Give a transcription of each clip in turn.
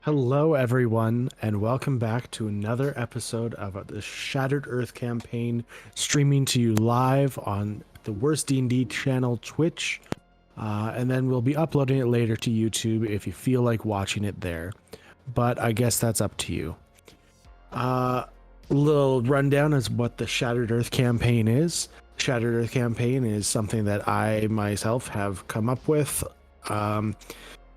Hello, everyone, and welcome back to another episode of the Shattered Earth campaign, streaming to you live on the Worst D&D channel, Twitch, and then we'll be uploading it later to YouTube if you feel like watching it there. But I guess that's up to you. Little rundown as what the Shattered Earth campaign is. Shattered Earth campaign is something that I myself have come up with.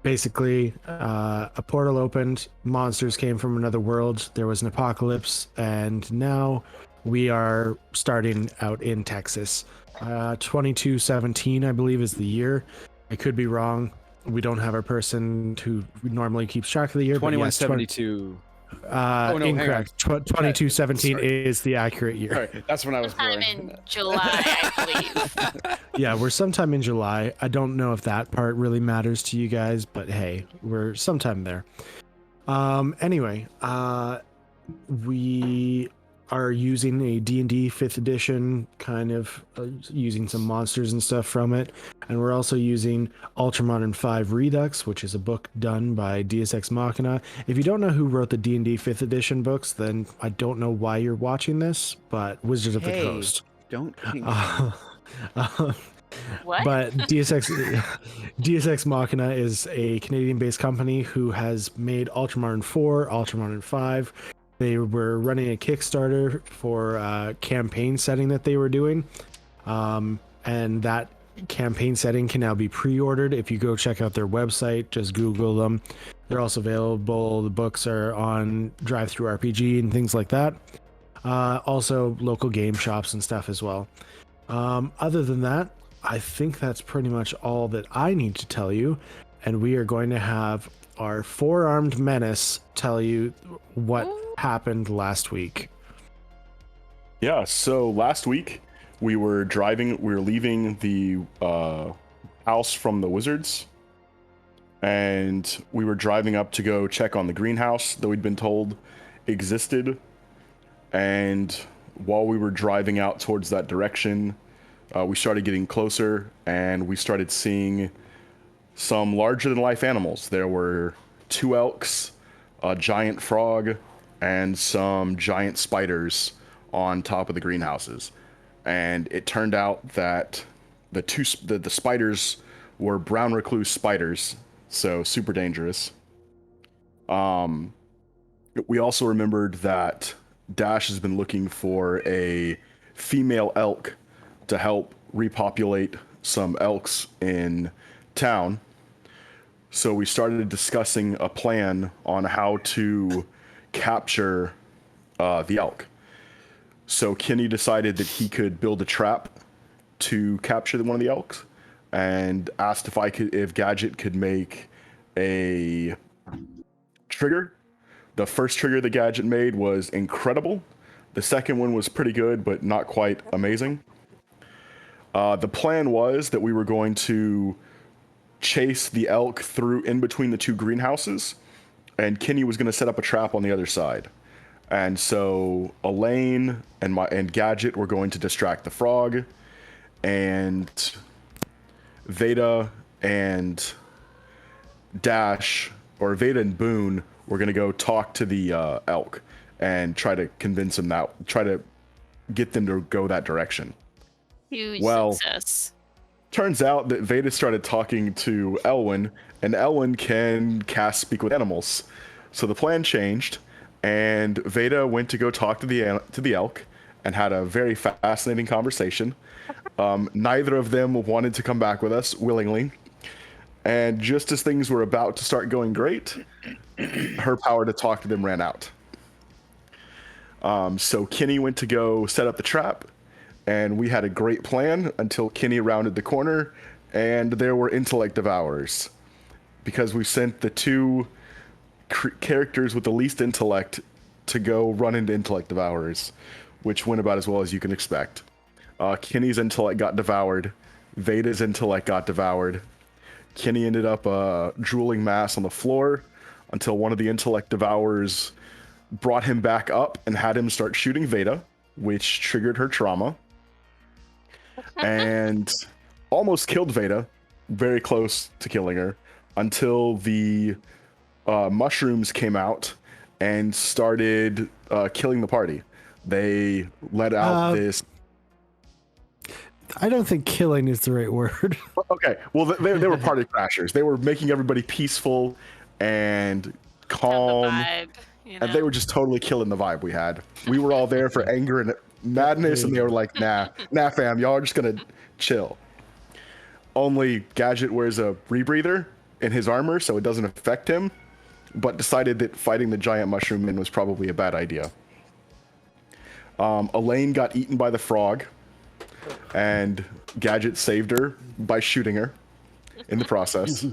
Basically, a portal opened, monsters came from another world, there was an apocalypse, and now we are starting out in Texas. 2217, I believe, is the year. I could be wrong. We don't have a person who normally keeps track of the year. 2172. Incorrect. 2217 is the accurate year. All right, that's when I was born. Sometime in July, I believe. Yeah, we're sometime in July. I don't know if that part really matters to you guys, but hey, we're sometime there. Anyway, we are using a D&D 5th edition, kind of using some monsters and stuff from it. And we're also using Ultramodern 5 Redux, which is a book done by Deus Ex Machina. If you don't know who wrote the D&D 5th edition books, then I don't know why you're watching this, but Wizards of the Coast. Don't What? But Deus Ex Machina is a Canadian-based company who has made Ultramodern 4, Ultramodern 5. They were running a Kickstarter for a campaign setting that they were doing. And that campaign setting can now be pre-ordered. If you go check out their website, just Google them. They're also available. The books are on DriveThruRPG and things like that. Also local game shops and stuff as well. Other than that, I think that's pretty much all that I need to tell you. And we are going to have our four-armed menace tell you what happened last week. Yeah, so last week we were leaving the house from the wizards, and we were driving up to go check on the greenhouse that we'd been told existed. And while we were driving out towards that direction, we started getting closer, and we started seeing some larger-than-life animals. There were 2 elks, a giant frog, and some giant spiders on top of the greenhouses. And it turned out that the spiders were brown recluse spiders, so super dangerous. We also remembered that Dash has been looking for a female elk to help repopulate some elks in town. So we started discussing a plan on how to capture the elk. So Kenny decided that he could build a trap to capture one of the elks, and asked if Gadget could make a trigger. The first trigger that Gadget made was incredible. The second one was pretty good, but not quite amazing. The plan was that we were going to chase the elk through in between the 2 greenhouses, and Kenny was going to set up a trap on the other side. And so Elaine and Gadget were going to distract the frog, and Veda and Veda and Boone were going to go talk to the elk and try to convince them try to get them to go that direction. Huge success. Turns out that Veda started talking to Elwyn, and Elwyn can cast Speak with Animals. So the plan changed, and Veda went to go talk to the elk and had a very fascinating conversation. Neither of them wanted to come back with us willingly. And just as things were about to start going great, her power to talk to them ran out. So Kenny went to go set up the trap, and we had a great plan until Kenny rounded the corner, and there were intellect devourers. Because we sent the 2 characters with the least intellect to go run into intellect devourers, which went about as well as you can expect. Kenny's intellect got devoured. Veda's intellect got devoured. Kenny ended up a drooling mass on the floor until one of the intellect devourers brought him back up and had him start shooting Veda, which triggered her trauma. And almost killed Veda, very close to killing her, until the mushrooms came out and started killing the party. They let out this. I don't think killing is the right word. Okay, well, they were party crashers. They were making everybody peaceful and calm, Vibe, and they were just totally killing the vibe we had. We were all there for anger and madness, and they were like, nah, fam, y'all are just gonna chill. Only Gadget wears a rebreather in his armor, so it doesn't affect him, but decided that fighting the giant mushroom man was probably a bad idea. Elaine got eaten by the frog, and Gadget saved her by shooting her in the process.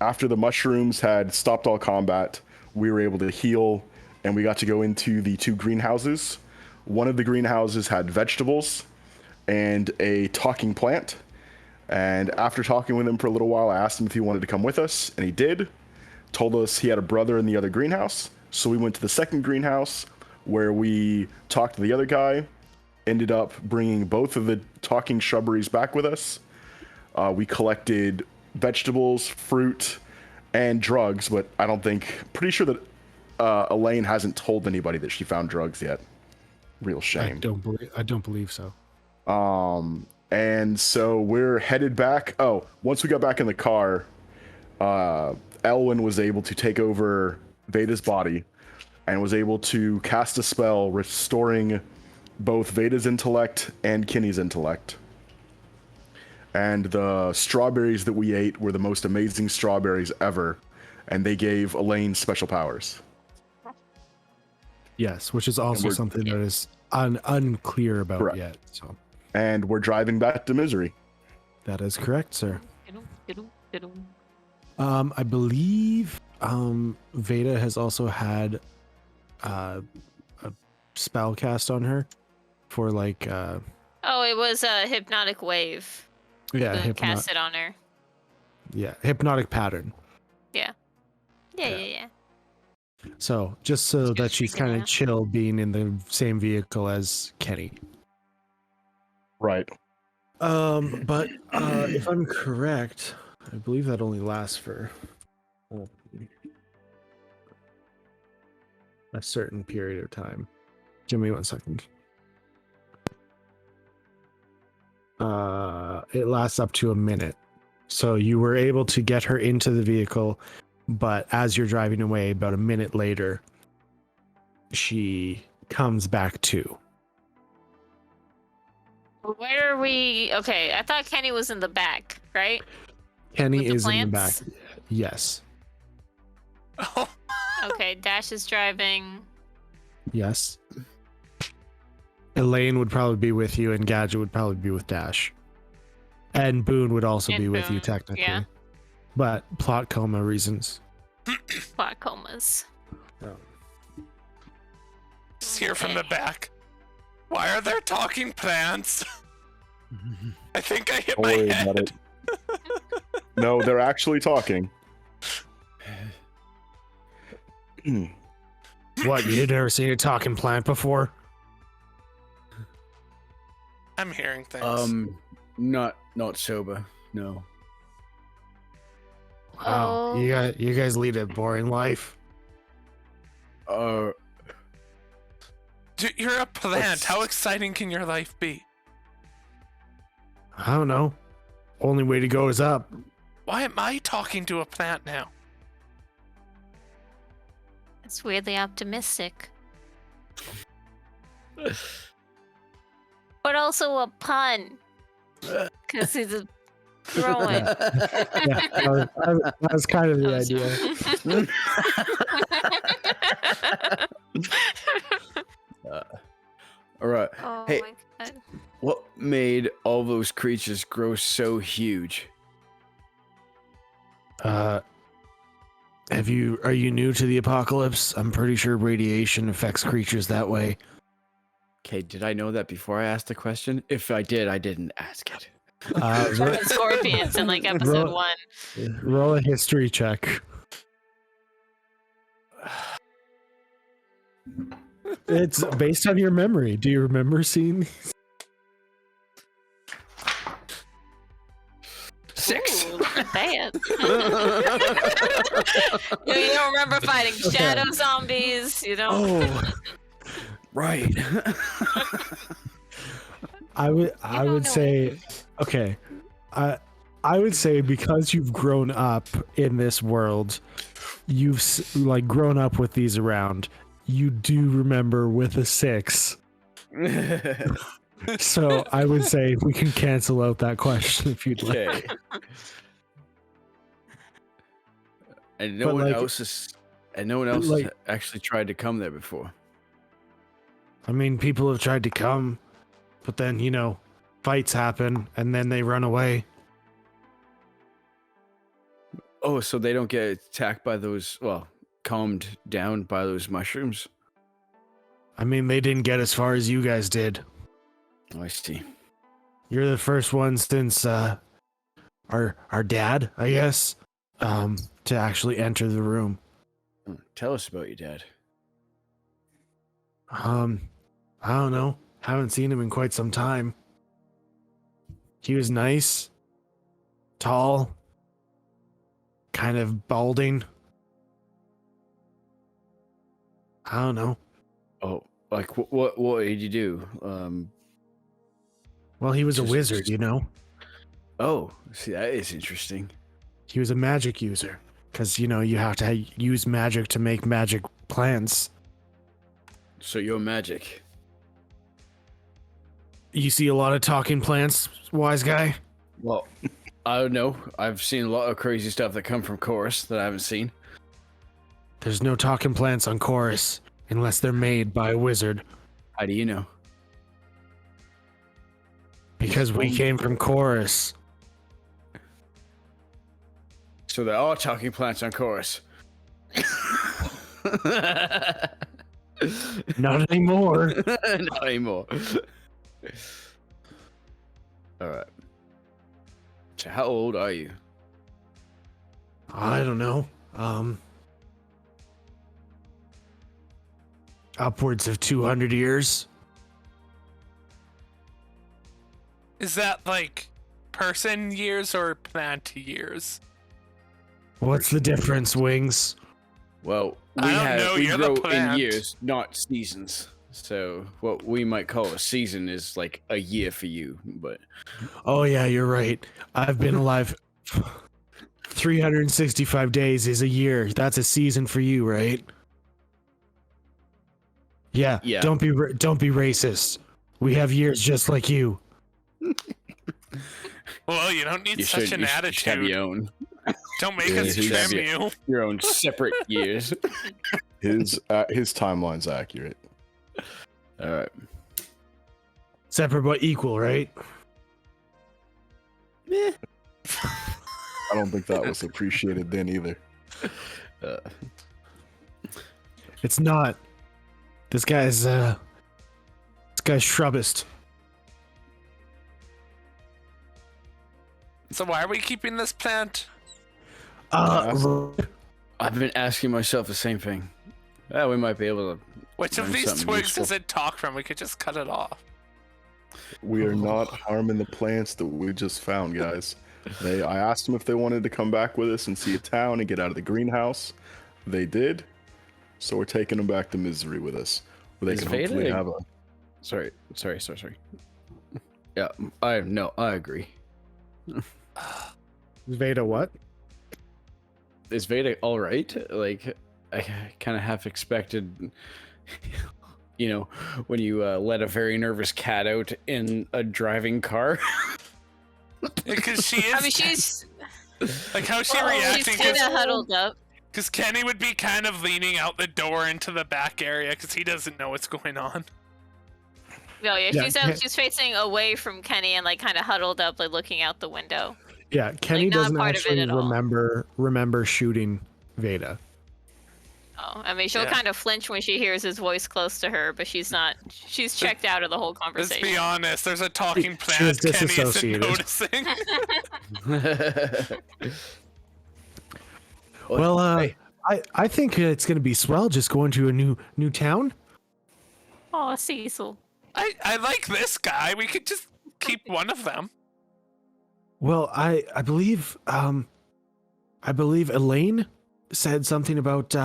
After the mushrooms had stopped all combat, we were able to heal, and we got to go into the 2 greenhouses. One of the greenhouses had vegetables and a talking plant. And after talking with him for a little while, I asked him if he wanted to come with us, and he did. Told us he had a brother in the other greenhouse. So we went to the second greenhouse, where we talked to the other guy, ended up bringing both of the talking shrubberies back with us. We collected vegetables, fruit, and drugs, but pretty sure that Elaine hasn't told anybody that she found drugs yet. Real shame. I don't believe so. And so we're headed back. Oh, once we got back in the car, Elwyn was able to take over Veda's body and was able to cast a spell restoring both Veda's intellect and Kenny's intellect. And the strawberries that we ate were the most amazing strawberries ever, and they gave Elaine special powers. Yes, which is also something that is unclear about correct. Yet. So. And we're driving back to Misery. That is correct, sir. I believe Veda has also had a spell cast on her for like Oh, it was a hypnotic wave. Yeah, cast it on her. Yeah, hypnotic pattern. Yeah. So just so that she's kind of chill being in the same vehicle as Kenny. Right. But if I'm correct, I believe that only lasts for a certain period of time. Give me 1 second. It lasts up to a minute. So you were able to get her into the vehicle, but as you're driving away, about a minute later, she comes back to. Where are we? Okay, I thought Kenny was in the back, right? Kenny is in the back. Yes. Okay, Dash is driving. Yes. Elaine would probably be with you, and Gadget would probably be with Dash. And Boone would also be with you, technically. Yeah. But plot coma reasons. Plot comas. Oh. Just hear from the back. Why are there talking plants? I think I hit Don't my worry head. about it. No, they're actually talking. What, you've never seen a talking plant before? I'm hearing things. Not sober. No. Wow, you guys lead a boring life. Dude, you're a plant. How exciting can your life be? I don't know. Only way to go is up. Why am I talking to a plant now? It's weirdly optimistic. But also a pun. Because he's a throwing. Yeah, that was kind of the idea. All right. Oh Hey, my god. what made all those creatures grow so huge? Are you new to the apocalypse? I'm pretty sure radiation affects creatures that way. Okay, did I know that before I asked the question? If I did, I didn't ask it. Scorpions in like episode 1. Roll a history check. It's based on your memory. Do you remember seeing these? 6. Ooh, bad. You don't remember fighting shadow zombies, you know? Oh, right. I would say, okay, I would say because you've grown up in this world, you've like grown up with these around. You do remember with a 6. So I would say we can cancel out that question if you'd like. Okay. And no one like- else is. And no one else like- has actually tried to come there before. I mean, people have tried to come, but then, you know, fights happen and then they run away. Oh, so they don't get attacked by those, well, calmed down by those mushrooms? I mean, they didn't get as far as you guys did. Oh, I see. You're the first one since our dad, I guess, to actually enter the room. Oh, tell us about your dad. I don't know. Haven't seen him in quite some time. He was nice, tall, kind of balding. I don't know. Oh, like what did you do? Well, he was a Just- wizard, you know? Oh, see, that is interesting. He was a magic user. Because, you know, you have to use magic to make magic plants. So you're magic. You see a lot of talking plants, wise guy? Well, I don't know. I've seen a lot of crazy stuff that come from Chorus that I haven't seen. There's no talking plants on Chorus unless they're made by a wizard. How do you know? Because we came from Chorus. So there are talking plants on Chorus. Not anymore. Not anymore. Alright. So how old are you? I don't know. Upwards of 200 years. Is that like person years or plant years? What's the difference, Wings? Well, I don't know, we you're the grow in plant. years, not seasons. So what we might call a season is like a year for you, but Oh, yeah, you're right. I've been alive. 365 days is a year. That's a season for you, right? Yeah. Yeah. Don't be racist. We have years just like you. Well, you don't need you such should, an you should attitude. have your own Don't make Yeah, us you should trim have you. your own separate years. His timeline's accurate. All right. Separate but equal, right? I don't think that was appreciated then either. It's not. This guy's shrubbist. So why are we keeping this plant? I've been asking myself the same thing. We might be able to. Which of Learn these something twigs useful. does it talk from? We could just cut it off. We are not harming the plants that we just found, guys. I asked them if they wanted to come back with us and see a town and get out of the greenhouse. They did. So we're taking them back to Misery with us. Where they Is can Veda hopefully a- have a... Sorry. Yeah, I agree. Veda what? Is Veda all right? Like, I kind of half expected, you know, when you let a very nervous cat out in a driving car. Because she is. I mean, she's like, how's she she's reacting? kind of huddled up. Because Kenny would be kind of leaning out the door into the back area because he doesn't know what's going on. No, yeah, Yeah, she's facing away from Kenny and like kind of huddled up, like looking out the window. Yeah, Kenny not doesn't part of it actually at all. remember shooting Veda. Oh, I mean, she'll Yeah. kind of flinch when she hears his voice close to her, but she's not. She's checked out of the whole Let's conversation. be honest, there's a talking She was plant Kenny isn't disassociated. noticing. Well, hey, I think it's gonna be swell just going to a new town. Oh, Cecil. I like this guy. We could just keep one of them. Well, I believe Elaine said something about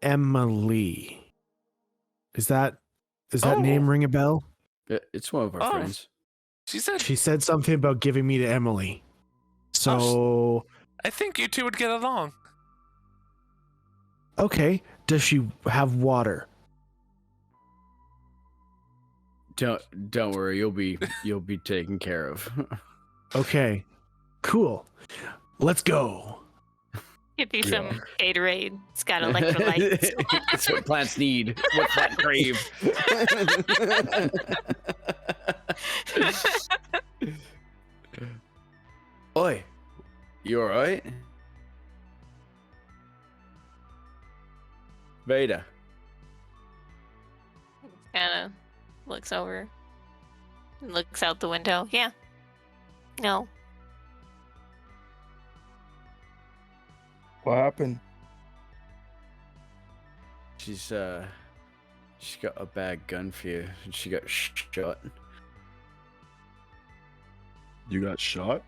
Emily. Is that Oh. name ring a bell? It's one of our Oh. friends. She said, She said something about giving me to Emily. So I think you two would get along. okay, does she have water? Don't worry, you'll be taken care of. Okay, cool. Let's go. Give you some Gatorade. It's got electrolytes. It's what plants need. What plant crave. Oi, you alright? Veda. Kind of looks over. Looks out the window. Yeah. No. What happened? She's got a bad gun for you, and she got shot. You got shot?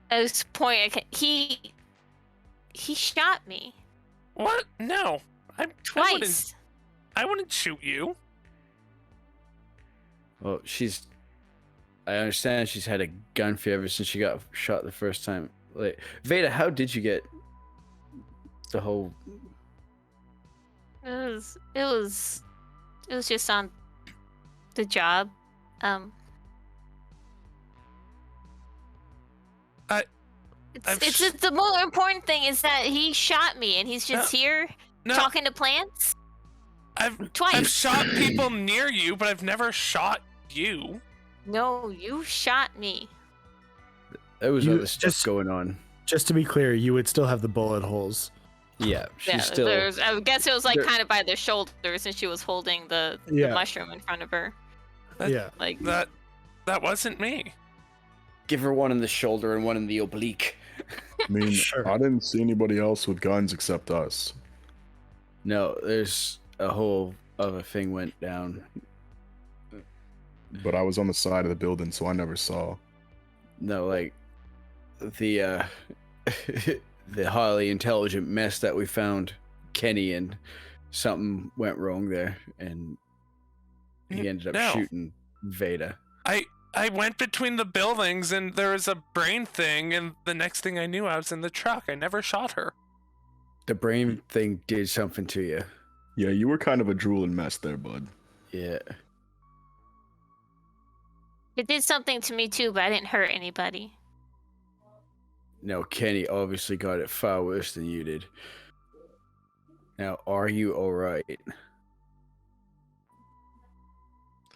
At this point, he shot me What? No. twice. I wouldn't shoot you. Well, I understand she's had a gun for you ever since she got shot the first time. Like, Veda, how did you get the whole? It was just on the job. It's the more important thing is that he shot me and he's just here talking to plants. Twice. I've shot people near you, but I've never shot you. No, you shot me. There was You other stuff going on. Just to be clear, you would still have the bullet holes. Yeah, she's Yeah, still. I guess it was like there- kind of by the shoulders, and she was holding the Yeah. mushroom in front of her. Yeah. Like That wasn't me. Give her one in the shoulder and one in the oblique. I mean, Sure. I didn't see anybody else with guns except us. No, there's a whole other thing went down. But I was on the side of the building, so I never saw. No, like the the highly intelligent mess that we found Kenny in. Something went wrong there, and he ended up No. shooting Veda. I went between the buildings and there was a brain thing, and the next thing I knew, I was in the truck. I never shot her. The brain thing did something to you. Yeah, you were kind of a drooling mess there, bud. Yeah. it did something to me too, but I didn't hurt anybody. No, Kenny obviously got it far worse than you did. Now, are you alright?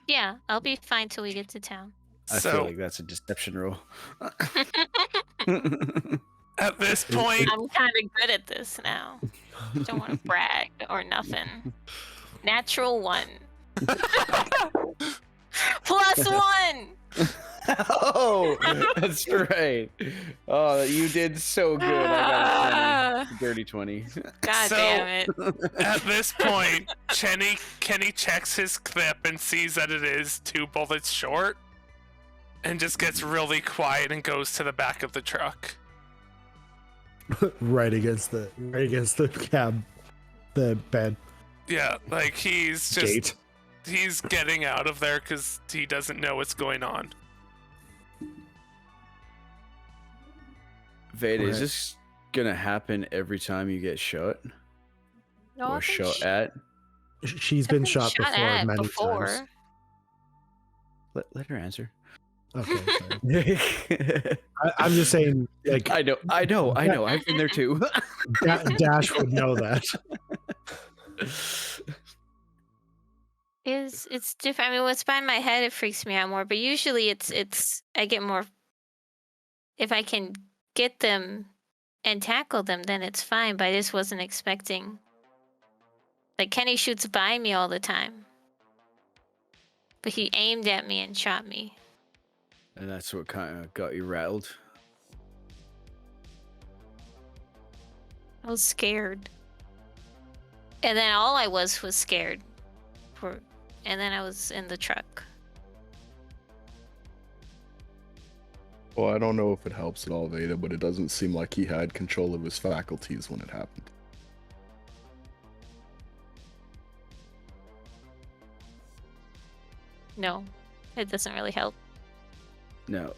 Yeah, I'll be fine till we get to town. I So feel like that's a deception roll. at this point, I'm kind of good at this now. Don't want to brag or nothing. Natural 1. +1. Oh, that's right. Oh, you did so good. I got a 20. Dirty 20. God So- damn it. at this point, Kenny checks his clip and sees that it is 2 bullets short, and just gets really quiet and goes to the back of the truck. right against the cab, the bed Yeah, like he's just gate. he's getting out of there because he doesn't know what's going on. Veda, is Right. this gonna happen every time you get shot? No, Or I've been shot at? She's I've been shot before at many before. times. Let her answer. Okay, sorry. I'm just saying, like, I know. I've been there too. Dash would know that. It's different. I mean, what's behind my head, it freaks me out more. But usually, it's I get more. If I can get them and tackle them, then it's fine. But I just wasn't expecting. Like Kenny shoots by me all the time, but he aimed at me and shot me. And that's what kind of got you rattled. I was scared, and then all I was scared for and then I was in the truck. Well, I don't know if it helps at all, Veda, but it doesn't seem like he had control of his faculties when it happened. No, it doesn't really help. No.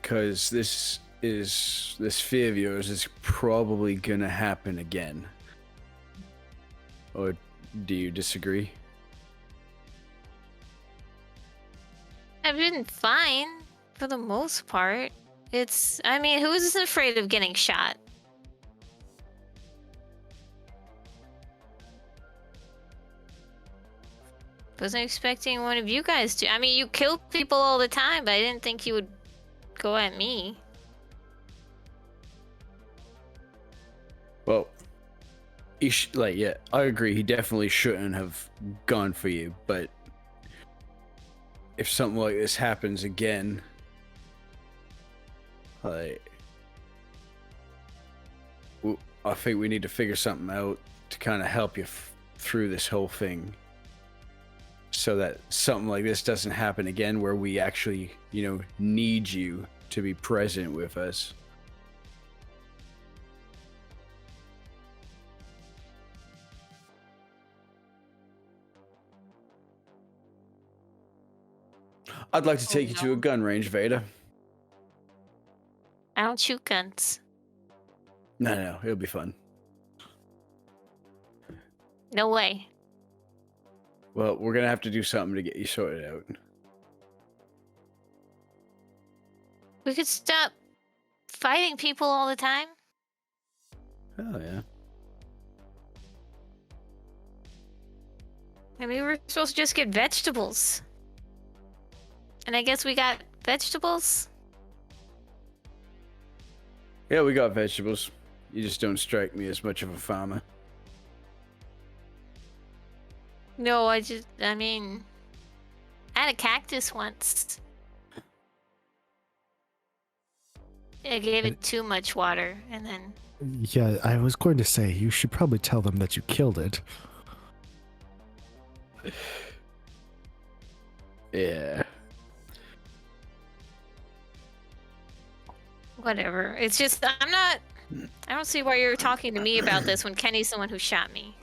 Because this fear of yours is probably gonna happen again. Or do you disagree? I've been fine for the most part. I mean, who's afraid of getting shot? Wasn't expecting one of you guys to. I mean, you kill people all the time, but I didn't think you would go at me. Well, yeah, I agree. He definitely shouldn't have gone for you, but if something like this happens again, I think we need to figure something out to kind of help you through this whole thing, so that something like this doesn't happen again, where we actually, need you to be present with us. I'd like to take you to a gun range, Veda. I don't shoot guns. No, it'll be fun. No way. Well, we're gonna have to do something to get you sorted out. We could stop fighting people all the time. Oh yeah. I mean, we're supposed to just get vegetables. And I guess we got vegetables? Yeah, we got vegetables. You just don't strike me as much of a farmer. No, I mean, I had a cactus once. I gave it too much water, and then... Yeah, I was going to say, you should probably tell them that you killed it. Yeah. Whatever. It's just, I don't see why you're talking to me about this when Kenny's the one who shot me.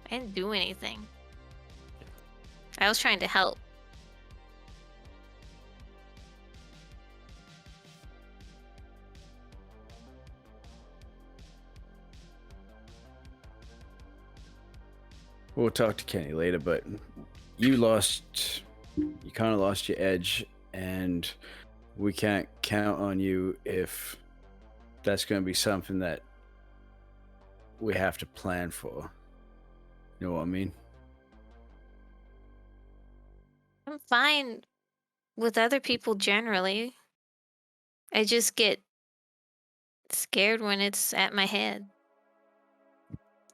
I didn't do anything. I was trying to help. We'll talk to Kenny later, but you kind of lost your edge, and we can't count on you if that's going to be something that we have to plan for. You know what I mean? I'm fine with other people generally. I just get scared when it's at my head.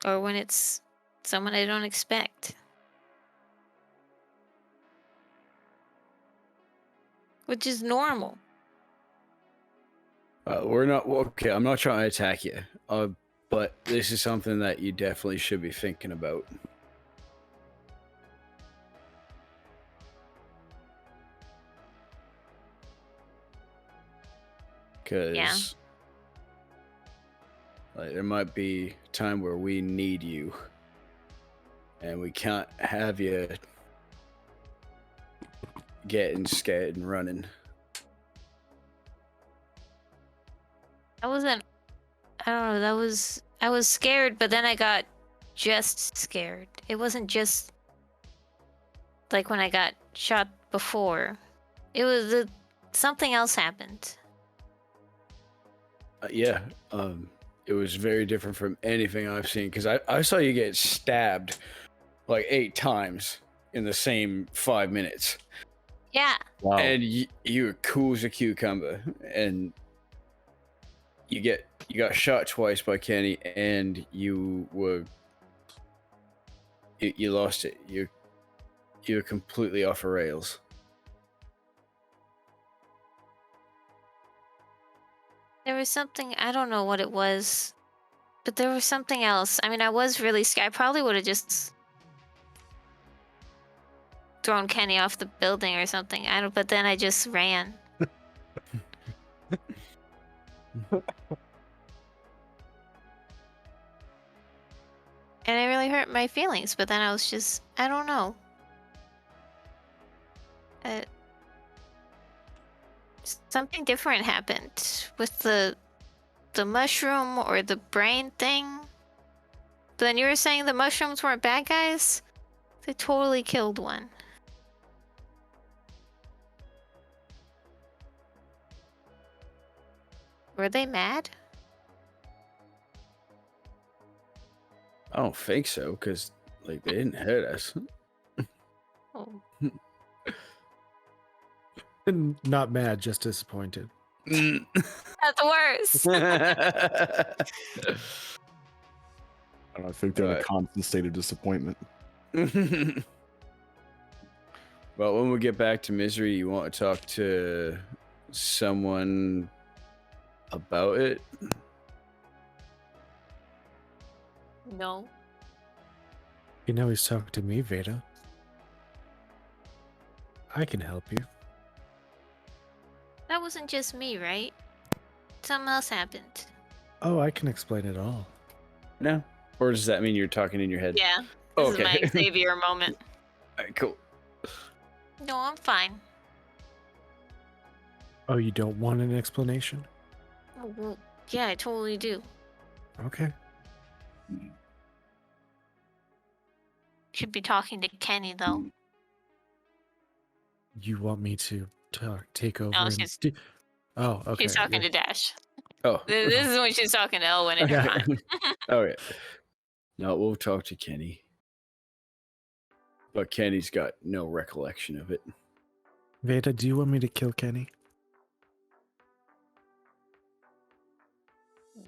Or when it's someone I don't expect. Which is normal. We're not okay. I'm not trying to attack you, but this is something that you definitely should be thinking about. Because there might be a time where we need you, and we can't have you getting scared and running. I don't know, I was scared, but then I got just scared. It wasn't just like when I got shot before. It was something else happened. It was very different from anything I've seen, because I saw you get stabbed like 8 times in the same 5 minutes. Yeah. Wow. And you were cool as a cucumber, and you got shot twice by Kenny, and you lost it. You're completely off the rails. There was something, I don't know what it was, but there was something else. I mean, I was really scared. I probably would have just thrown Kenny off the building or something. I don't. But then I just ran. And it really hurt my feelings. But then I was just, I don't know. Something different happened with the mushroom or the brain thing. But then you were saying the mushrooms weren't bad guys? They totally killed one. Were they mad? I don't think so, because like they didn't hurt us. Oh. Not mad, just disappointed. That's worse. I think they're in a constant state of disappointment. Well, when we get back to Misery, you want to talk to someone about it? No. You know he's talking to me, Veda. I can help you. That wasn't just me, right? Something else happened. Oh, I can explain it all. No? Or does that mean you're talking in your head? Yeah. Oh, This is my Xavier moment. Alright, cool. No, I'm fine. Oh, you don't want an explanation? Oh, well, yeah, I totally do. Okay. Should be talking to Kenny, though. You want me to take over? No, and she's- Oh, okay. She's talking yeah. to Dash. Oh. This is when she's talking to Elwyn in her mind. All right. No, we'll talk to Kenny. But Kenny's got no recollection of it. Veda, do you want me to kill Kenny?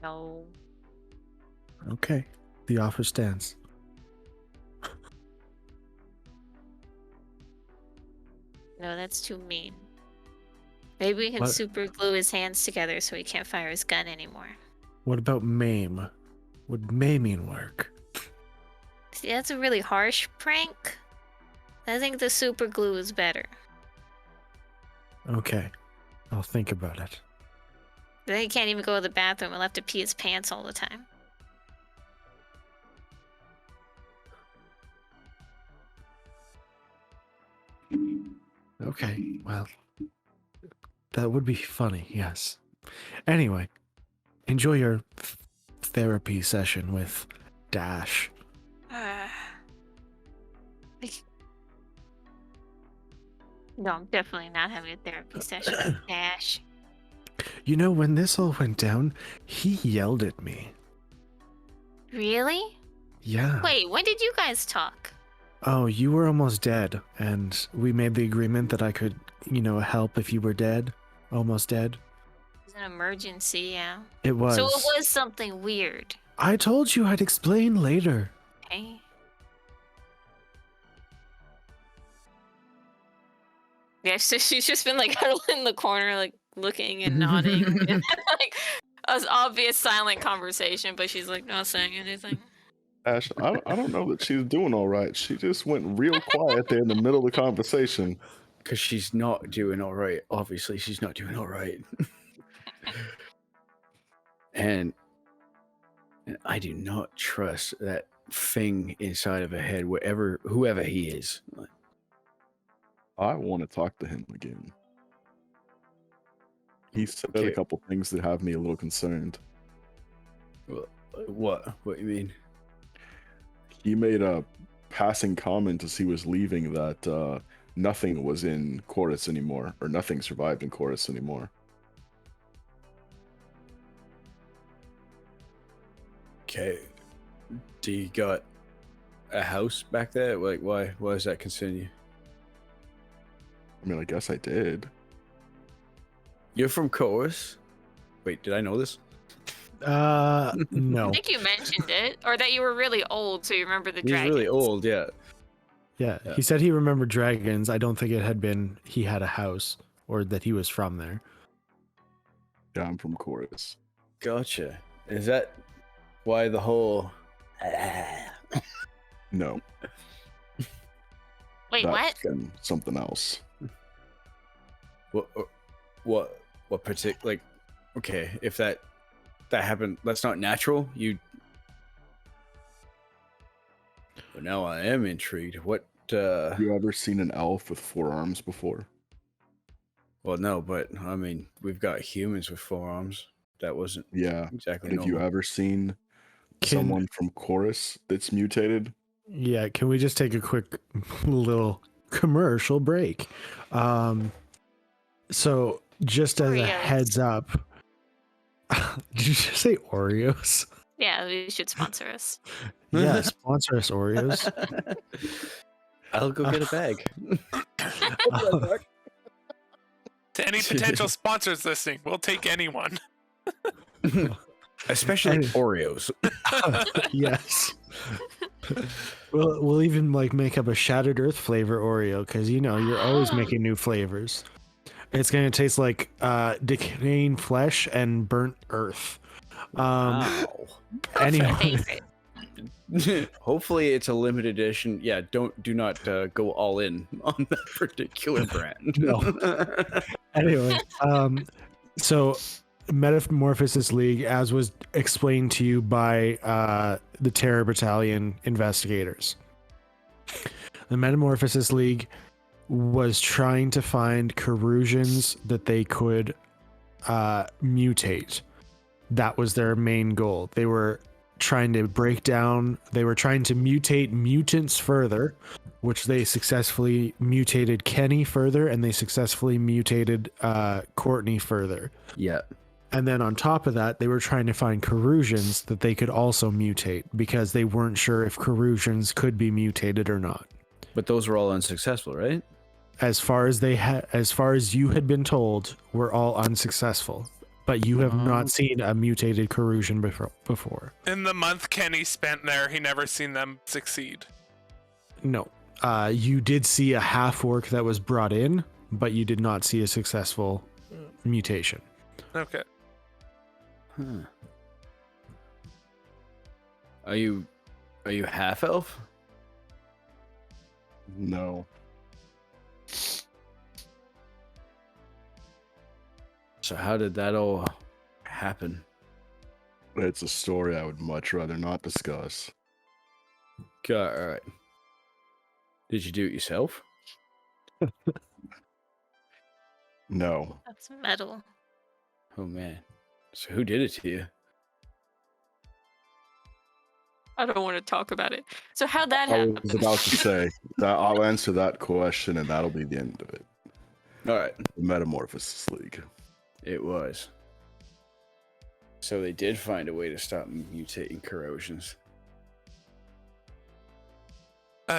No. Okay. The offer stands. No, that's too mean. Maybe we can What? super glue his hands together so he can't fire his gun anymore. What about maim? Would maiming work? See, that's a really harsh prank. I think the super glue is better. Okay. I'll think about it. Then he can't even go to the bathroom. He'll have to pee his pants all the time. Okay, well, that would be funny, yes. Anyway, enjoy your therapy session with Dash. No, I'm definitely not having a therapy session with Dash. You know, when this all went down, he yelled at me. Really? Yeah. Wait, when did you guys talk? Oh, you were almost dead, and we made the agreement that I could, help if you were dead. Almost dead. It was an emergency, yeah. It was. So it was something weird. I told you I'd explain later. Okay. Yeah, so she's just been like huddled in the corner, like looking and nodding. And, like an obvious silent conversation, but she's like not saying anything. Ash, I don't know that she's doing all right. She just went real quiet there in the middle of the conversation. Because she's not doing all right. Obviously, she's not doing all right. and I do not trust that thing inside of her head, whoever he is. I want to talk to him again. He said a Okay. couple things that have me a little concerned. What? What you mean? He made a passing comment as he was leaving that nothing was in Chorus anymore, or nothing survived in Chorus anymore. Okay. Do you got a house back there? Like, why does that concern you? I mean, I guess I did. You're from Chorus? Wait, did I know this? No. I think you mentioned it, or that you were really old, so you remember the He's dragons. really old, yeah. Yeah, Yeah. he said he remembered dragons. I don't think it had been he had a house or that he was from there. Yeah, I'm from Chorus. Gotcha. Is that why the whole? No, Wait, what? and something else. What particular? Like, okay, if that happened, that's not natural. But now I am intrigued. What? You ever seen an elf with 4 arms before? Well, no, but I mean, we've got humans with 4 arms. That wasn't Yeah. exactly And have you normal. ever seen Can- someone from Chorus that's mutated? Yeah, can we just take a quick little commercial break? So just as a Oreos. heads up, did you just say Oreos? Yeah, you should sponsor us. Yeah, sponsor us, Oreos. I'll go get a bag. To any potential sponsors listening, we'll take anyone. Especially And- Oreos. Yes. We'll even like make up a Shattered Earth flavor Oreo because you're always making new flavors. It's gonna taste like decaying flesh and burnt earth. Wow. Anyway, Favorite. Hopefully it's a limited edition. Yeah, do not go all in on that particular brand. No. Anyway, so Metamorphosis League, as was explained to you by the Terror Battalion investigators, the Metamorphosis League was trying to find corrosions that they could mutate. That was their main goal. They were trying to mutate mutants further, which they successfully mutated Kenny further, and they successfully mutated Courtney further. Yeah. And then on top of that, they were trying to find corrosions that they could also mutate because they weren't sure if corrosions could be mutated or not. But those were all unsuccessful, right? As far as you had been told, were all unsuccessful. But you have not seen a mutated corrosion before. In the month Kenny spent there, he never seen them succeed. No. You did see a half orc that was brought in, but you did not see a successful mutation. Okay. Huh. Are you half elf? No. So how did that all happen? It's a story I would much rather not discuss. All right. Did you do it yourself? No. That's metal. Oh man. So who did it to you? I don't want to talk about it. So how'd that I happen? was about to say that I'll answer that question and that'll be the end of it. All right. The Metamorphosis League. It was. So they did find a way to stop mutating corrosions.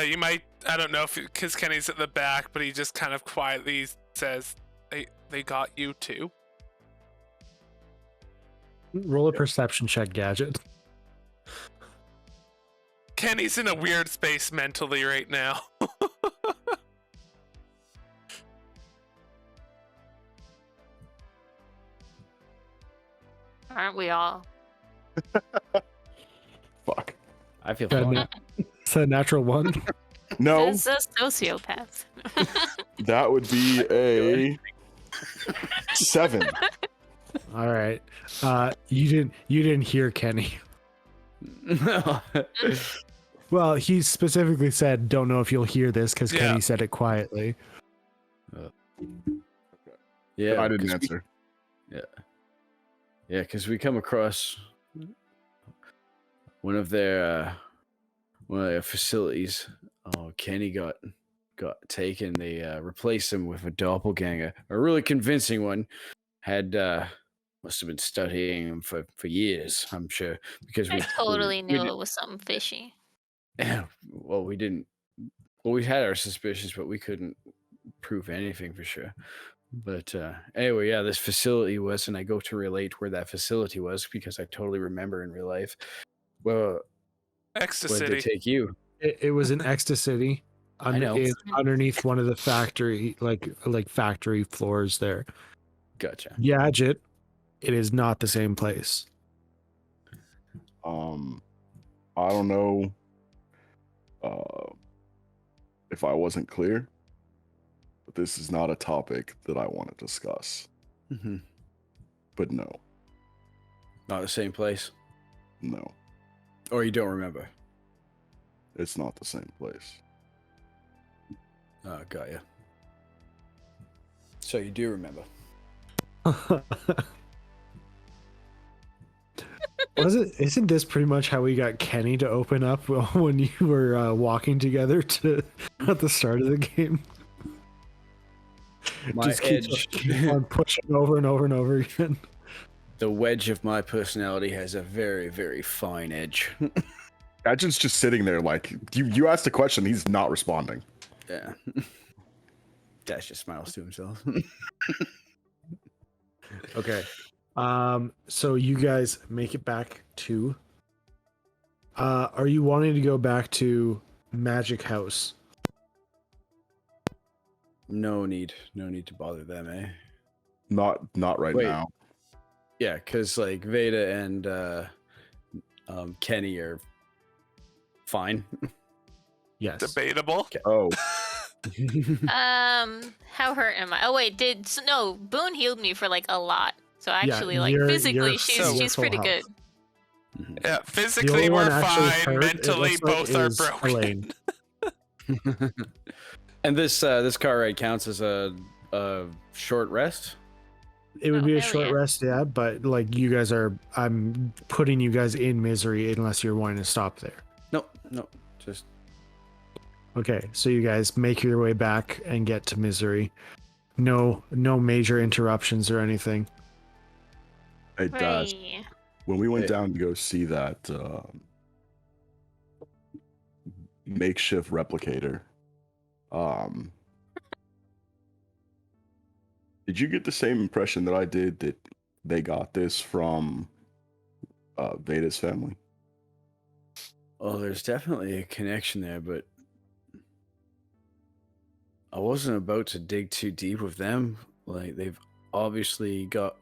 You might, I don't know if, because Kenny's at the back, but he just kind of quietly says, they got you too. Roll a perception check, Gadget. Kenny's in a weird space mentally right now. Aren't we all? Fuck. I feel Got fine. it. It's a natural one. No, It's a sociopath. that would be a 7. All right. You didn't hear Kenny. Well, he specifically said, "Don't know if you'll hear this," because Yeah. Kenny said it quietly. Yeah, I didn't 'cause answer. Yeah, because we come across one of their facilities. Oh, Kenny got taken. They replaced him with a doppelganger, a really convincing one. Had must have been studying him for years, I'm sure, because I totally knew we it was something fishy. well, we didn't. Well, we had our suspicions, but we couldn't prove anything for sure. But anyway, yeah, this facility was, and I go to relate where that facility was because I totally remember in real life. Well, where did they Ecstasy. take you? It was in Ecstasy. I know. It's underneath one of the factory, like factory floors there. Gotcha. Gadget it is not the same place. I don't know if I wasn't clear, but this is not a topic that I want to discuss. Mm-hmm. But no, Not the same place, no, or you don't remember. it's not the same place. Oh, got you. So you do remember. Isn't this pretty much how we got Kenny to open up when you were walking together at the start of the game? My keep on pushing over and over and over again. The wedge of my personality has a very, very fine edge. Gadget's just sitting there like, you asked a question, he's not responding. Yeah. Dash just smiles to himself. Okay. So you guys make it back to. Are you wanting to go back to Magic House? No need to bother them, eh? Not right Wait. now. Yeah, because like Veda and Kenny are fine. Yes. Debatable. Oh, How hurt am I? Oh wait, no, Boone healed me for like a lot. So actually, like you're physically, so she's pretty full good. Mhm. Yeah, The physically only one we're actually fine. hurt, it Mentally, looks like, both are is broken. Elaine. And this car ride counts as a short rest. It would Oh, be a hell short yeah. rest, yeah, but like you guys are, I'm putting you guys in misery unless you're wanting to stop there. No, just Okay, so you guys make your way back and get to misery. No major interruptions or anything. hey Dash, Right. when we went Hey. down to go see that makeshift replicator, did you get the same impression that I did, that they got this from Veda's family? well, there's definitely a connection there, but I wasn't about to dig too deep with them. Like they've obviously got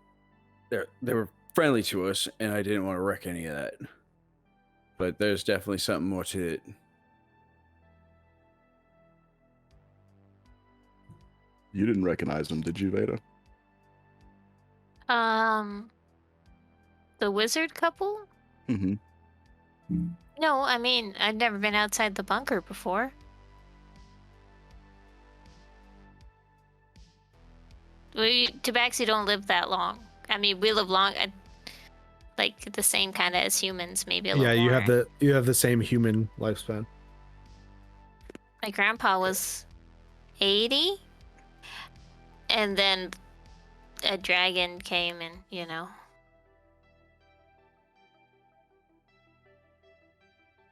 they were friendly to us, and I didn't want to wreck any of that. But there's definitely something more to it. You didn't recognize them, did you, Veda? The wizard couple? Mm-hmm. No, I mean, I'd never been outside the bunker before. We Tabaxi don't live that long. I mean, we live long, like the same kind of as humans, maybe a little Yeah, more. you have the same human lifespan. My grandpa was 80, and then a dragon came and,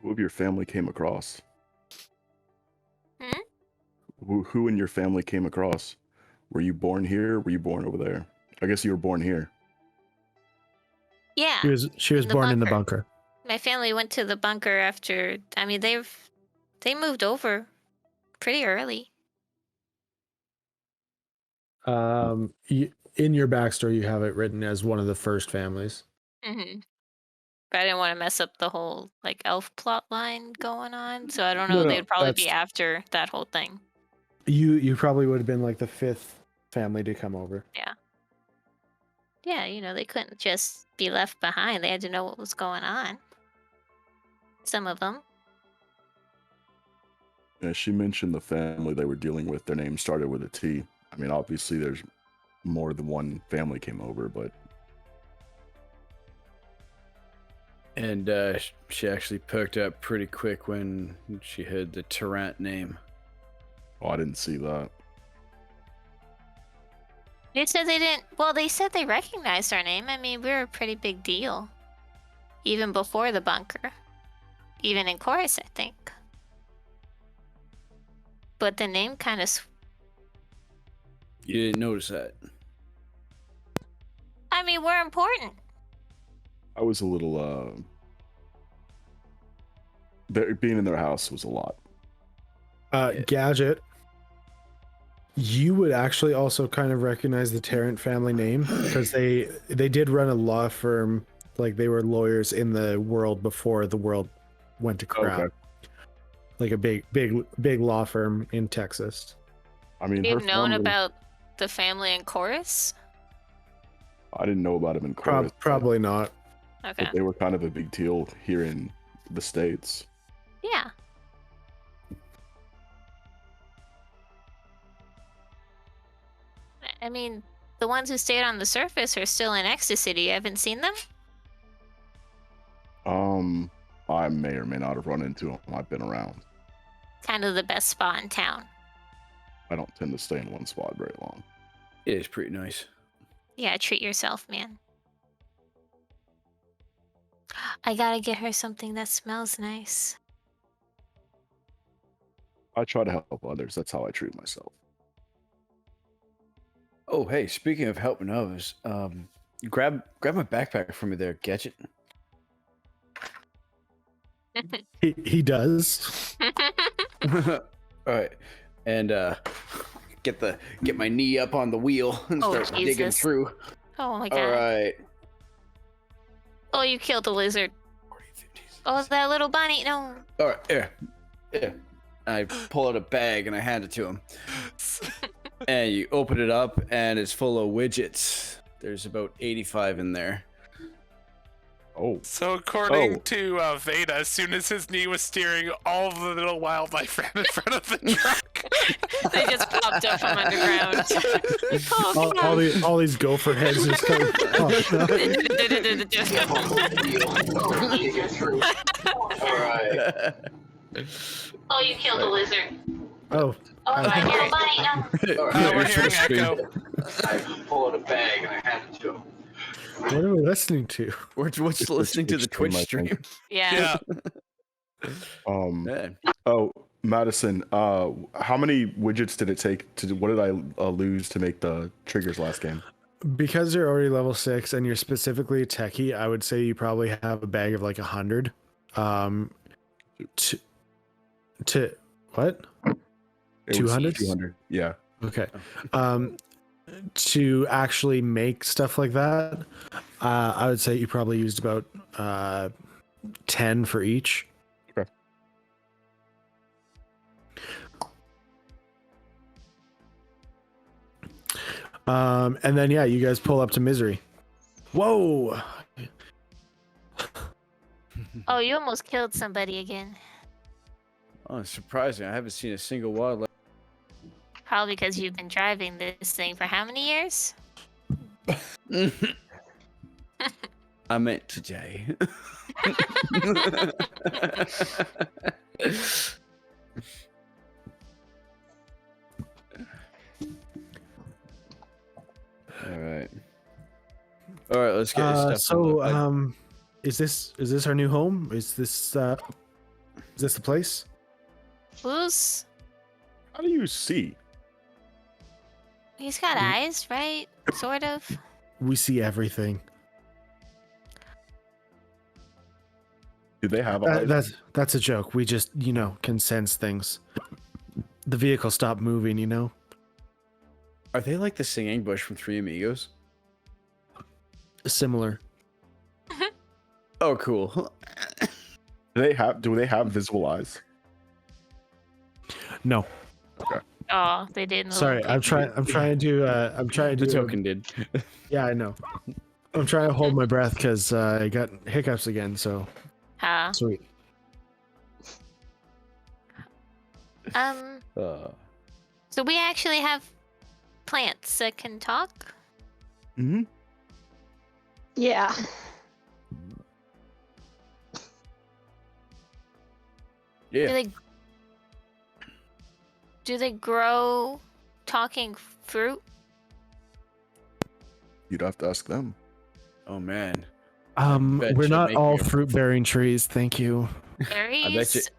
Who of your family came across? Hmm? Who in your family came across? Were you born here? Or were you born over there? I guess you were born here. Yeah. She was In the born in the bunker. bunker. My family went to the bunker after. I mean, they moved over pretty early. In your backstory, you have it written as one of the first families. Mm-hmm. But I didn't want to mess up the whole like elf plot line going on, so I don't No, know. no, They'd probably be that's- after that whole thing. You probably would have been like the fifth family to come over. Yeah, they couldn't just be left behind. They had to know what was going on. Some of them. Yeah, she mentioned the family they were dealing with. Their name started with a T. I mean, obviously, there's more than one family came over, but And she actually perked up pretty quick when she heard the Tarrant name. I didn't see that. They said they didn't. Well, they said they recognized our name. I mean, we were a pretty big deal, even before the bunker, even in chorus, I think. But the name kind of. You didn't notice that? I mean, we're important. I was a little. Being in their house was a lot. Yeah. Gadget, You would actually also kind of recognize the Tarrant family name because they did run a law firm, like they were lawyers in the world before the world went to crap. Okay. Like a big law firm in Texas. I mean, You've her known family, about the family in Chorus? I didn't know about him in Chorus, Probably not. Okay. but they were kind of a big deal here in the States. Yeah. I mean, the ones who stayed on the surface are still in Ecstasy. You haven't seen them? I may or may not have run into him. I've been around. Kind of the best spot in town. I don't tend to stay in one spot very long. It is pretty nice. Yeah, treat yourself, man. I gotta get her something that smells nice. I try to help others. That's how I treat myself. Oh, hey, speaking of helping others, grab my backpack from me there, Gadget. He does. All right, and get my knee up on the wheel and Oh, start digging Jesus. through. Oh my god. All right. Oh, you killed the lizard. Oh, that little bunny. No. All right, yeah. I pull out a bag and I hand it to him. And you open it up and it's full of widgets. There's about 85 in there. Oh, So according to Veda, as soon as his knee was steering, all of the little wildlife ran in front of the truck. They just popped up from underground. Oh, all these gopher heads just kind of popped up. All right. Oh, you killed the lizard. Oh, Oh, my little bunny. No. We're hearing echo. I pull out a bag and I hand it to him. what are we listening to? We're listening to the Twitch I stream. think. Yeah. Man. Oh, Madison, how many widgets did it take to? What did I lose to make the triggers last game? Because you're already level 6 and you're specifically a techie, I would say you probably have a bag of like 100. To what? It was 200? 200. Yeah. Okay. To actually make stuff like that, I would say you probably used about 10 for each. Okay. And then yeah, you guys pull up to Misery. Whoa! Oh, you almost killed somebody again. Oh, it's surprising. I haven't seen a single wildlife. Probably because you've been driving this thing for how many years? I meant today. All right, let's get this stuff. So, is this our new home? Is this the place? Who's? How do you see? He's got eyes, right? Sort of. We see everything. Do they have eyes? That's a joke. We just, can sense things. The vehicle stopped moving, Are they like the singing bush from Three Amigos? Similar. Oh, cool. Do they have visible eyes? No. Oh, they didn't. Sorry, I'm trying to The do token did. Yeah, I know. I'm trying to hold my breath because I got hiccups again. So Huh. sweet. So we actually have plants that can talk. Mm-hmm. Yeah. Yeah. Do they grow talking fruit? You'd have to ask them. Oh man. We're you not making all a- fruit-bearing trees. Thank you. Berries?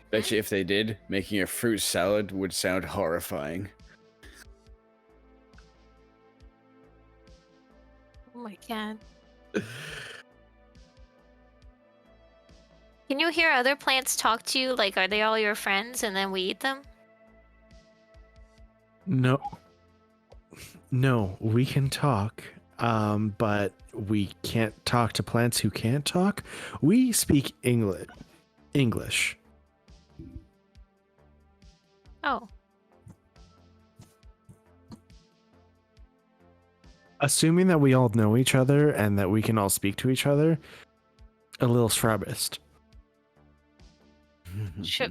Bet you if they did, making a fruit salad would sound horrifying. Oh my god. Can you hear other plants talk to you? Like, are they all your friends and then we eat them? No, we can talk, but we can't talk to plants who can't talk. We speak English. Oh, Assuming that we all know each other and that we can all speak to each other, a little Strabist. Sure.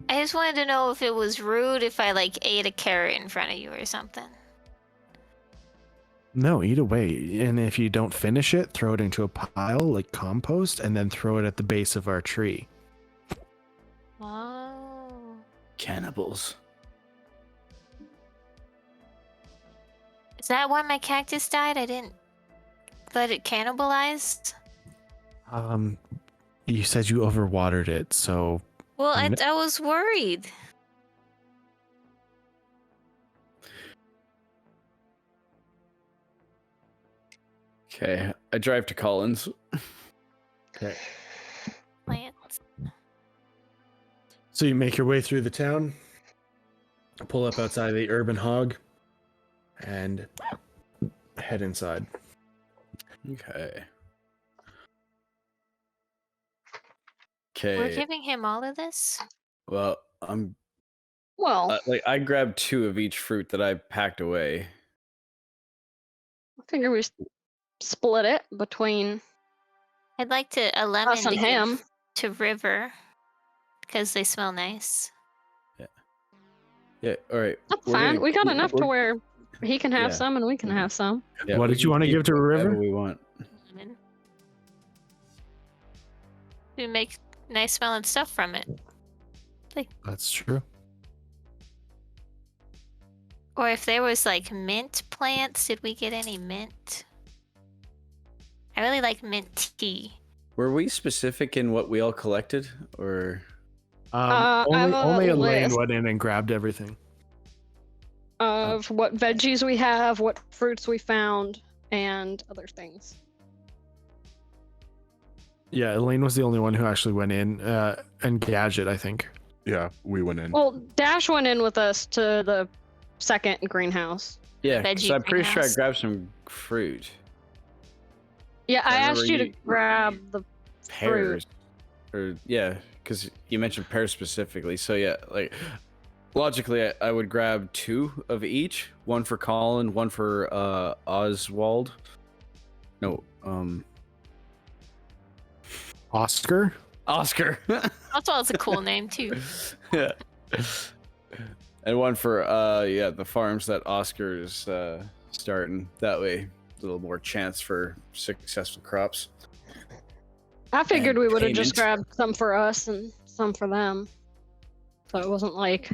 I just wanted to know if it was rude if I like ate a carrot in front of you or something. No, eat away. And if you don't finish it, throw it into a pile like compost and then throw it at the base of our tree. Oh. Cannibals. Is that why my cactus died? I didn't let it cannibalize? You said you overwatered it, so Well, No. I was worried. Okay, I drive to Collins. okay. Plants. So you make your way through the town, pull up outside the urban hog, and head inside. Okay. We're Okay. giving him all of this? Well, I'm Well, like I grabbed 2 of each fruit that I packed away. I figure we split it between I'd like a lemon us to and him. give to River because they smell nice. Yeah. All right. That's we're fine. gonna- We got enough to we're- where he can have Yeah. some and we can have some. yeah, What we did you can wanna keep give to whatever River? we want. Lemon. We make nice smelling stuff from it. That's true. Or if there was like mint plants, did we get any mint? I really like mint tea. Were we specific in what we all collected, or I have a Only Elaine list. went in and grabbed everything. Of what veggies we have, what fruits we found, and other things. Yeah, Elaine was the only one who actually went in, and Gadget, I think. Yeah, we went in. Well, Dash went in with us to the second greenhouse. yeah? Veggie So I'm pretty sure I greenhouse. grabbed some fruit, Yeah, I asked you remember to you- grab the pears, or yeah, because you mentioned pears specifically. So yeah, like logically, I would grab 2 of each, one for Colin, one for Oswald. No, Oscar? Oscar. Also, it's a cool name too. Yeah. And one for the farms that Oscar is starting. That way, a little more chance for successful crops. I figured And we would have just payment. grabbed some for us and some for them. So it wasn't like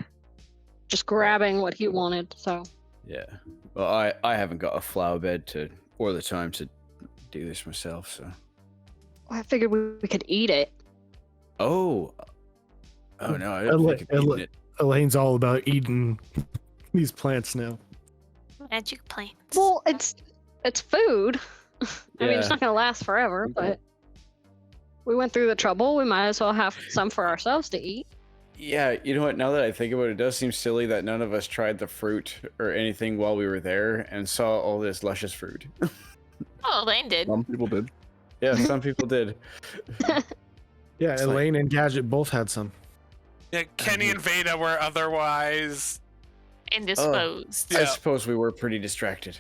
just grabbing what he wanted. So Yeah. Well, I haven't got a flower bed or the time to do this myself. So. I figured we could eat it. Oh. Oh no! I didn't think of eating it. Elaine's all about eating these plants now. Magic plants. Well, it's food. I mean, it's Yeah. not gonna last forever, but we went through the trouble. We might as well have some for ourselves to eat. Yeah, you know what? Now that I think about it, it does seem silly that none of us tried the fruit or anything while we were there and saw all this luscious fruit. Oh, Elaine did. Some people did. Yeah, some people did. Yeah, It's like- Elaine and Gadget both had some. Yeah, Kenny and Veda were otherwise. Indisposed. I Yeah. suppose we were pretty distracted.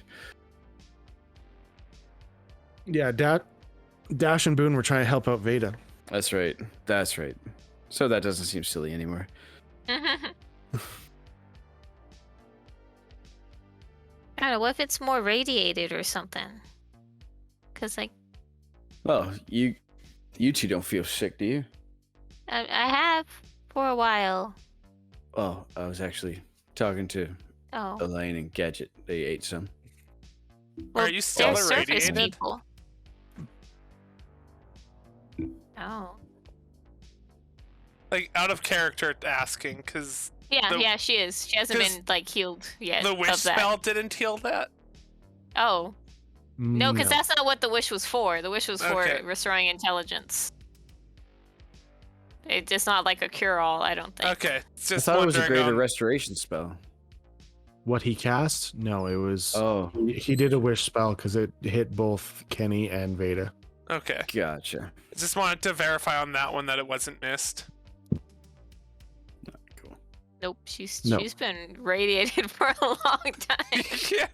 Yeah, Dash and Boone were trying to help out Veda. That's right. That's right. So that doesn't seem silly anymore. I don't know. What if it's more radiated or something? Because like Well, you two don't feel sick, do you? I have for a while. Oh, I was actually talking to Oh, Elaine and Gadget. They ate some. Are you still they're surface irradiated? people. Oh. Like, out of character asking, because Yeah, The- yeah, she is. She hasn't 'cause been like healed yet. the wish of that. spell didn't heal that. Oh. No, because No. that's not what the wish was for. The wish was for Okay. restoring intelligence. It's just not like a cure-all, I don't think. Okay, I just thought it was a wondering greater on- restoration spell. What he cast? No, it was. Oh, He did a wish spell because it hit both Kenny and Veda. Okay, gotcha. just wanted to verify on that one that it wasn't missed. Cool. Nope, she's No. been radiated for a long time. Yeah.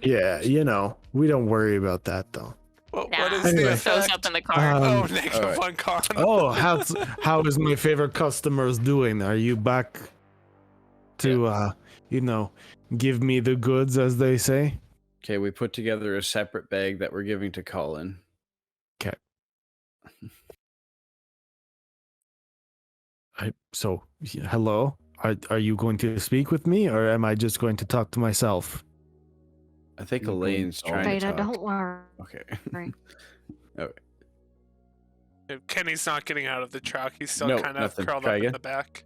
Yeah, you know, we don't worry about that though. What Nah, is Anyway. the it shows effect? up in the card. Oh, Um, negative alright. 1 con. Oh, how is my favorite customers doing? Are you back to give me the goods, as they say? Okay, we put together a separate bag that we're giving to Colin. Hello. Are you going to speak with me, or am I just going to talk to myself? I think You're Elaine's going- trying to Veda, talk. don't worry. Okay. Kenny's not getting out of the truck. He's still No, kind of nothing. curled Try up in again. the back.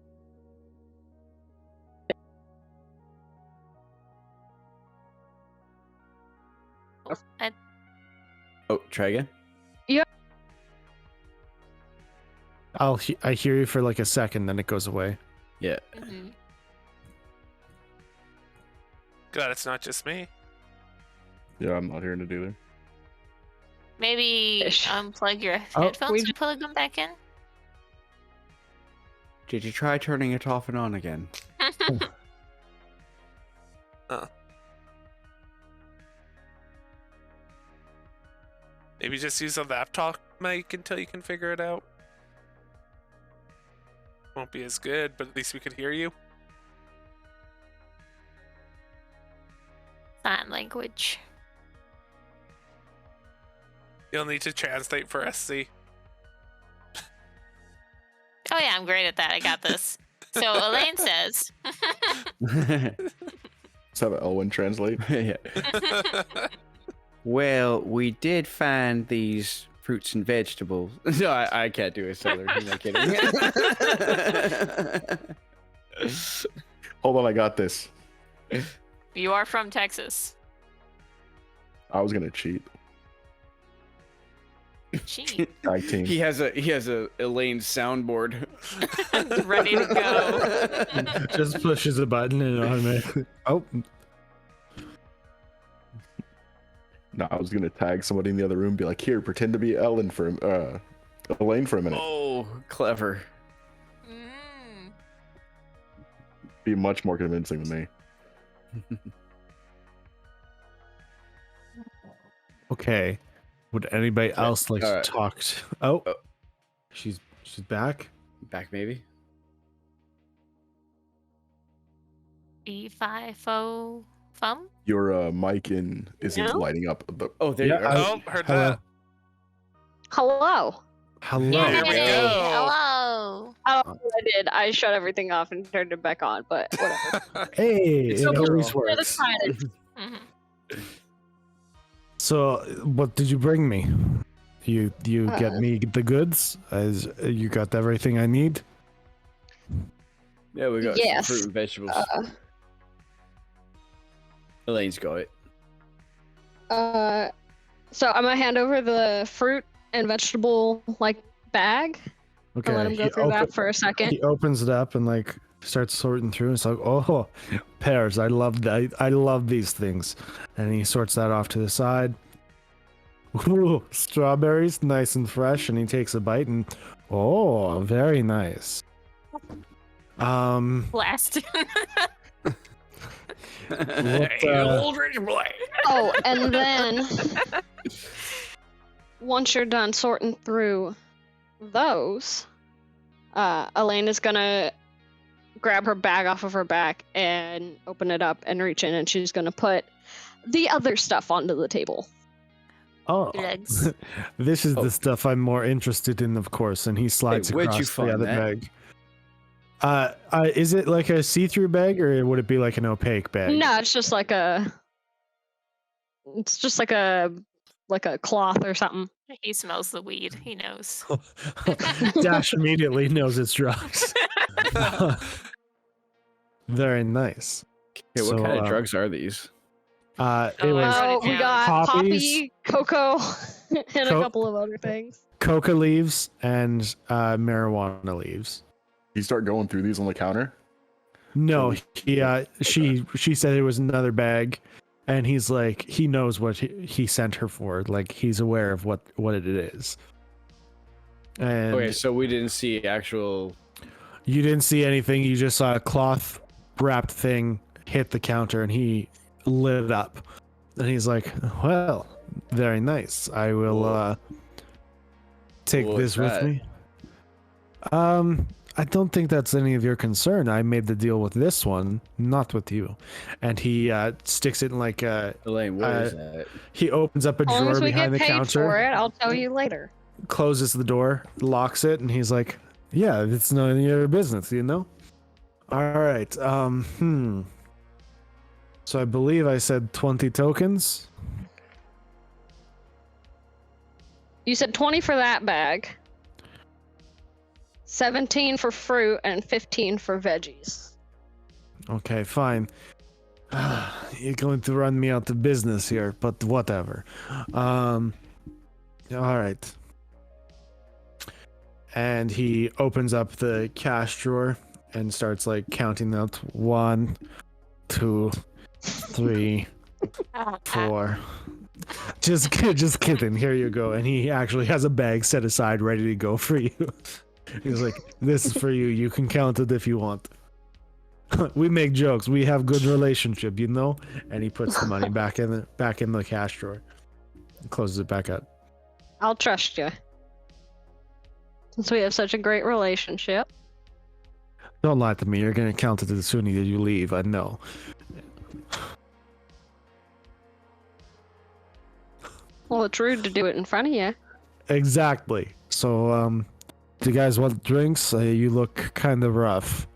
Oh, try again. I hear you for like a second, then it goes away. Yeah. Mhm. Glad it's not just me. Yeah, I'm not hearing it either. Maybe Ish. unplug your Oh, headphones and plug them back in. Did you try turning it off and on again? Maybe just use a laptop mic until you can figure it out. Won't be as good, but at least we could hear you. Sign language. You'll need to translate for SC. Oh yeah, I'm great at that. I got this. So Elaine says, Let's have Elwin translate. Yeah. Well, we did find these fruits and vegetables. No, I can't do a southern. I'm not kidding. Hold on, I got this. "You are from Texas." I was gonna cheat. Gee, Tag team. he has a Elaine soundboard. ready to go. Just pushes a button and it automatically. Oh, No, I was gonna tag somebody in the other room, be like, "Here, pretend to be Elaine for a minute." Oh, clever. Mm. Be much more convincing than me. okay. Would anybody else like alright. to talk? Oh, Oh. she's back. Back maybe. E5O fum. Your mic isn't No? lighting up. But Oh, there Yeah, you go. Oh, heard hello. that. Hello. Hello. Here we Yay, go. Hello. Oh, I did. I shut everything off and turned it back on, but whatever. Hey, It's it okay. always We're works. decided. Mhm. So, what did you bring me? You get Uh. me the goods? As you got everything I need? Yeah, we got Yes. fruit and vegetables. Elaine's got it. So I'm gonna hand over the fruit and vegetable bag. Okay. And let him go he through that open- for a second. He opens it up and starts sorting through. It's like, oh, pears. I love that. I love these things. And he sorts that off to the side. Ooh, strawberries, nice and fresh. And he takes a bite and, oh, very nice. Blast. Old rich boy. Oh, and then once you're done sorting through those, Elaine is gonna grab her bag off of her back and open it up and reach in, and she's gonna put the other stuff onto the table. Oh, Legs. this is Oh. the stuff I'm more interested in, of course. And he slides where'd you across the find other that? bag. Is it like a see-through bag, or would it be like an opaque bag? No, it's just like a cloth or something. He smells the weed. He knows. Dash immediately knows it's drugs. Very nice. Okay, what kind of So, drugs are these? It Oh, was I wrote Oh, it we down. got Poppies. poppy, cocoa. and a couple of other things. Coca leaves and marijuana leaves. You start going through these on the counter. No, she said it was another bag, and he's like, he knows what he sent her for. Like, he's aware of what it is. And Okay, so we didn't see actual. you didn't see anything. You just saw a cloth wrapped thing hit the counter, and he lit it up. And he's like, well, very nice. I will take What this was with that? me. I don't think that's any of your concern. I made the deal with this one, not with you. And he sticks it in like a. Elaine, what is that? He opens up a As long drawer as we behind get the paid counter, for it, I'll tell you later. closes the door, locks it, and he's like, "Yeah, it's none of your business, you know." All right. So I believe I said 20 tokens. You said 20 for that bag, 17 for fruit, and 15 for veggies. Okay, fine. You're going to run me out of business here, but whatever. All right. And he opens up the cash drawer and starts like counting out 1, 2, 3, 4. Just kidding. Here you go. And he actually has a bag set aside, ready to go for you. He's like, "This is for you. You can count it if you want." We make jokes. We have good relationship, you know. And he puts the money back in the cash drawer, and closes it back up. I'll trust you. Since we have such a great relationship. Don't lie to me. You're gonna count it as soon as you leave. I know. Well, it's rude to do it in front of you. Exactly. So, do you guys want drinks? You look kind of rough.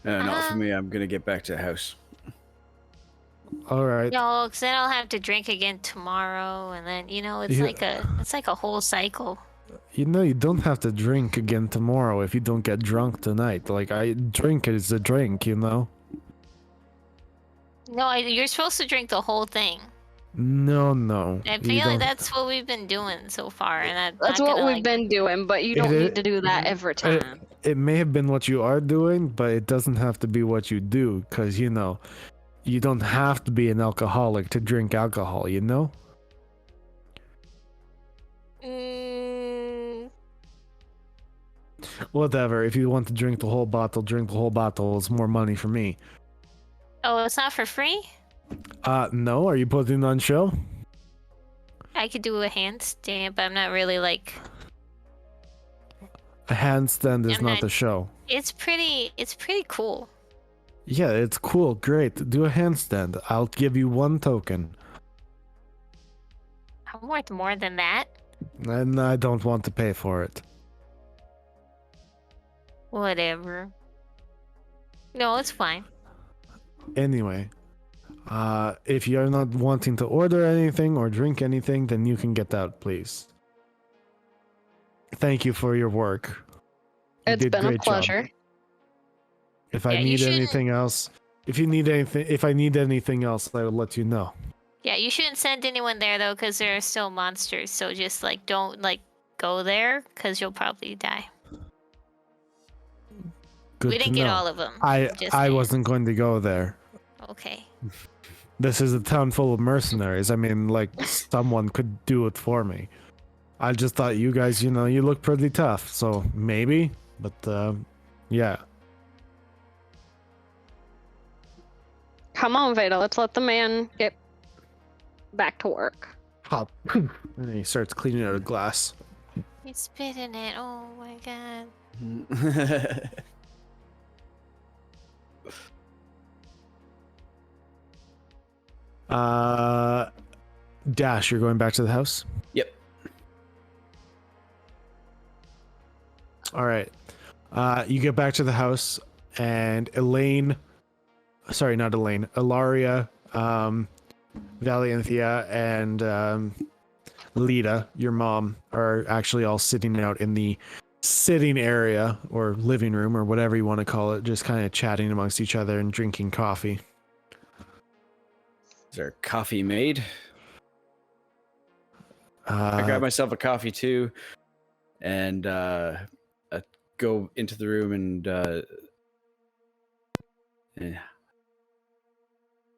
Not for me. I'm gonna get back to the house. All right. No, because then I'll have to drink again tomorrow, and then it's Yeah. like a whole cycle. You know, you don't have to drink again tomorrow if you don't get drunk tonight. Like, drink is a drink, you know? No, you're supposed to drink the whole thing. No. I you feel like don't- that's what we've been doing so far, and That's what we've been doing, but you don't need to do that every time. It may have been what you are doing, but it doesn't have to be what you do, because, you know, you don't have to be an alcoholic to drink alcohol, you know? Whatever. If you want to drink the whole bottle, drink the whole bottle. It's more money for me. Oh, it's not for free? No? Are you putting on show? I could do a handstand, but I'm not really like. A handstand is I'm not not- the show. It's pretty cool. Yeah, it's cool. Great. Do a handstand. I'll give you 1 token. I'm worth more than that. And I don't want to pay for it. Whatever. No, it's fine. Anyway, if you're not wanting to order anything or drink anything, then you can get out, please. Thank you for your work. You It's did been a great job. pleasure. If I Yeah, you need shouldn't- anything else, if I need anything else, I will let you know. Yeah, you shouldn't send anyone there though, because there are still monsters. So just like don't go there, because you'll probably die. Good We to didn't get know. all of them. I just saying. wasn't going to go there. Okay. This is a town full of mercenaries. I mean, like, someone could do it for me. I just thought you guys, you know, you look pretty tough, so maybe. But yeah. Come on, Veda, let's let the man get back to work. Pop. And he starts cleaning out a glass. He spit in it. Oh my god. Dash, you're going back to the house? Yep. All right. You get back to the house, and Elaine, sorry, not Elaine, Ilaria, Valianthia, and Lita, your mom, are actually all sitting out in the sitting area or living room or whatever you want to call it, just kind of chatting amongst each other and drinking coffee. Is there coffee made? I grab myself a coffee too, and I go into the room and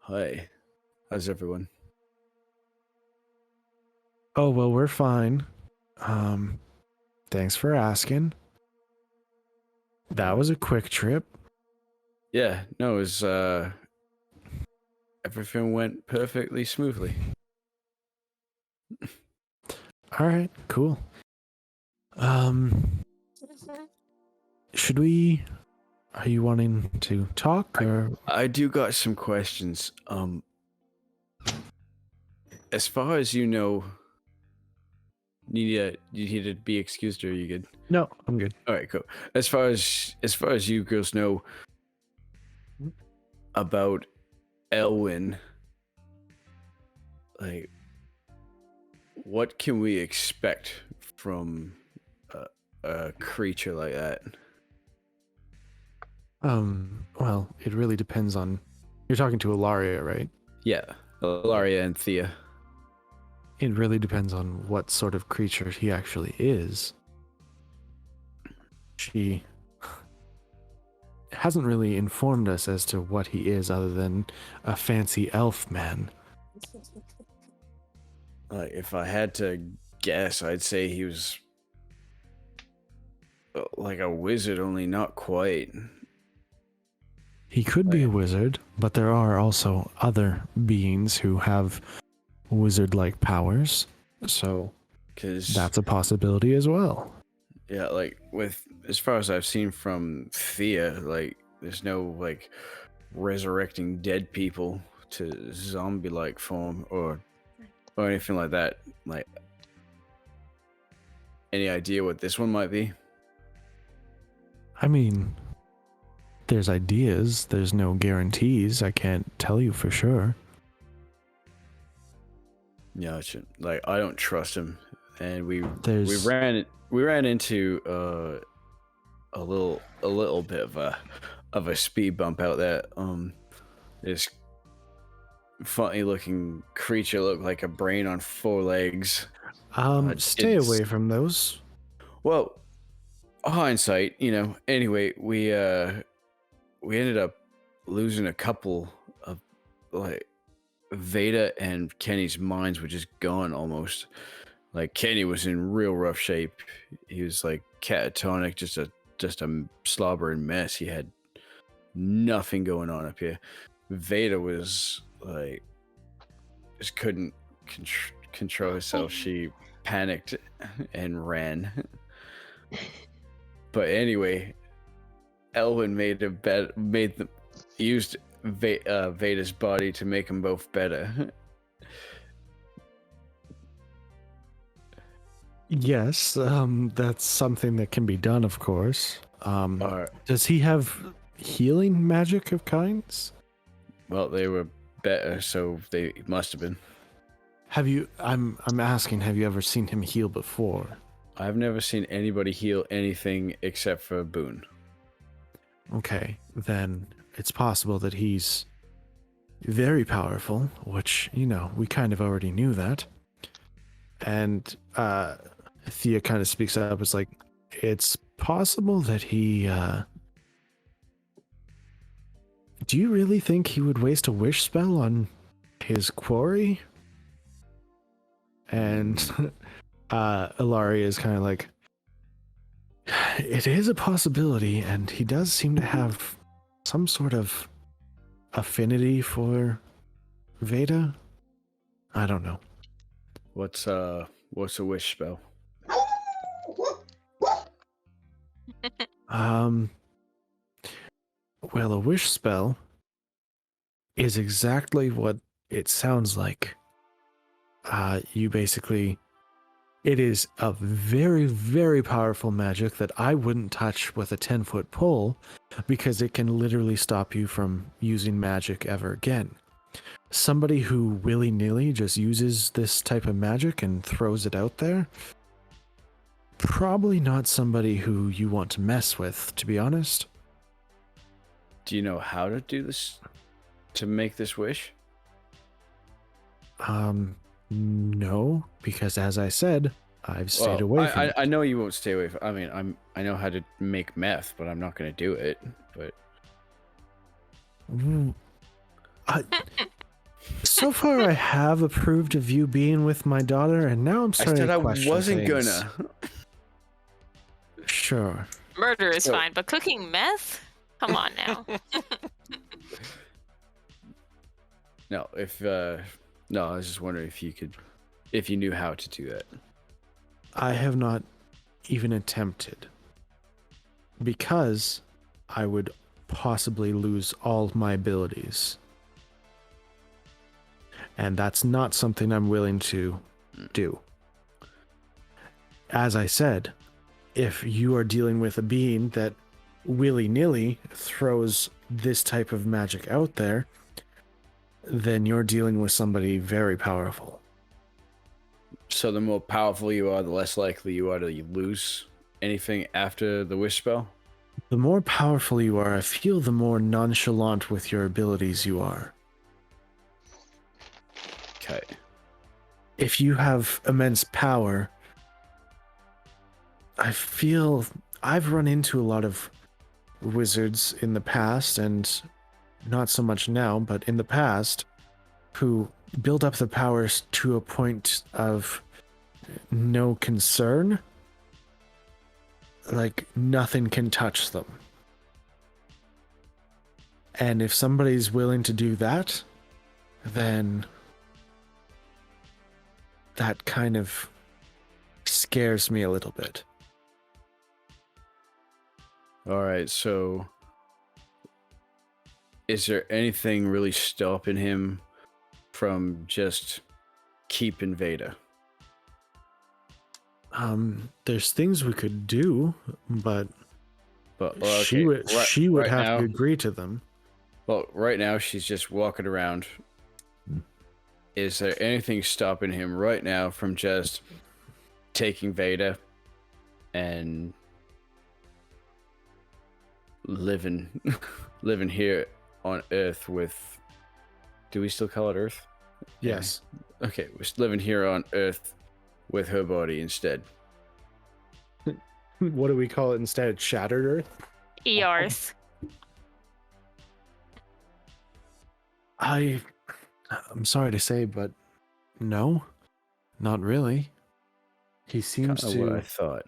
hi, how's everyone? Oh, well, we're fine. Thanks for asking. That was a quick trip. Yeah, no, it was everything went perfectly smoothly. All right, cool. Should we? Are you wanting to talk or? I do got some questions. As far as you know, you need to be excused, or are you good? No, I'm good. All right, cool. As far as you girls know about Elwyn, like, what can we expect from a creature like that? Well, it really depends on. You're talking to Ilaria, right? Yeah, Ilaria and Thea. It really depends on what sort of creature he actually is. She hasn't really informed us as to what he is other than a fancy elf man. Like, if I had to guess, I'd say he was like a wizard, only not quite. He could be a wizard, but there are also other beings who have wizard-like powers, so 'Cause that's a possibility as well. yeah, like with as far as I've seen from Thea, like there's no like resurrecting dead people to zombie-like form or anything like that. Like, any idea what this one might be? I mean, there's ideas, there's no guarantees. I can't tell you for sure. Yeah, I don't trust him, and we There's ran into a little bit of a speed bump out there. This funny looking creature looked like a brain on 4 legs. stay away from those. Well, hindsight, you know. Anyway, we ended up losing a couple of, like, Veda and Kenny's minds were just gone almost. Like, Kenny was in real rough shape. He was like catatonic, just a slobbering mess. He had nothing going on up here. Veda was like, just couldn't control herself. She panicked and ran. But anyway, Elwyn used Veda's body to make them both better. Yes, that's something that can be done, of course. Does he have healing magic of kinds? Well, they were better, so they must have been. Have you? I'm asking. Have you ever seen him heal before? I've never seen anybody heal anything except for Boone. Okay, then it's possible that he's very powerful, which, you know, we kind of already knew that. And Thea kind of speaks up. It's like, it's possible that he... Do you really think he would waste a wish spell on his quarry? And Ilaria is kind of like, it is a possibility, and he does seem to have some sort of affinity for Veda. I don't know. What's a wish spell? Well, a wish spell is exactly what it sounds like. You basically, it is a very, very powerful magic that I wouldn't touch with a 10-foot pole because it can literally stop you from using magic ever again. Somebody who willy-nilly just uses this type of magic and throws it out there, probably not somebody who you want to mess with, to be honest. Do you know how to do this, to make this wish? No, because as I said, I've stayed away from it. I know you won't stay away from. I mean, I know how to make meth, but I'm not going to do it. But so far, I have approved of you being with my daughter, and now I'm I starting said to I question wasn't things. gonna. Sure. Murder is So- fine, but cooking meth? Come on now. No, no, I was just wondering if you knew how to do that. I have not even attempted. Because I would possibly lose all my abilities. And that's not something I'm willing to do. As I said, if you are dealing with a being that willy-nilly throws this type of magic out there, then you're dealing with somebody very powerful. So the more powerful you are, the less likely you are to lose anything after the wish spell. The more powerful you are, I feel the more nonchalant with your abilities you are. Okay. If you have immense power, I feel I've run into a lot of wizards in the past, and not so much now, but in the past, who build up the powers to a point of no concern. Like nothing can touch them. And if somebody's willing to do that, then that kind of scares me a little bit. All right. So, is there anything really stopping him from just keeping Veda? There's things we could do, but But well, she okay, would right have now, to agree to them. Well, right now she's just walking around. Is there anything stopping him right now from just taking Veda and living here on Earth with? Do we still call it Earth? Yes. Okay, we're living here on Earth with her body instead. What do we call it instead? Shattered Earth? Earth. I'm sorry to say, but no, not really. He seems Kinda what I to, thought.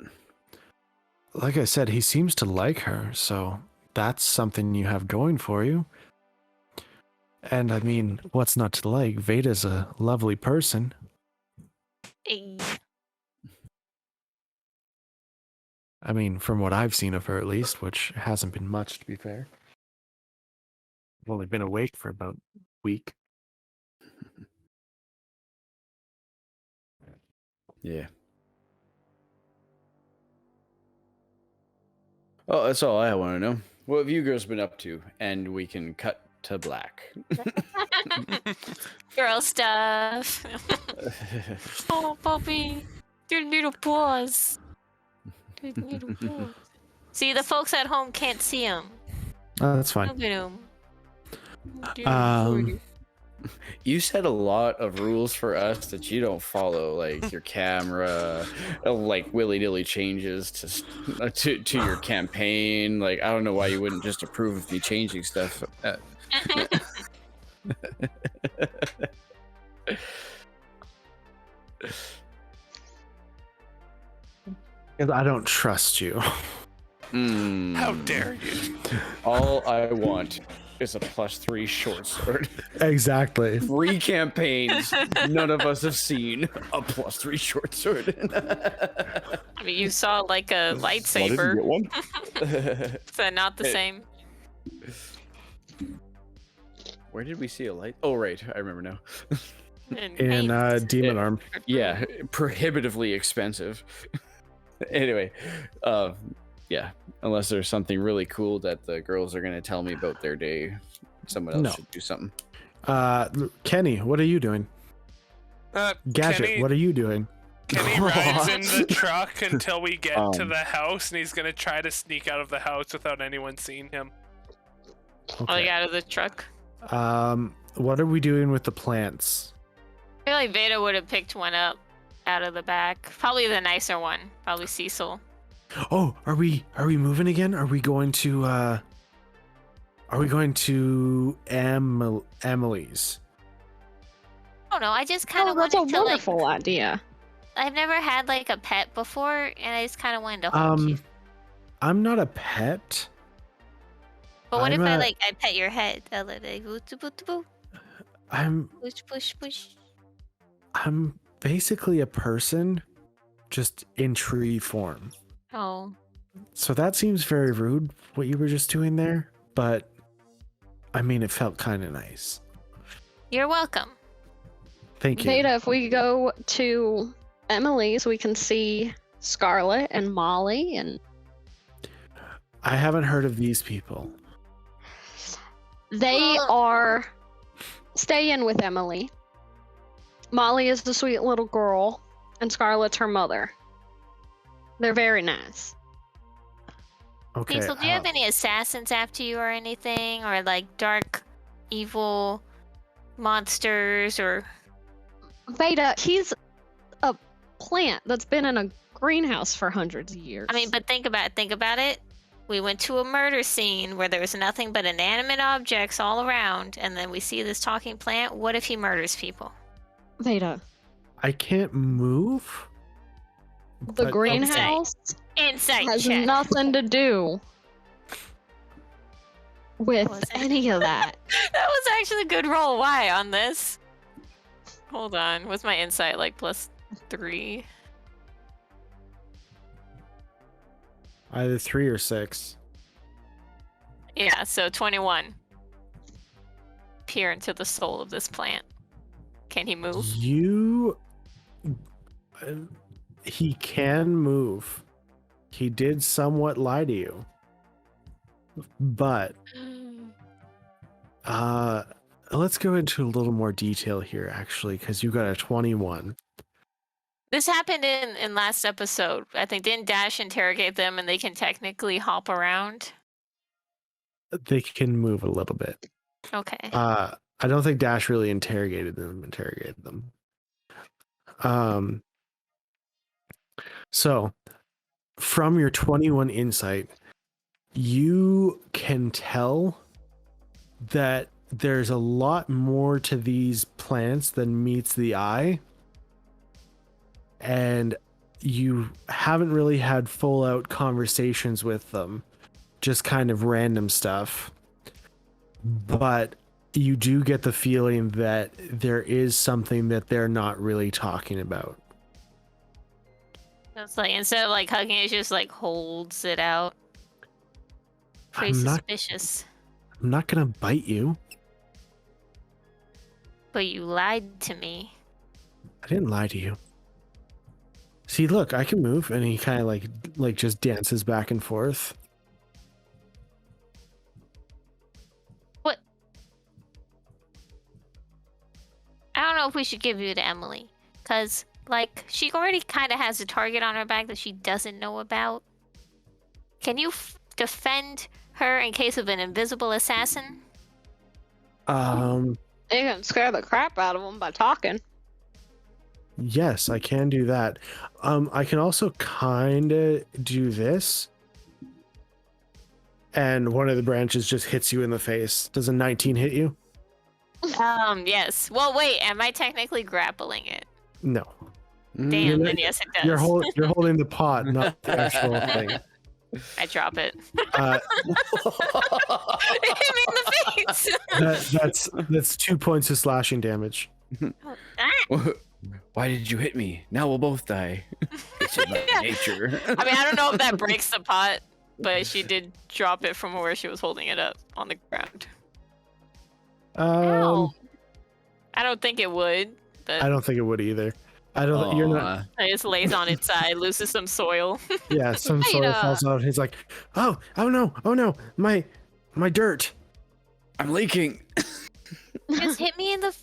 like I said, he seems to like her, so that's something you have going for you. And I mean, what's not to like? Veda's a lovely person. Eh, I mean, from what I've seen of her at least, which hasn't been much to be fair. I've only been awake for about a week. Yeah. Oh, that's all I want to know. What have you girls been up to? And we can cut to black. Girl stuff. Oh, puppy. Your little paws. Your little paws. See, the folks at home can't see him. Oh, that's fine. Look at him. You set a lot of rules for us that you don't follow, like your camera, like willy-nilly changes to your campaign. Like, I don't know why you wouldn't just approve of me changing stuff. Because I don't trust you. How dare you? All I want is a +3 short sword. Exactly. 3 campaigns, none of us have seen a +3 short sword. I mean, you saw like a Well, did you lightsaber. get one? So not the same. Where did we see a light? Oh, right, I remember now. And In paint. Demon Arm. Yeah, prohibitively expensive. Anyway, yeah, unless there's something really cool that the girls are going to tell me about their day, someone else No. should do something. Kenny, what are you doing? Gadget, Kenny, what are you doing? Kenny rides in the truck until we get to Um, the house, and he's gonna try to sneak out of the house without anyone seeing him. Like out of the truck. What are we doing with the plants? I feel like Veda would have picked one up out of the back. Probably the nicer one. Probably Cecil. Oh, are we moving again? Are we going to Emily's? I don't know. I just kind Oh, of that's wanted a to wonderful idea. I've never had like a pet before, and I just kind of wanted to hold you. I'm not a pet. But what if I'm I pet your head? I let it go boo. I'm Push. I'm basically a person, just in tree form. Oh. So that seems very rude, what you were just doing there. But I mean, it felt kind of nice. You're welcome. Thank you. Veda, if we go to Emily's, we can see Scarlet and Molly, and I haven't heard of these people. they are staying with Emily. Molly is the sweet little girl, and Scarlet's her mother. They're very nice. Okay. Cecil, do you have any assassins after you or anything? Or like dark, evil monsters or... Veda, he's a plant that's been in a greenhouse for hundreds of years. I mean, but think about it. We went to a murder scene where there was nothing but inanimate objects all around, and then we see this talking plant. What if he murders people? Veda, I can't move. the But- greenhouse Insight has check. nothing to do with Was it? any of that. That was actually a good roll. Why on this? Hold on. Was my insight like +3? Either 3 or 6. Yeah, so 21. Peer into the soul of this plant. Can he move? You. He can move. He did somewhat lie to you. But let's go into a little more detail here, actually, because you got a 21. This happened in last episode. I think didn't Dash interrogate them and they can technically hop around? They can move a little bit. Okay. I don't think Dash really interrogated them. So from your 21 insight, you can tell that there's a lot more to these plants than meets the eye. And you haven't really had full out conversations with them, just kind of random stuff. But you do get the feeling that there is something that they're not really talking about. It's like instead of like hugging it, just like holds it out. Pretty suspicious. I'm not gonna bite you. But you lied to me. I didn't lie to you. See, look, I can move, and he kind of like just dances back and forth. What? I don't know if we should give you to Emily, cause like she already kind of has a target on her back that she doesn't know about. Can you defend her in case of an invisible assassin? You can scare the crap out of them by talking. Yes, I can do that. I can also kind of do this. And one of the branches just hits you in the face. Does a 19 hit you? Yes. Well, wait. Am I technically grappling it? No. Damn. Then yes, it does. You're holding the pot, not the actual thing. I drop it. It hit me in the face. That's 2 points of slashing damage. Why did you hit me? Now we'll both die. It's in my nature. I mean, I don't know if that breaks the pot, but she did drop it from where she was holding it up on the ground. Ow. I don't think it would. But I don't think it would either. I don't. You're not. it just lays on its side, loses some soil. Yeah, some soil falls out. He's like, oh no, my dirt. I'm leaking. Just hit me in the.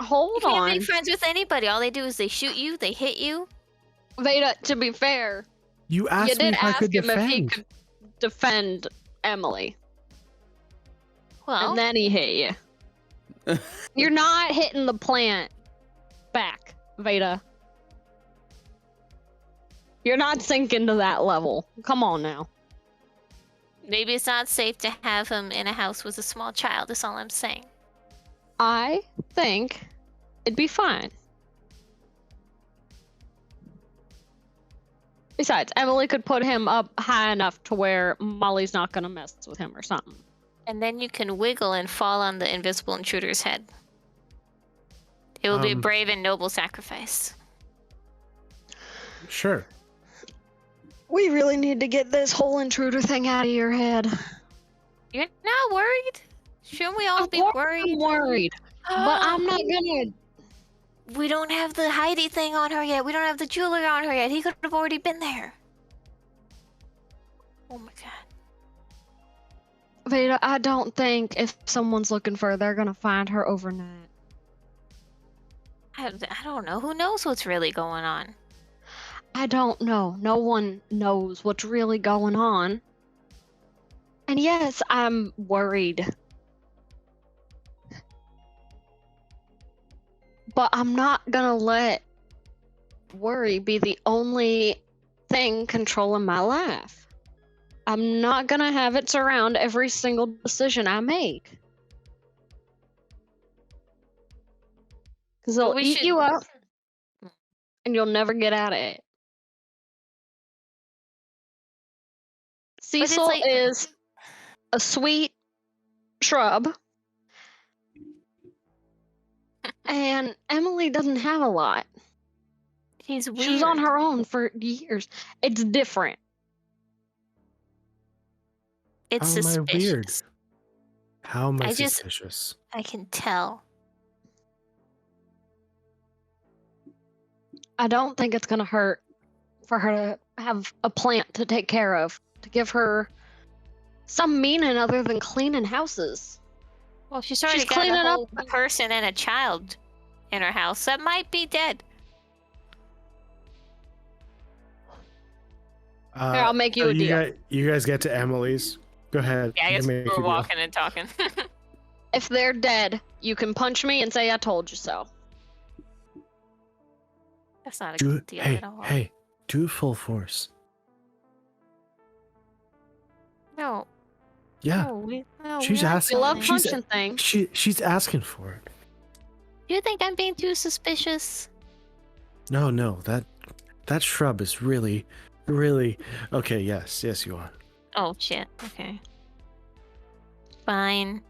Hold You can't on. make friends with anybody. All they do is they shoot you, they hit you. Veda, to be fair, You you asked me did if I ask could him if he defend. could defend Emily, Well, and then he hit you. You're not hitting the plant back, Veda. You're not sinking to that level. Come on now. Maybe it's not safe to have him in a house with a small child, that's all I'm saying. I think it'd be fine. Besides, Emily could put him up high enough to where Molly's not gonna mess with him or something. And then you can wiggle and fall on the invisible intruder's head. It will be a brave and noble sacrifice. Sure. We really need to get this whole intruder thing out of your head. You're not worried? Shouldn't we all Of be course worried? I'm worried, but I'm not gonna. We don't have the Heidi thing on her yet. We don't have the jewelry on her yet. He could have already been there. Oh my god. Veda, I don't think if someone's looking for her, they're gonna find her overnight. I don't know. Who knows what's really going on? I don't know. No one knows what's really going on. And yes, I'm worried. But I'm not gonna let worry be the only thing controlling my life. I'm not gonna have it surround every single decision I make. Because it'll we eat should- you up and you'll never get out of it. Cecil like- is a sweet shrub. And Emily doesn't have a lot. He's weird. She was on her own for years. It's different. It's How am I suspicious. weird? How am I I just- suspicious? I can tell. I don't think it's gonna hurt for her to have a plant to take care of, to give her some meaning other than cleaning houses. Well, she's already got cleaning a up- whole person and a child in her house that might be dead. Here, I'll make you a deal. You guys get to Emily's. Go ahead. Yeah, I You guess can make we're a deal. walking and talking. If they're dead, you can punch me and say I told you so. That's not a Do good it. deal Hey, at all. hey, do it full force. No. Yeah, No, She's we're not asking- You doing love it. she's- punching things. she's asking for it. Do you think I'm being too suspicious? No, that shrub is really okay. Yes, you are. Oh shit. Okay. Fine.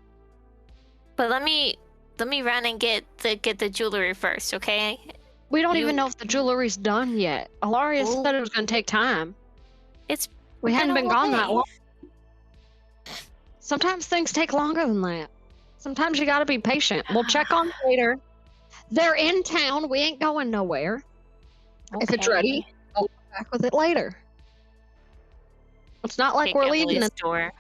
But let me run and get the jewelry first, okay? We don't You- even know if the jewelry's done yet. Alaria Oh. said it was gonna take time. It's We hadn't been been a gone that way. long. Sometimes things take longer than that. Sometimes you gotta be patient. We'll check on them later. They're in town. We ain't going nowhere. If it's Okay. ready, I'll go back with it later. It's not like Kick we're leaving Emily's it. door.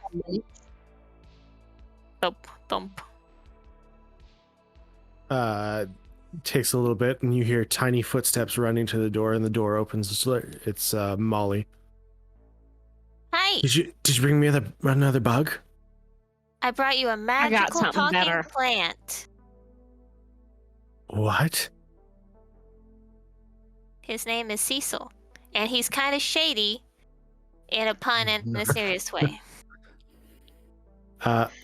Thump, thump. Takes a little bit, and you hear tiny footsteps running to the door, and the door opens. It's Molly. Hi, Did you bring me another bug? I brought you a magical something talking better. plant. What? His name is Cecil, and he's kind of shady in a pun and in a serious way.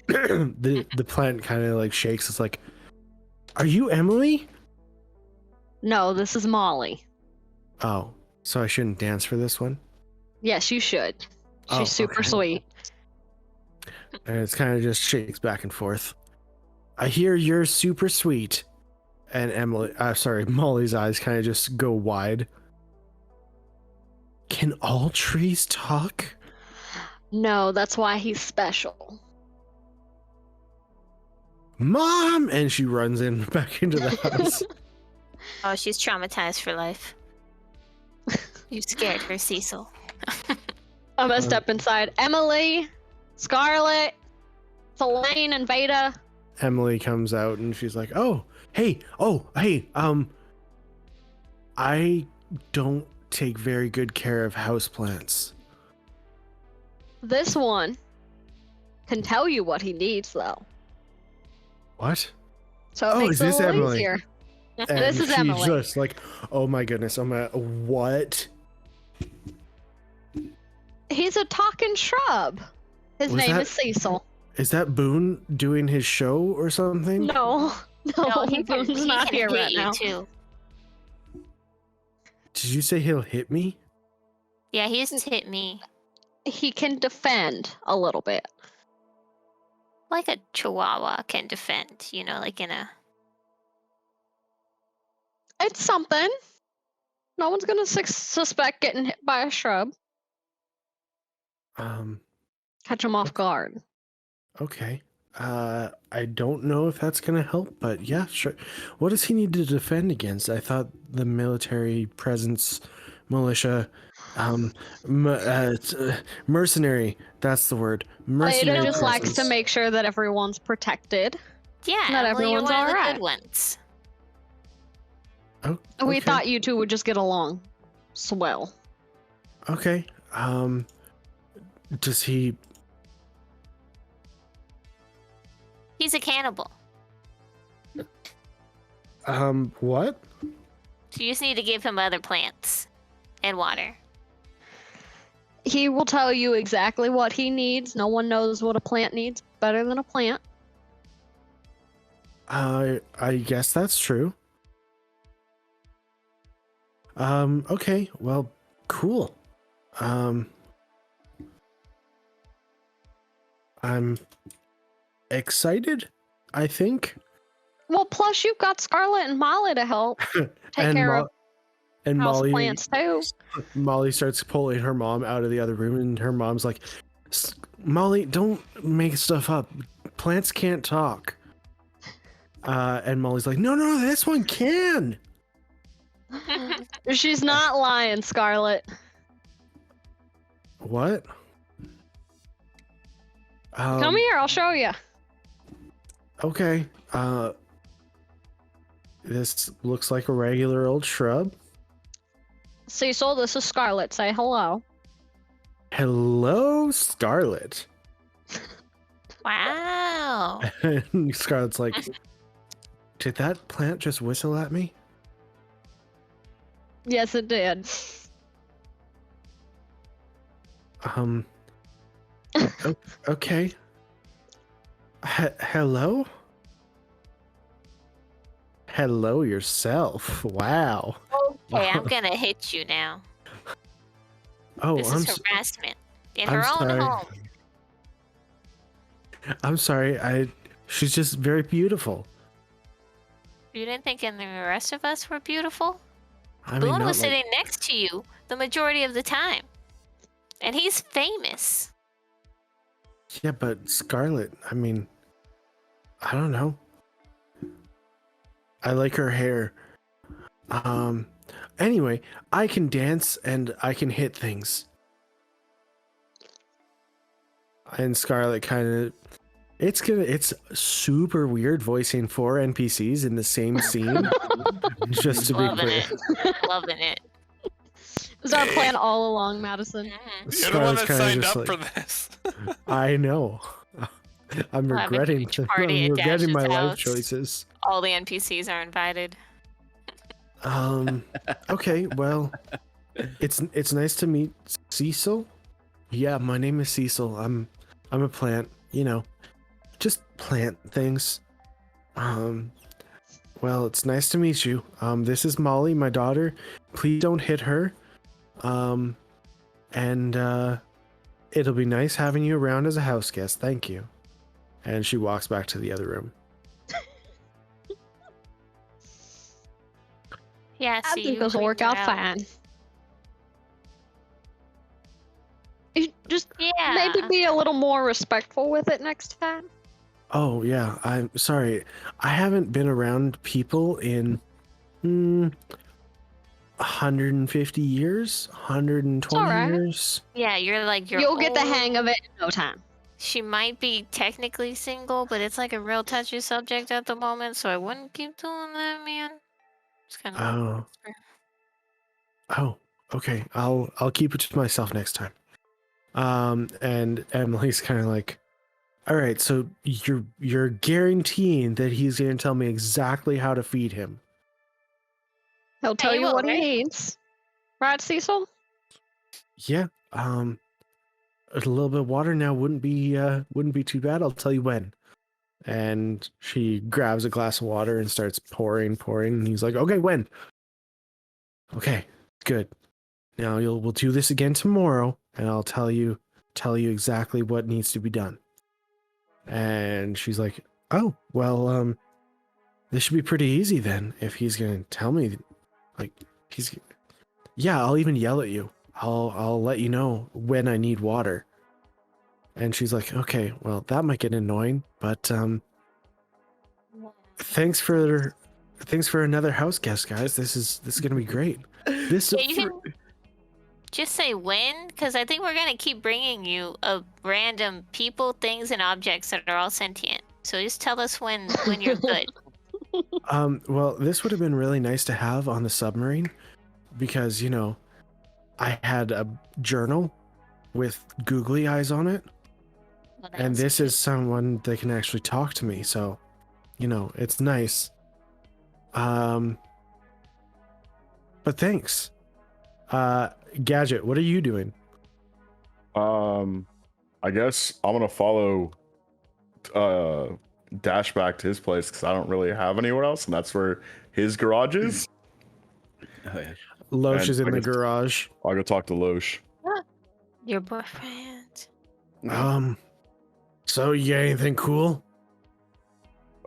The plant kind of like shakes. It's like, are you Emily? No, this is Molly. Oh, so I shouldn't dance for this one. Yes, you should. She's Oh, super okay. sweet. And it's kind of just shakes back and forth. I hear you're super sweet. And Molly's eyes kind of just go wide. Can all trees talk? No, that's why he's special. Mom! And she runs back into the house. Oh, she's traumatized for life. You scared her, Cecil. I'm gonna step inside. Emily, Scarlet, Elaine, and Veda. Emily comes out and she's like, hey, I don't take very good care of houseplants. This one can tell you what he needs, though. What? So it Oh, makes is it a this little Emily? easier. And This is she's Emily. just like, oh my goodness, what? He's a talking shrub. His Was name that- is Cecil. Is that Boone doing his show or something? No, No, he can, Boone's he not can here hit right you now. too. Did you say he'll hit me? Yeah, he's hit me He can defend a little bit. like a chihuahua can defend. You know, like in a. It's something. No one's gonna suspect getting hit by a shrub. Catch him off guard. Okay. I don't know if that's gonna help, but yeah, sure. What does he need to defend against? I thought the military presence, militia, mercenary. That's the word. Veda just likes to presence. make sure that everyone's protected. Yeah, Not Emily, you're everyone's one of the alright. good ones. Oh, We okay. thought you two would just get along swell. Okay. Does he? He's a cannibal. What? So you just need to give him other plants and water. He will tell you exactly what he needs. No one knows what a plant needs better than a plant. I guess that's true. Okay, well, cool. I'm excited, I think. Well, plus you've got Scarlet and Molly to help take And care Mo- of and house Molly plants too. Molly starts pulling her mom out of the other room, and her mom's like, Molly, don't make stuff up. Plants can't talk. And Molly's like, no, this one can. She's not lying, Scarlet. What? Come here, I'll show you. Okay. This looks like a regular old shrub. Cecil, this is Scarlet. Say hello. Hello, Scarlet. Wow. And Scarlet's like, did that plant just whistle at me? Yes, it did. Okay. Hello? Hello yourself. Wow. Okay, I'm gonna hit you now. Oh, This is harassment in I'm her own sorry. home. I'm sorry. She's just very beautiful. You didn't think any of the rest of us were beautiful? I mean, Boone not was like- sitting next to you the majority of the time. And he's famous. Yeah, but Scarlet, I mean, I don't know. I like her hair. Anyway, I can dance and I can hit things. And Scarlet kind of it's super weird voicing 4 NPCs in the same scene. Just to be Loving clear. it. Loving it. It was our plan all along, Madison. Mhm. You're the one Scarlet's that kinda signed just up like- for this. I know. I'm We'll have a regretting huge party at regretting my Dash's life house. choices. All the NPCs are invited. Okay, well, it's nice to meet Cecil. Yeah, my name is Cecil. I'm a plant, just plant things. Well, it's nice to meet you. This is Molly, my daughter. Please don't hit her. And it'll be nice having you around as a house guest. Thank you. And she walks back to the other room. Yeah, I see, think you this will work freaked out her fine. You just Yeah. maybe be a little more respectful with it next time. Oh yeah, I'm sorry. I haven't been around people in 150 years, 120 alright. years. Yeah, you're You'll get the old. hang of it in no time. She might be technically single, but it's like a real touchy subject at the moment, so I wouldn't keep doing that, man. Just kind of. Oh, okay. I'll keep it to myself next time. And Emily's kind of like, All right, so you're guaranteeing that he's going to tell me exactly how to feed him. He'll tell He you will, what he right? needs. Right, Cecil? Yeah. A little bit of water now wouldn't be too bad. I'll tell you when. And she grabs a glass of water and starts pouring. And he's like, "Okay, when?" "Okay, good. Now we'll do this again tomorrow, and I'll tell you exactly what needs to be done." And she's like, "Oh, well, this should be pretty easy then. If he's gonna tell me, like, yeah, I'll even yell at you. I'll let you know when I need water." And she's like, "Okay, well, that might get annoying, but thanks for another house guest, guys. This is gonna be great." This Yeah, you can just say when, because I think we're gonna keep bringing you random people, things, and objects that are all sentient. So just tell us when you're good. Well, this would have been really nice to have on the submarine because, I had a journal with googly eyes on it, Well, and that's this good. is someone that can actually talk to me. So, it's nice. But thanks. Gadget, what are you doing? I guess I'm gonna follow Dash back to his place because I don't really have anywhere else, and that's where his garage is. Oh, yeah. Loesch And is in I the guess- garage. I'll go talk to Loesch. Your boyfriend. So you got anything cool?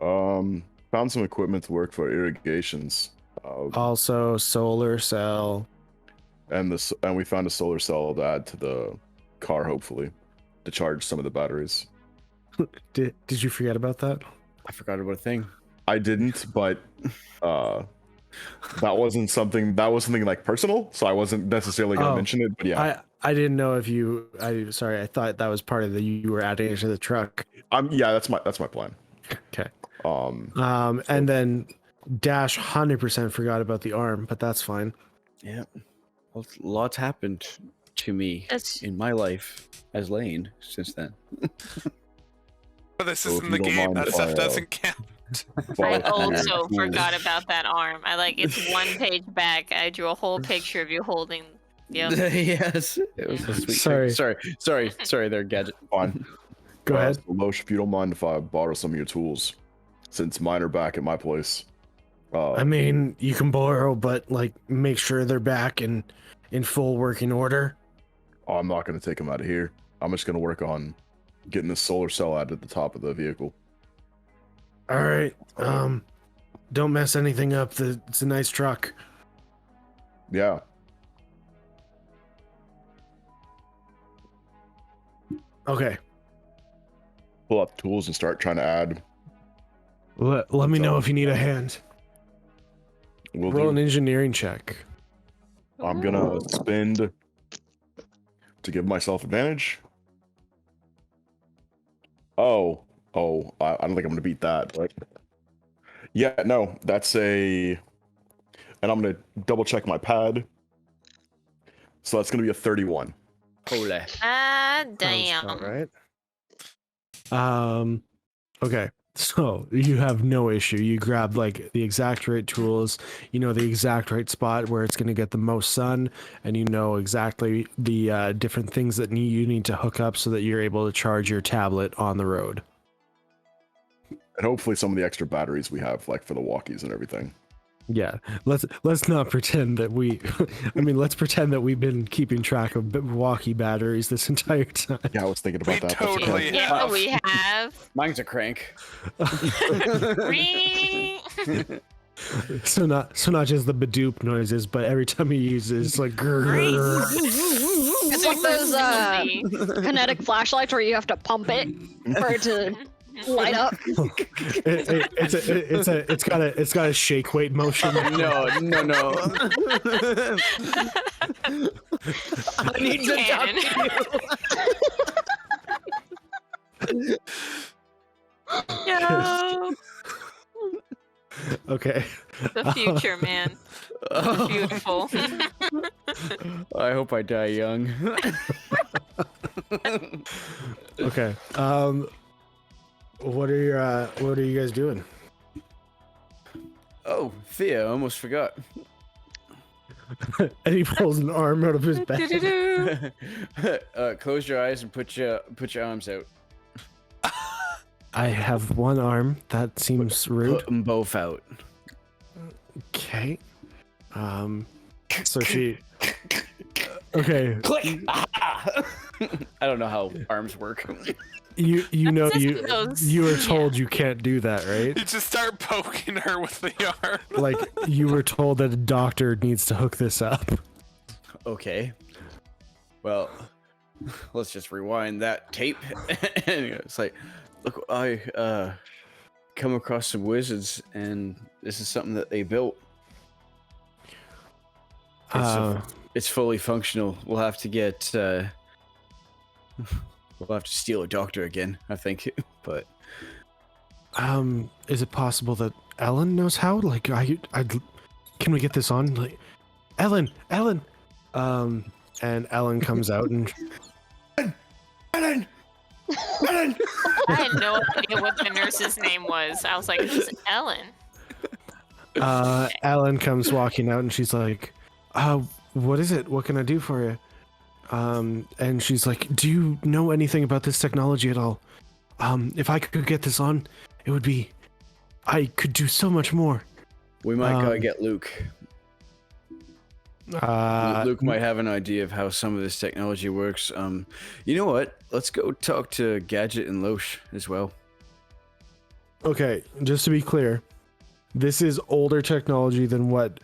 Found some equipment to work for irrigations. Also, solar cell. And we found a solar cell to add to the car, hopefully, to charge some of the batteries. Did you forget about that? I forgot about a thing. I didn't, but that wasn't something like personal, so I wasn't necessarily gonna mention it. But yeah, I didn't know if you. Sorry, I thought that was part of you were adding it to the truck. yeah, that's my plan. Okay. So- And then Dash 100% forgot about the arm, but that's fine. Yeah. Well, lots happened to me That's in my life as Lane since then. But this So is if in you the don't game. mind That if stuff I, doesn't count. I follow also your tools. forgot about that arm. It's one page back. I drew a whole picture of you holding. Yep. Yes. It was a sweet Sorry. thing. Sorry there, Gadget. Fine. Go ahead. So Loesch, if you don't mind if I borrow some of your tools, since mine are back at my place. I mean, you can borrow, but make sure they're back in full working order. I'm not going to take them out of here. I'm just going to work on getting the solar cell out at the top of the vehicle. All right. Don't mess anything up. It's a nice truck. Yeah. Okay. Pull out the tools and start trying to add. Let me know if you need a hand. We'll Roll do. an engineering check. I'm going to spend to give myself advantage. Oh, I don't think I'm going to beat that. But yeah, no, that's and I'm going to double check my pad. So that's going to be a 31. Holy. Ah, Sounds damn. about right. Okay. So you have no issue. You grab the exact right tools, the exact right spot where it's going to get the most sun, and exactly the different things that you need to hook up so that you're able to charge your tablet on the road. And hopefully some of the extra batteries we have, for the walkies and everything. Yeah, let's not pretend that let's pretend that we've been keeping track of walkie batteries this entire time. Yeah, I was thinking about We that. totally Yeah, have. we have. Mine's a crank. Ring. So not just the badoop noises, but every time he uses it's like grrr. It's like those kinetic flashlights where you have to pump it for it to light up. It's got a shake weight motion. No. I need to talk Cannon. to you. No. Okay. The future, man. Oh, Beautiful. I hope I die young. Okay. what are you guys doing? Oh, Thea, I almost forgot. And he pulls an arm out of his back. Close your eyes and put your arms out. I have one arm. That seems rude. Put them both out. Okay. So she. Okay. Click. I don't know how arms work. You know Just goes- you were told you can't do that, right? You just start poking her with the arm. Like you were told that a doctor needs to hook this up. Okay. Well, let's just rewind that tape. And it's like, look, I come across some wizards, and this is something that they built. It's fully functional. We'll have to get. We'll have to steal a doctor again, I think. But is it possible that Ellen knows how? Like, can we get this on? Like, Ellen. And Ellen comes out and. Ellen. I had no idea what the nurse's name was. I was like, who's Ellen? Ellen comes walking out and she's like, what is it? What can I do for you? And she's like, do you know anything about this technology at all? If I could get this on, it would be, I could do so much more. We might gotta get Luke. Luke might have an idea of how some of this technology works. You know what? Let's go talk to Gadget and Loesch as well. Okay, just to be clear, this is older technology than what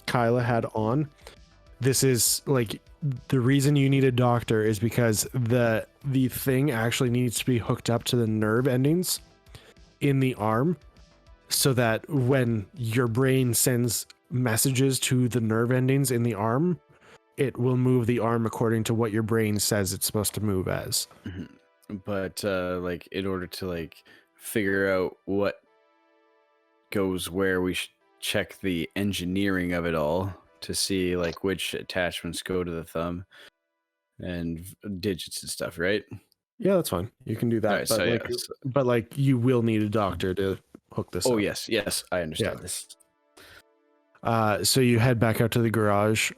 Kyla had on. This is like the reason you need a doctor is because the thing actually needs to be hooked up to the nerve endings in the arm, so that when your brain sends messages to the nerve endings in the arm, it will move the arm according to what your brain says it's supposed to move as. Mm-hmm. But like in order to like figure out what goes where, we should check the engineering of it all to see like which attachments go to the thumb and digits and stuff, right? Yeah, that's fine. You can do that. Alright, but, so like, yeah, so- but like you will need a doctor to hook this up. Oh yes, I understand Yeah. this. So you head back out to the garage.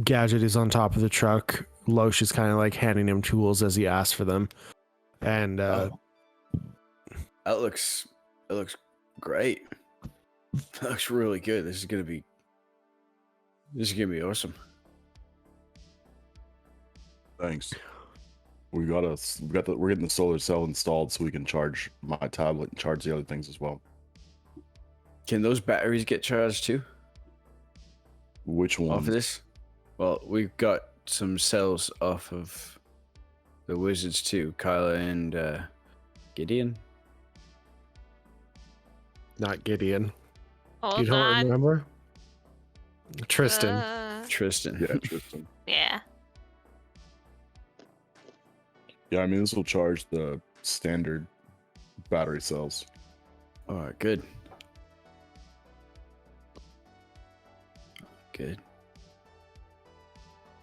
Gadget is on top of the truck. Loesch is kind of like handing him tools as he asks for them. And That looks great. That looks really good. This is gonna be awesome. Thanks. We're getting the solar cell installed so we can charge my tablet and charge the other things as well. Can those batteries get charged too? Which one? Off of this? Well, we've got some cells off of the wizards too, Kyla and Gideon. not Gideon. You Hold don't on. remember? Tristan. Tristan. Yeah, Tristan. Yeah. Yeah, I mean this will charge the standard battery cells. All right, good. Good.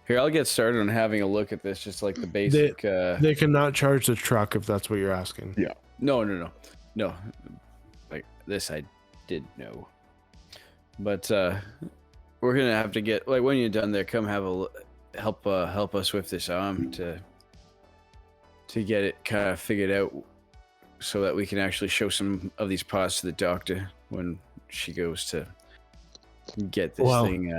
Here, I'll get started on having a look at this, just like the basic. They cannot charge the truck if that's what you're asking. Yeah. No. Like this, I did know. But we're gonna have to get like when you're done there, come have a help us with this arm to get it kind of figured out, so that we can actually show some of these parts to the doctor when she goes to get this thing.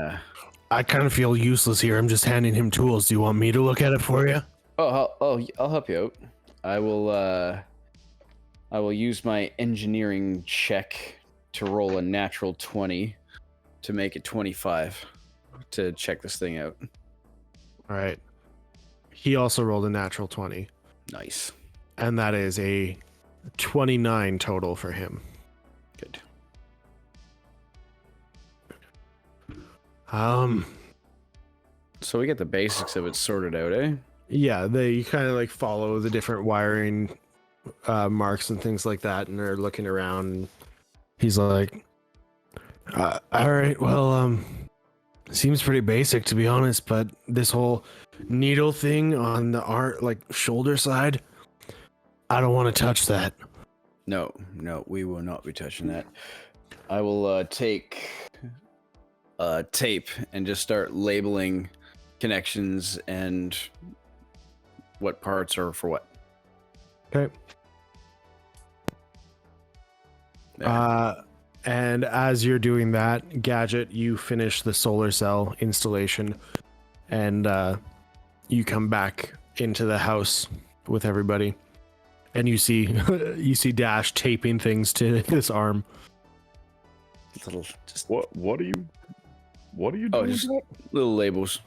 I kind of feel useless here. I'm just handing him tools. Do you want me to look at it for you? I'll help you out. I will use my engineering check to roll a natural 20 to make it 25 to check this thing out. All right. He also rolled a natural 20, Nice. and that is a 29 total for him. Good. So we get the basics of it sorted out, eh? Yeah, you kind of like follow the different wiring marks and things like that, and they're looking around. And he's like, all right, well, seems pretty basic to be honest, but this whole needle thing on the shoulder side, I don't want to touch that. No, we will not be touching that. I will take tape and just start labeling connections and what parts are for what. Okay. There. And as you're doing that, Gadget, you finish the solar cell installation, and you come back into the house with everybody, and you see Dash taping things to his arm. Little, just What are you doing? oh, just Jack? little labels.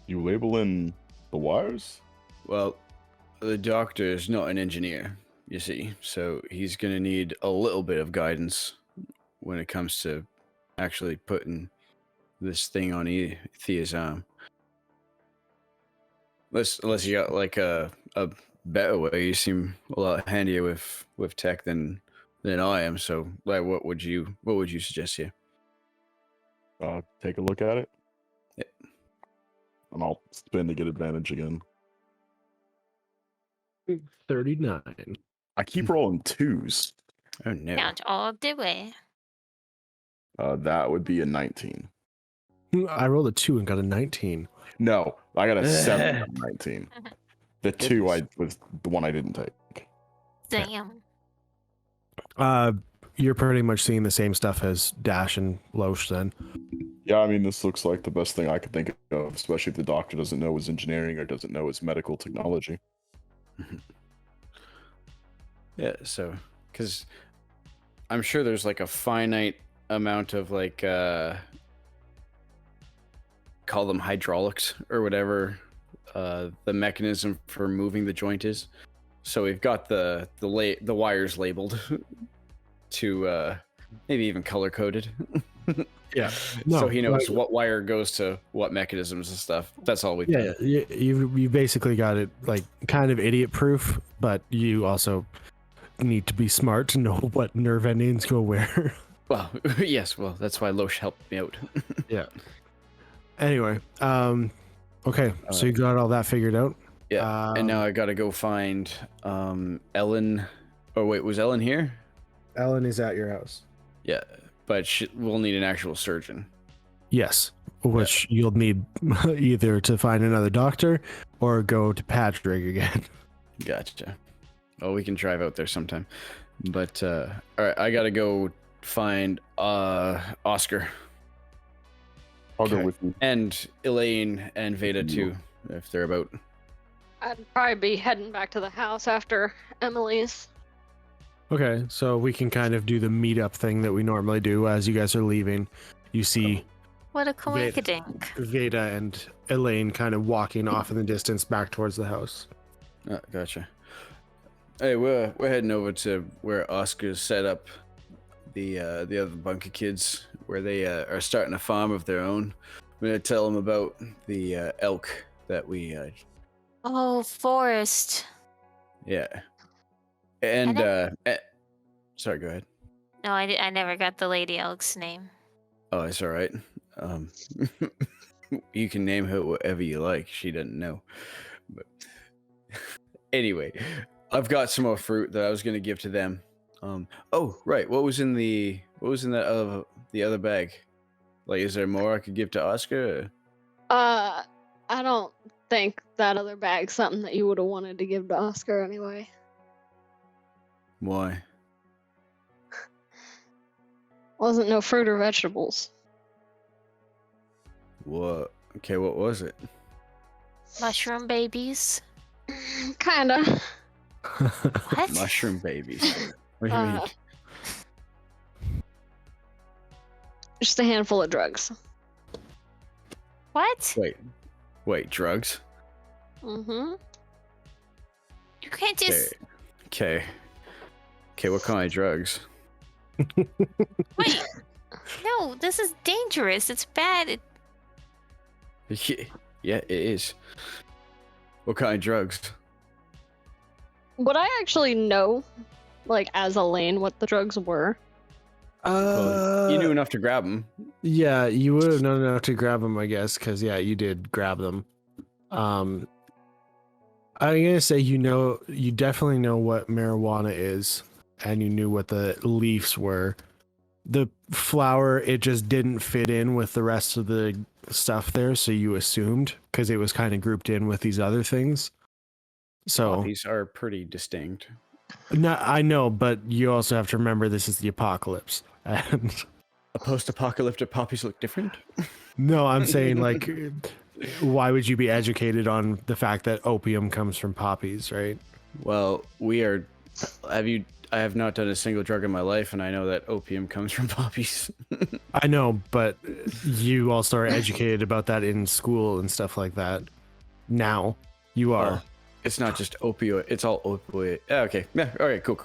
You labeling the wires? Well, the doctor is not an engineer, you see, so he's gonna need a little bit of guidance when it comes to actually putting this thing on Thea's arm. Unless you got like a better way. You seem a lot handier with tech than I am. So, like, what would you suggest here? Take a look at it. Yep. And I'll spin to get advantage again. 39. I keep rolling 2s. Oh no! Count all the way. That would be a 19. I rolled a 2 and got a 19. No, I got a 7 on 19. The 2 was the one I didn't take. Damn. You're pretty much seeing the same stuff as Dash and Loesch then. Yeah, I mean, this looks like the best thing I could think of, especially if the doctor doesn't know his engineering or doesn't know his medical technology. Yeah, so because I'm sure there's like a finite amount of like call them hydraulics or whatever the mechanism for moving the joint is. So we've got the wires labeled to maybe even color coded. Yeah. So he knows what wire goes to what mechanisms and stuff. That's all we've done. Yeah, you basically got it like kind of idiot proof, but you also need to be smart to know what nerve endings go where. Well, yes, well, that's why Loesch helped me out. Yeah. Anyway, okay, so you got all that figured out? Yeah, and now I gotta go find Ellen. Oh wait, was Ellen here? Ellen is at your house. Yeah, but we'll need an actual surgeon. Yes, which you'll need either to find another doctor or go to Patrick again. Gotcha. Oh, we can drive out there sometime. But all right, I gotta go find Oscar. I'll go Okay. with you. And Elaine and Veda too, if they're about. I'd probably be heading back to the house after Emily's. Okay, so we can kind of do the meetup thing that we normally do as you guys are leaving. You see What a coinkydink. Veda and Elaine kind of walking off in the distance back towards the house. Oh, gotcha. Hey, we're heading over to where Oscar's set up the other bunch of kids, where they are starting a farm of their own. I'm gonna tell them about the elk that we Oh, Forrest. yeah. And sorry, go ahead. No, I never got the lady elk's name. Oh, it's all right. You can name her whatever you like. She doesn't know. But anyway, I've got some more fruit that I was gonna give to them. Oh, right. What was in the other bag? Like, is there more I could give to Oscar? I don't think that other bag's something that you would have wanted to give to Oscar anyway. Why? Wasn't no fruit or vegetables. What? Okay, what was it? Mushroom babies. Kinda. What? Mushroom babies. What do you mean? Just a handful of drugs. What? Wait, drugs? Mm-hmm. You can't just Okay, what kind of drugs? wait. No, this is dangerous. It's bad. Yeah, it is. What kind of drugs? Would I actually know, like, as Elaine, what the drugs were? Well, you knew enough to grab them. Yeah, you would have known enough to grab them, I guess, because yeah, you did grab them. I'm gonna say you definitely know what marijuana is, and you knew what the leaves were. The flower, it just didn't fit in with the rest of the stuff there, so you assumed because it was kind of grouped in with these other things. So Poppies are pretty distinct. no, I know, but you also have to remember this is the apocalypse. And A post-apocalyptic poppies look different. no, I'm saying like, why would you be educated on the fact that opium comes from poppies, right? Well, we are. I have not done a single drug in my life, and I know that opium comes from poppies. I know, but you also are educated about that in school and stuff like that. Now you are. Well, it's not just opioid. It's all opioid. Okay. Yeah. Okay. Cool.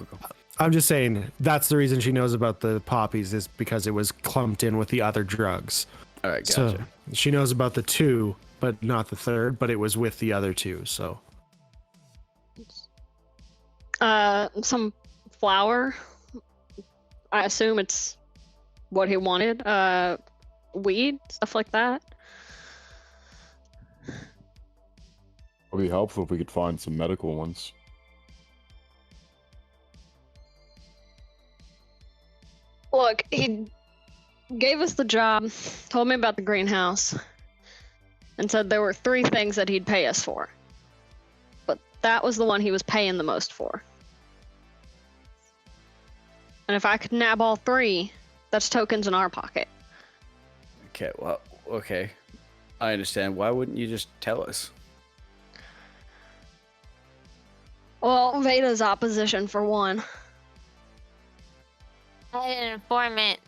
I'm just saying that's the reason she knows about the poppies is because it was clumped in with the other drugs. All right. Gotcha. So she knows about the two, but not the third, but it was with the other two. So Some flour. I assume it's what he wanted. Weed, stuff like that. It'd be helpful if we could find some medical ones. Look, he gave us the job, told me about the greenhouse, and said there were 3 things that he'd pay us for. But that was the one he was paying the most for. And if I could nab all 3, that's tokens in our pocket. Okay. Well. Okay. I understand. Why wouldn't you just tell us? Well, Veda's opposition for one. I had an informant,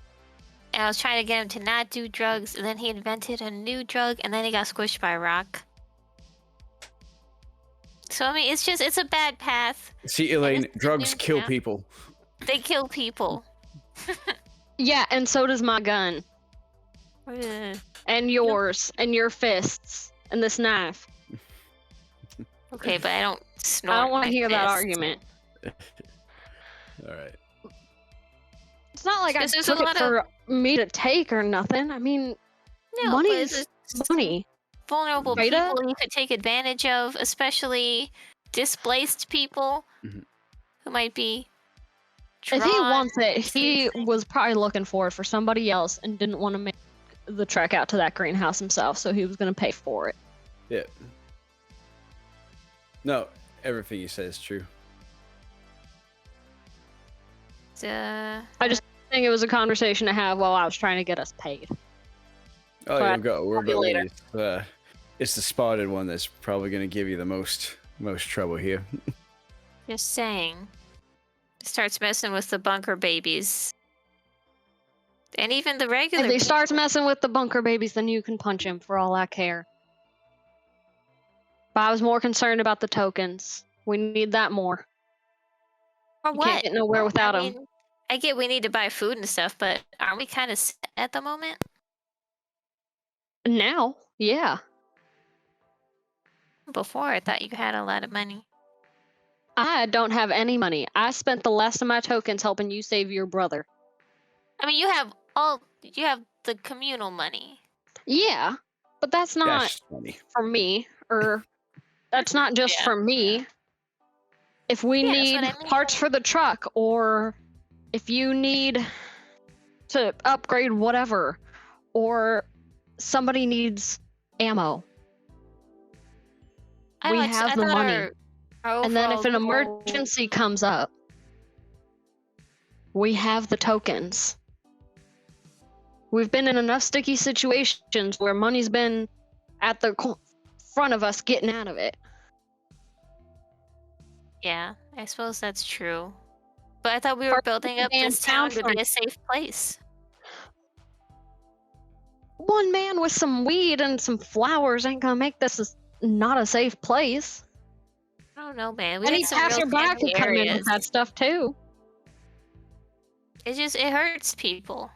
and I was trying to get him to not do drugs, and then he invented a new drug, and then he got squished by a rock. So, I mean, it's a bad path. See, Elaine, it's drugs new kill now. people. They kill people. Yeah, and so does my gun. Ugh. And yours. And your fists. And this knife. Okay, but I don't snort. I don't want my to hear that fists. argument. All right. It's not like I Because there's a took it lot for me to take or nothing. I mean, No, money but is it's money. vulnerable Veda? people you could take advantage of, especially displaced people Mhm. who might be. If he drawn wants it, to he these things. was probably looking for it for somebody else and didn't want to make the trek out to that greenhouse himself, so he was going to pay for it. Yeah. No, everything you say is true. Uh, I think it was a conversation to have while I was trying to get us paid. Oh, But we're probably going. later. It's the spotted one that's probably going to give you the most trouble here. just saying. Starts messing with the bunker babies. And even the regular. If he people. starts messing with the bunker babies, then you can punch him for all I care. But I was more concerned about the tokens. We need that more. For You what? can't get nowhere without I them. mean, I get we need to buy food and stuff, but aren't we kind of set at the moment? Now, yeah. Before, I thought you had a lot of money. I don't have any money. I spent the last of my tokens helping you save your brother. I mean, you have the communal money. Yeah, but that's not That's funny. for me, or that's not just Yeah. for me. If we Yeah, that's need what I mean. parts for the truck, or if you need to upgrade whatever, or somebody needs ammo, we have the money. And then if an emergency comes up, we have the tokens. We've been in enough sticky situations where money's been at the front of us getting out of it. Yeah, I suppose that's true. But I thought we were building up damn this town to town be a safe place. One man with some weed and some flowers ain't gonna make this not a safe place. I don't know, man. We Any had some real passerby scary could come in areas. with that stuff too. It hurts people.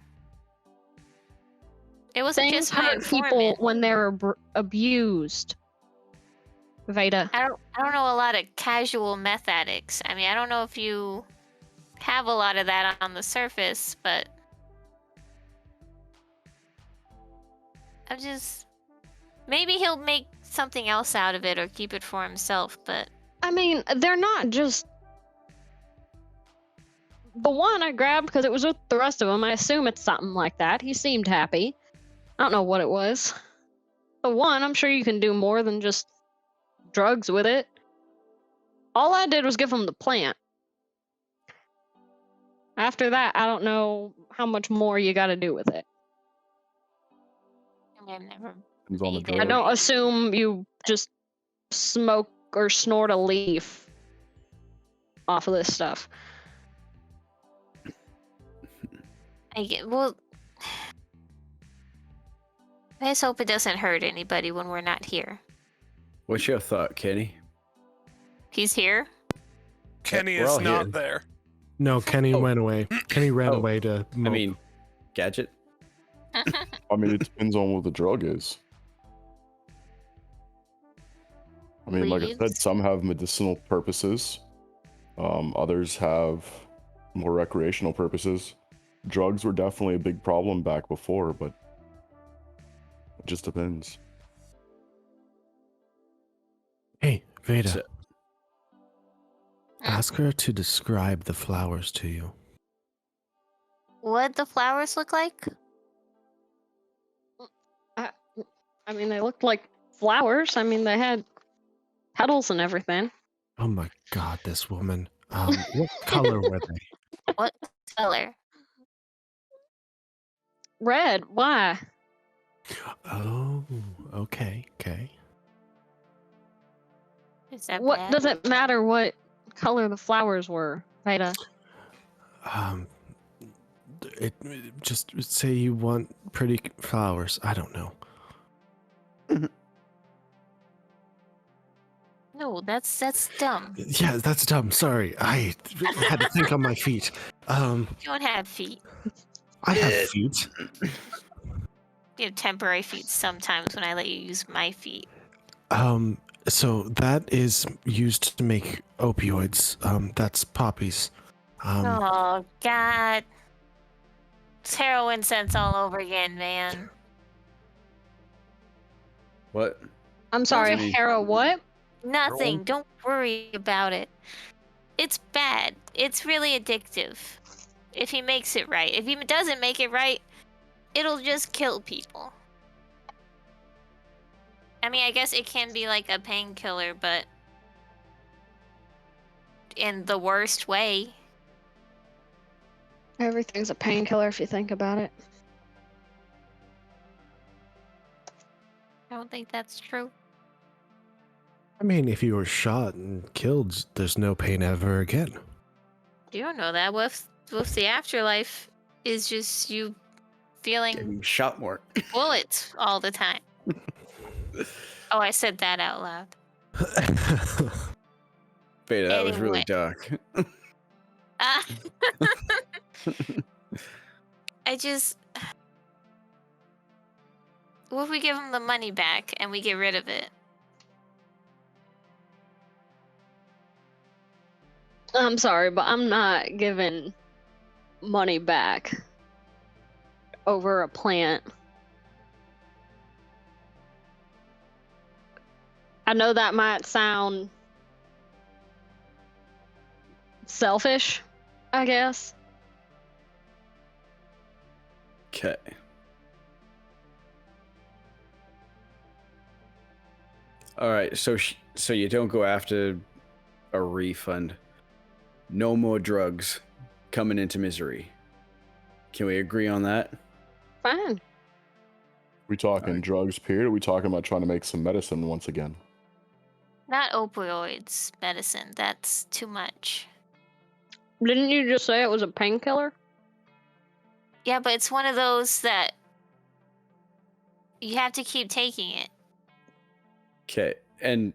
It wasn't Things just my hurt people informant. when they're abused. Veda. I don't know a lot of casual meth addicts. I mean, I don't know if you have a lot of that on the surface, but maybe he'll make something else out of it or keep it for himself, but I mean, they're not just the one I grabbed because it was with the rest of them. I assume it's something like that. He seemed happy. I don't know what it was. The one, I'm sure you can do more than just drugs with it. All I did was give him the plant. After that, I don't know how much more you got to do with it. I've never. Depends on the Either. I drug. don't assume you just smoke or snort a leaf off of this stuff. Well, I just hope it doesn't hurt anybody when we're not here. What's your thought, Kenny? He's here. Kenny we're is all not here. there. No, Kenny Oh. went away. Kenny ran Oh. away to I mope. mean, Gadget? I mean, it depends on what the drug is. I mean, like I said, Leaves. some have medicinal purposes. Others have more recreational purposes. Drugs were definitely a big problem back before, but it just depends. Hey, Veda, So- ask her to describe the flowers to you. What the flowers look like? I mean, they looked like flowers. I mean, they had petals and everything. Oh my god, this woman. What color were they? What color? Red. Why? Oh, okay. Is that What bad? does it matter what color the flowers were, Veda? Just say you want pretty flowers. I don't know. No, that's dumb. Yeah, that's dumb. Sorry, I had to think on my feet. You don't have feet. I have feet. You have temporary feet sometimes when I let you use my feet. So that is used to make opioids. That's poppies. Oh God. It's heroin sense all over again, man. What? I'm sorry, mean? Hera, what? Nothing. Don't worry about it. It's bad. It's really addictive. If he makes it right. If he doesn't make it right, it'll just kill people. I mean, I guess it can be like a painkiller, but in the worst way. Everything's a painkiller if you think about it. I don't think that's true. I mean, if you were shot and killed, there's no pain ever again. You don't know that. What if the afterlife is just you feeling Getting shot more. bullets all the time? Oh, I said that out loud. Beta, that was really Anyway. dark. Ah. I just. What if we give him the money back and we get rid of it? I'm sorry, but I'm not giving money back over a plant. I know that might sound selfish, I guess. Okay. All right, so so you don't go after a refund. No more drugs coming into misery. Can we agree on that? Fine. We talking Alright. drugs, period? Or we talking about trying to make some medicine once again? Not opioids, medicine. That's too much. Didn't you just say it was a painkiller? Yeah, but it's one of those that you have to keep taking it. Okay, and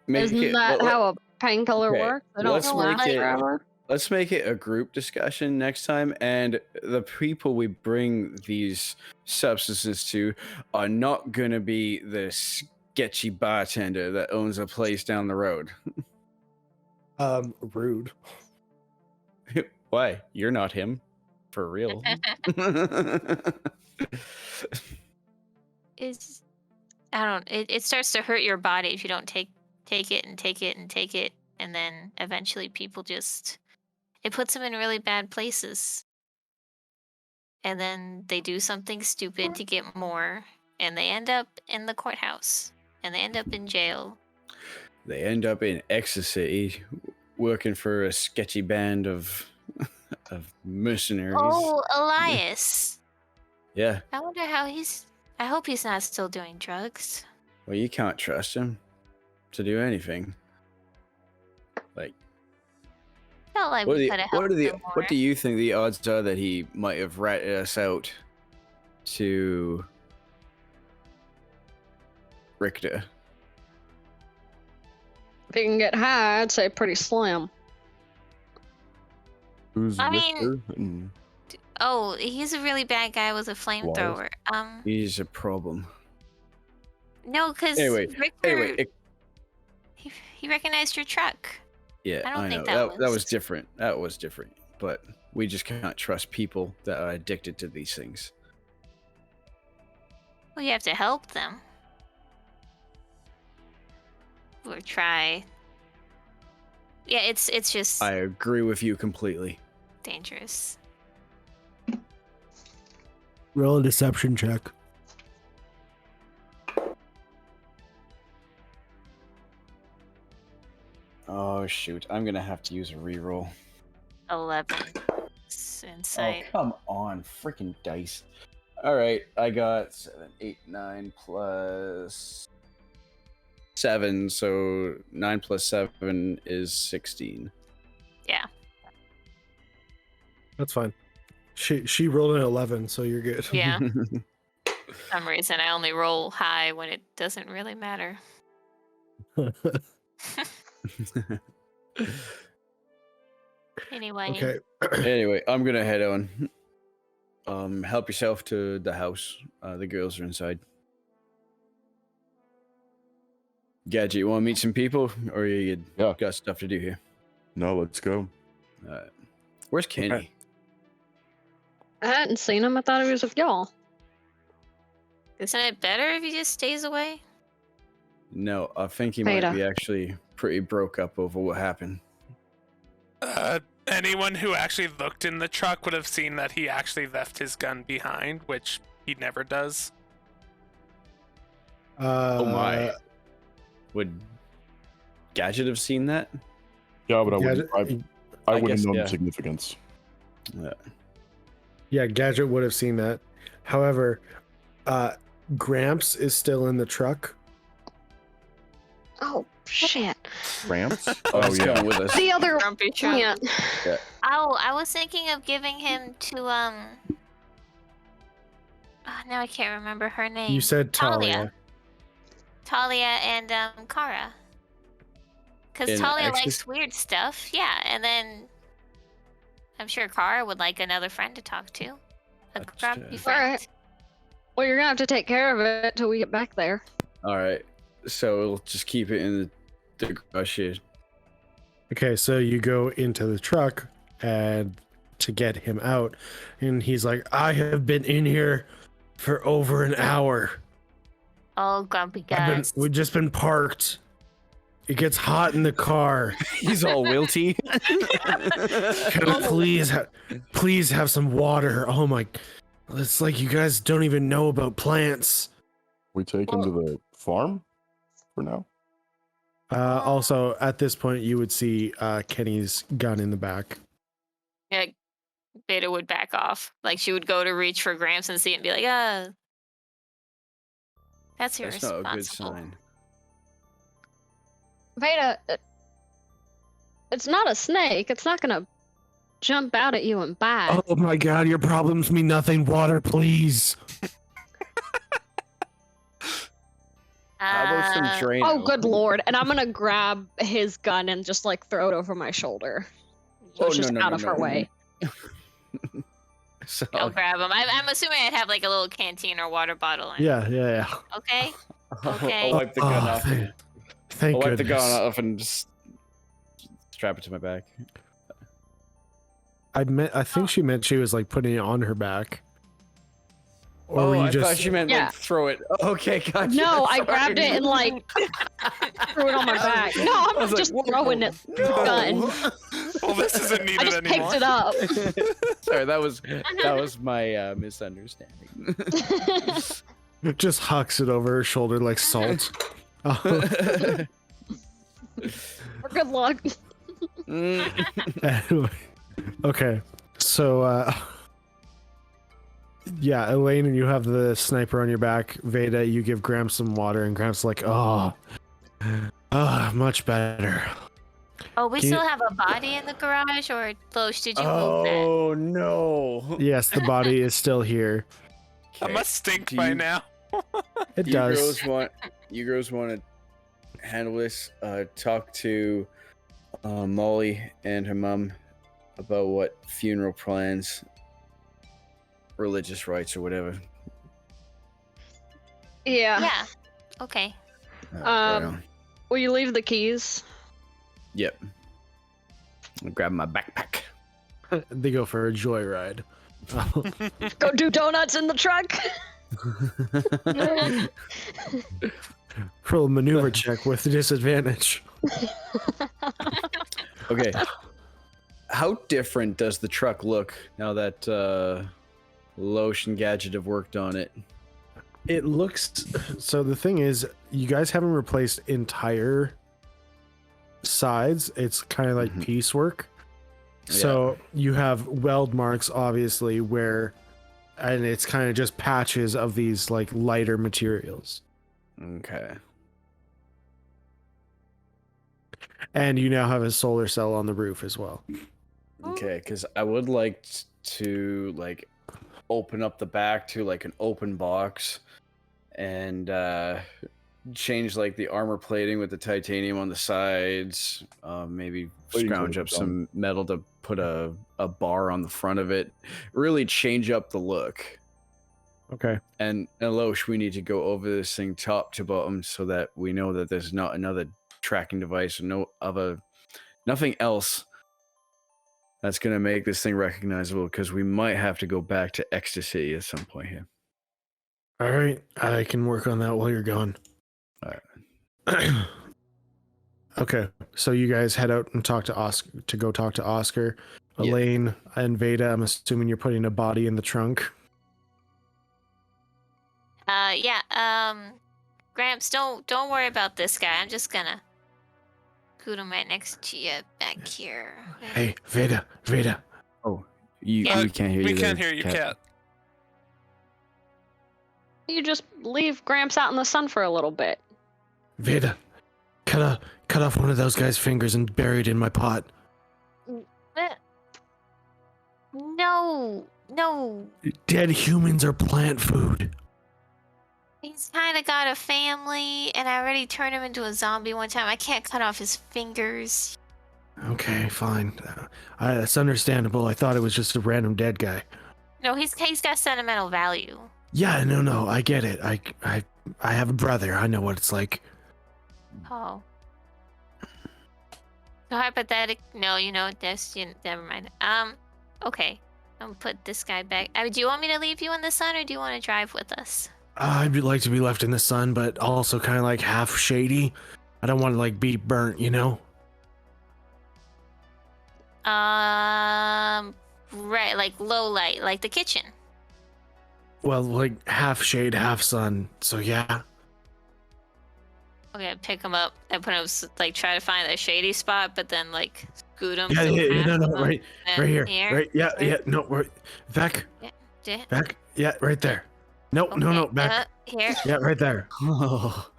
Isn't that how a painkiller okay, works? They don't let's last make it- forever. let's make it a group discussion next time, and the people we bring these substances to are not gonna be the sketchy bartender that owns a place down the road. Rude. Why? You're not him. For real. It's I don't it starts to hurt your body if you don't take take it and take it and take it, and then eventually people just it puts them in really bad places. And then they do something stupid to get more, and they end up in the courthouse, and they end up in jail. They end up in ecstasy, working for a sketchy band of mercenaries. Oh, Elias. Yeah. I wonder how he's. I hope he's not still doing drugs. Well, you can't trust him to do anything. Like, Felt like what we do could have what helped are the him more. what do you think the odds are that he might have ratted us out to Richter? If you can get high, I'd say pretty slim. Who's I mean- Richter? And Oh, he's a really bad guy with a flamethrower. He's a problem. No, because Anyway, Richter, he recognized your truck. Yeah, I don't I know think that that was was- different. That was different. But we just can't trust people that are addicted to these things. Well, you have to help them. Or try. Yeah, it's just I agree with you completely. dangerous. Roll a deception check. Oh shoot! I'm gonna have to use a reroll. 11. Insight. Oh come on, freaking dice! All right, I got 7, 8, 9 plus 7, so 9 plus 7 is 16. Yeah. That's fine. She rolled an 11, so you're good. Yeah. For some reason, I only roll high when it doesn't really matter. Anyway. Okay. Anyway, I'm gonna head on. Help yourself to the house. The girls are inside. Gadget, you want to meet some people, or you Yeah. got stuff to do here? no, let's go. Where's Kenny? Okay. I hadn't seen him. I thought he was with y'all. Isn't it better if he just stays away? No, I think he Veda. might be actually pretty broke up over what happened. Anyone who actually looked in the truck would have seen that he actually left his gun behind, which he never does. Oh my! Would Gadget have seen that? Yeah, but I Gadget, wouldn't. I wouldn't guess, know yeah. the significance. yeah, Gadget would have seen that. However, Gramps is still in the truck. Oh shit! Ramps? Oh, Oh he's yeah. coming with us. The other Grumpy truck. plant. Oh, I was thinking of giving him to now I can't remember her name. You said Talia. Talia. Talia and Kara. Because In Talia Exodus? likes weird stuff, yeah, and then I'm sure Kara would like another friend to talk to. A That's grumpy true. friend. Alright. Well, you're gonna have to take care of it till we get back there. All right, so we'll just keep it in the garage here. Okay, so you go into the truck and to get him out, and he's like, "I have been in here for over an hour. Oh, grumpy guys. We've just been parked. It gets hot in the car. He's all wilty. Can I please have some water? Oh my, it's like you guys don't even know about plants." We take him to the farm for now. Also, at this point, you would see Kenny's gun in the back. Yeah, Veda would back off. Like she would go to reach for Gramps and see it and be like, that's That's irresponsible. not a good sign. Veda, it's not a snake. It's not gonna jump out at you and bite. Oh my god, your problems mean nothing. Water, please. How about some Drano? Oh, good lord! And I'm gonna grab his gun and just like throw it over my shoulder. So Oh, it's just no, out no, of no. her way. So, I'll grab him. I'm assuming I'd have like a little canteen or water bottle. In. Yeah. Okay. Okay. I'll wipe the gun Oh, off. Thank I'll wipe the goodness. gun off and just strap it to my back. I think she meant she was like putting it on her back. Or Oh, were you I just thought you meant Yeah. like throw it. Okay, gotcha. No, I Sorry. grabbed it and like threw it on my back. No, I I'm was just like, throwing it. Gun. Well, this isn't I needed just anymore. picked it up. Sorry, that was my misunderstanding. Just hucks it over her shoulder like salt. For good luck. Anyway, okay, so yeah, Elaine, and you have the sniper on your back. Veda, you give Gramps some water, and Gramps like, much better. Oh, we Can you- still have a body in the garage, or Loesch, did you move that? Oh no! Yes, the body is still here. That must stink Do by you- now. It You does. girls want to handle this? Talk to Molly and her mom about what funeral plans, religious rites, or whatever. Yeah. Yeah. Okay. Right Um, on. Will you leave the keys? Yep. I'll grab my backpack. They go for a joyride. Go do donuts in the truck. Roll a maneuver check with disadvantage. Okay. How different does the truck look now that Loesch and Gadget have worked on it? It looks so. The thing is, you guys haven't replaced entire sides. It's kind of like Mhm. piecework. So you have weld marks, obviously, and it's kind of just patches of these like lighter materials. Okay. And you now have a solar cell on the roof as well. Okay, because I would like to like open up the back to like an open box and change like the armor plating with the titanium on the sides. Maybe Plating's scrounge up already done. some metal to put a bar on the front of it. Really change up the look. Okay. And Loesch, we need to go over this thing top to bottom so that we know that there's not another tracking device or nothing else that's going to make this thing recognizable, because we might have to go back to ecstasy at some point here. All right. I can work on that while you're gone. All right. Okay. So you guys head out and talk to Oscar go talk to Oscar, Yeah. Elaine, and Veda. I'm assuming you're putting a body in the trunk. Yeah. Gramps, don't worry about this guy. I'm just gonna put him right next to you back here. Hey, Veda. Oh, we Yeah. can't hear you. We there, can't hear you, Cat. You just leave Gramps out in the sun for a little bit. Veda, cut off one of those guy's fingers and bury it in my pot. No. Dead humans are plant food. He's kind of got a family, and I already turned him into a zombie one time. I can't cut off his fingers. Okay, fine. That's understandable. I thought it was just a random dead guy. No, he's got sentimental value. Yeah, no, I get it. I have a brother. I know what it's like. Oh. So hypothetic? No, never mind. Okay. I'm gonna put this guy back. Do you want me to leave you in the sun, or do you want to drive with us? I'd like to be left in the sun, but also kind of like half shady. I don't want to like be burnt, you know? Right, like low light, like the kitchen. Well, like half shade, half sun. So yeah. Okay, I pick him up. I put him like try to find a shady spot, but then like scoot him. Yeah, so half no, of him, right then here. Right, yeah, no, right. Back, Yeah. back, yeah, right there. No, no, Okay, back. Here. Yeah, right there. Oh.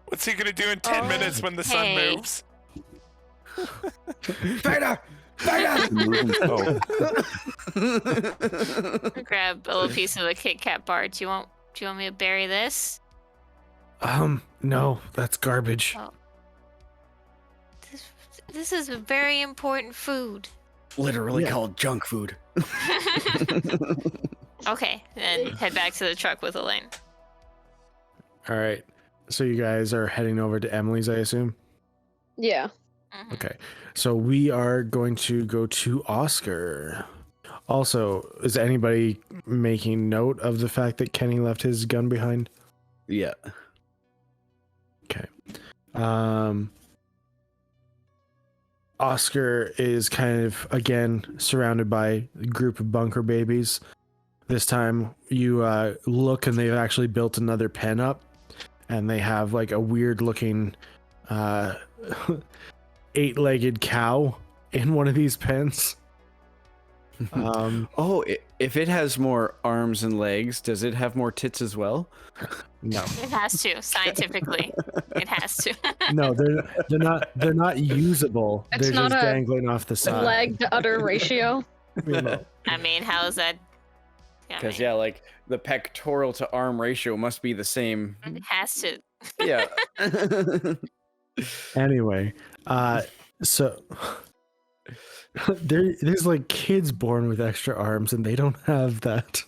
What's he gonna do in 10 minutes when the sun Okay. moves? Veda! Moving slow. Grab a little piece of a Kit Kat bar. Do you want me to bury this? No, that's garbage. Oh. This is a very important food. Literally Yeah. called junk food. Okay, then head back to the truck with Elaine. All right. So you guys are heading over to Emily's, I assume? Yeah. Mhm. Okay. So we are going to go to Oscar. Also, is anybody making note of the fact that Kenny left his gun behind? Yeah. Okay. Oscar is kind of again surrounded by a group of bunker babies. This time you look and they've actually built another pen up, and they have like a weird looking 8-legged cow in one of these pens. If it has more arms and legs, does it have more tits as well? No. It has to, scientifically. It has to. No, they're not usable. It's They're not just a dangling off the side. Leg to udder ratio. You know. I mean, how is that? Because yeah, like the pectoral to arm ratio must be the same. It has to. Yeah. Anyway, so there's like kids born with extra arms and they don't have that.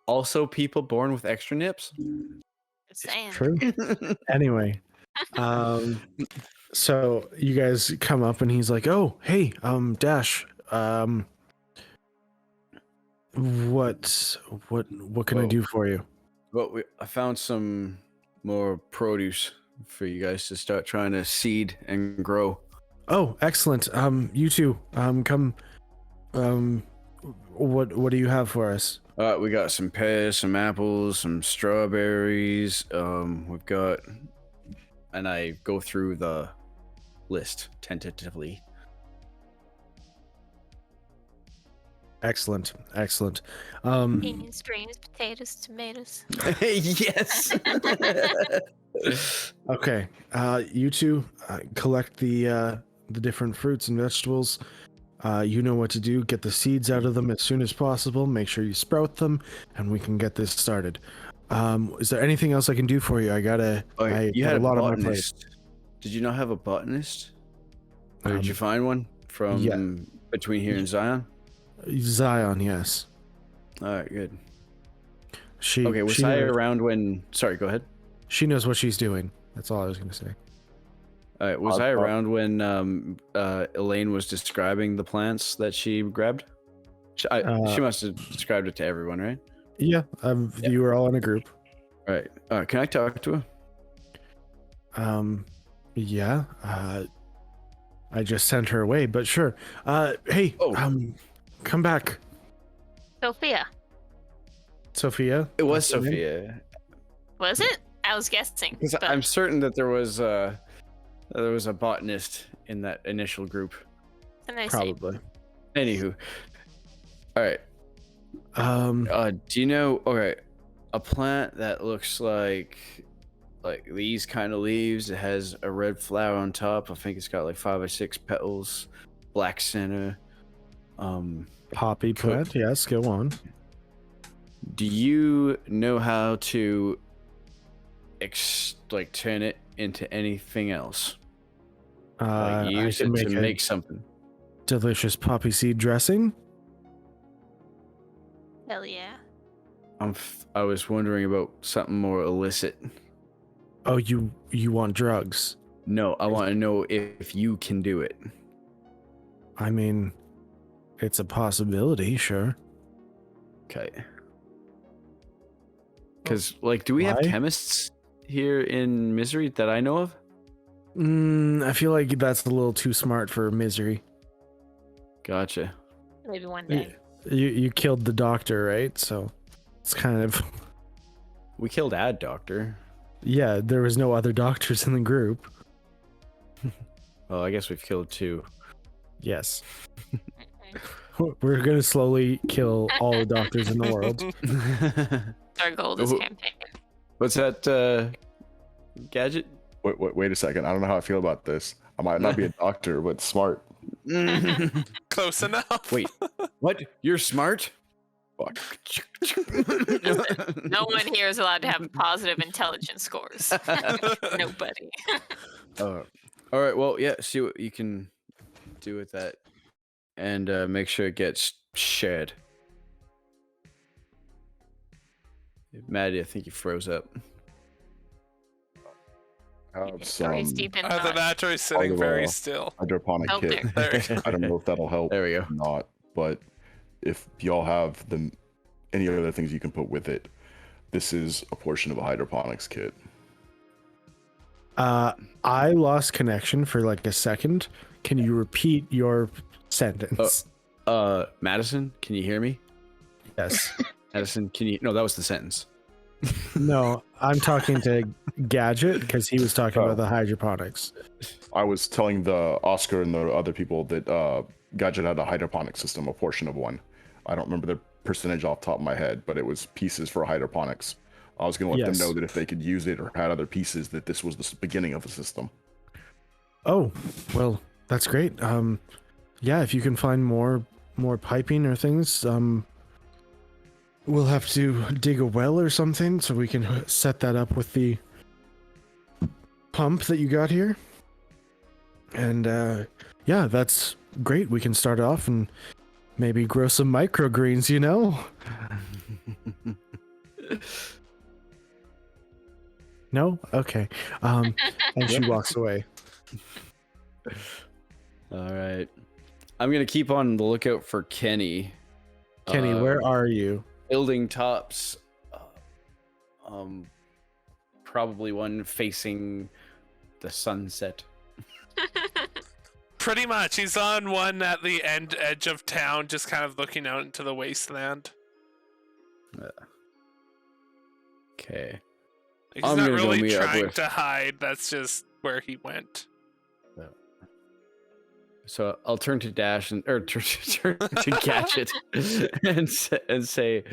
Also, people born with extra nips. Just saying. True. Anyway, so you guys come up and he's like, "Oh, hey, Dash, what can I do for you?" Well, I found some more produce for you guys to start trying to seed and grow. Oh, excellent. You two, come. What do you have for us? We got some pears, some apples, some strawberries. We've got, and I go through the list tentatively. Excellent. Beans, greens, potatoes, tomatoes. Yes. Okay. You two collect the different fruits and vegetables. You know what to do. Get the seeds out of them as soon as possible. Make sure you sprout them, and we can get this started. Is there anything else I can do for you? I got a lot on my plate. Did you not have a botanist? Or Um, did you find one from yeah. between here and Zion? Zion, yes. All right, good. She Okay, was she I knows, around when? Sorry, go ahead. she knows what she's doing. That's all I was gonna say. All right, was I'll- I around when Elaine was describing the plants that she grabbed? She must have described it to everyone, right? Yeah, you were all in a group. All right. Can I talk to her? Yeah. I just sent her away, but sure. Hey, come back, Sophia. Sophia. It was That's her name? Sophia. Was it? I was guessing. Because but I'm certain that there was a botanist in that initial group. it's a nice name. Probably. Anywho, all right. Do you know? Okay, a plant that looks like these kind of leaves. It has a red flower on top. I think it's got like 5 or 6 petals, black center. Poppy plant. Yes, go on. Do you know how to turn it into anything else? I Use can it to a make something. delicious poppy seed dressing. Hell yeah. I was wondering about something more illicit. Oh, you want drugs? No, I want to know if you can do it. I mean, it's a possibility, sure. Okay. Because, do we have Why? chemists here in Misery that I know of? I feel like that's a little too smart for Misery. Gotcha. Maybe one day. You killed the doctor, right? So it's kind of We killed Ad Doctor. yeah. There was no other doctors in the group. Well, I guess we've killed 2. Yes, we're gonna slowly kill all the doctors in the world. Our goal this Who- campaign. What's that gadget? Wait a second. I don't know how I feel about this. I might not be a doctor, but smart. Close enough. Wait, what? You're smart? Fuck. No one here is allowed to have positive intelligence scores. Nobody. All right, well, yeah, see what you can do with that. And make sure it gets shared. Maddie, I think you froze up. I have Or some he's deep in The thought. natural's sitting Other, very still. hydroponic Oh, kit. There. I don't know if that'll help There we go. or not, but if y'all have any other things you can put with it, this is a portion of a hydroponics kit. I lost connection for like a second. Can you repeat your sentence? Madison, can you hear me? Yes. Madison, can you? No, that was the sentence. No, I'm talking to Gadget because he was talking about the hydroponics. I was telling the Oscar and the other people that Gadget had a hydroponic system, a portion of one. I don't remember the percentage off the top of my head, but it was pieces for hydroponics. I was going to let them know that if they could use it or had other pieces, that this was the beginning of a system. Oh, well, that's great. Yeah, if you can find more piping or things, we'll have to dig a well or something so we can set that up with the pump that you got here. And yeah, that's great. We can start off and maybe grow some microgreens, you know? No? Okay. And she walks away. All right. I'm going to keep on the lookout for Kenny. Kenny, where are you? Building tops. Probably one facing the sunset. Pretty much. He's on one at the edge of town, just kind of looking out into the wasteland. Okay. He's I'm not gonna go really meet up trying with- to hide. That's just where he went. So I'll turn to Dash or turn to Gadget and say,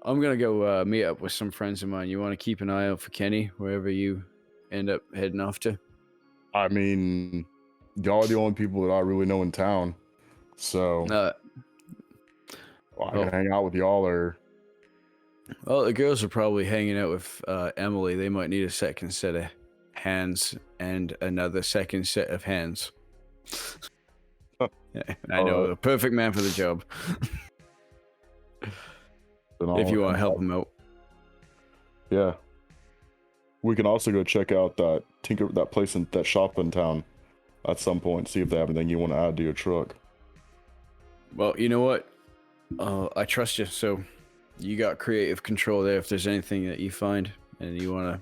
I'm gonna go meet up with some friends of mine. You want to keep an eye out for Kenny wherever you end up heading off to? I mean, y'all are the only people that I really know in town, so I can hang out with y'all. Or well, the girls are probably hanging out with Emily. They might need a second set of hands and another second set of hands. Yeah, I know, the perfect man for the job. If you want to help him out. Yeah. We can also go check out that place in that shop in town at some point, see if they have anything you want to add to your truck. Well, you know what? I trust you, so you got creative control there. If there's anything that you find and you want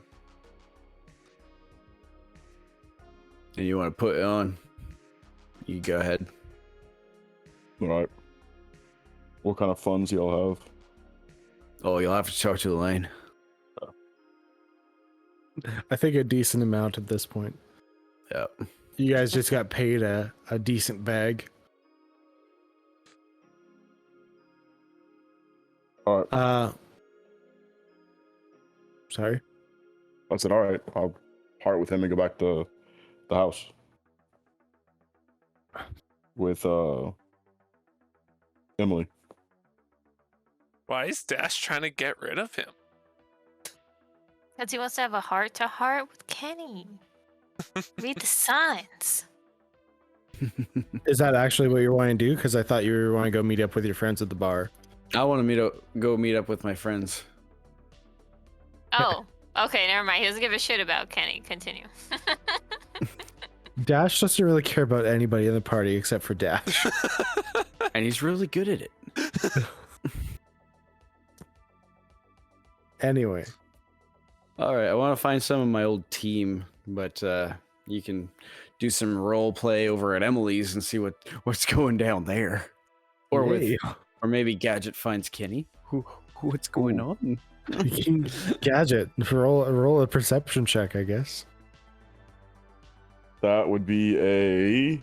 to put it on, you go ahead. All right. What kind of funds y'all have? Oh, you'll have to talk to Elaine. I think a decent amount at this point. Yeah. You guys just got paid a decent bag. All right. Sorry. I said, all right. I'll part with him and go back to the house with Emily. Why is Dash trying to get rid of him? Because he wants to have a heart-to-heart with Kenny. Read the signs. Is that actually what you're wanting to do? Because I thought you were wanting to go meet up with your friends at the bar. I want to go meet up with my friends. Oh, okay, never mind. He doesn't give a shit about Kenny. Continue. Dash doesn't really care about anybody in the party except for Dash. And he's really good at it. Anyway. All right, I want to find some of my old team, but you can do some role play over at Emily's and see what's going down there, or Yay. or maybe Gadget finds Kenny. What's going on? Gadget, roll a perception check, I guess. That would be a...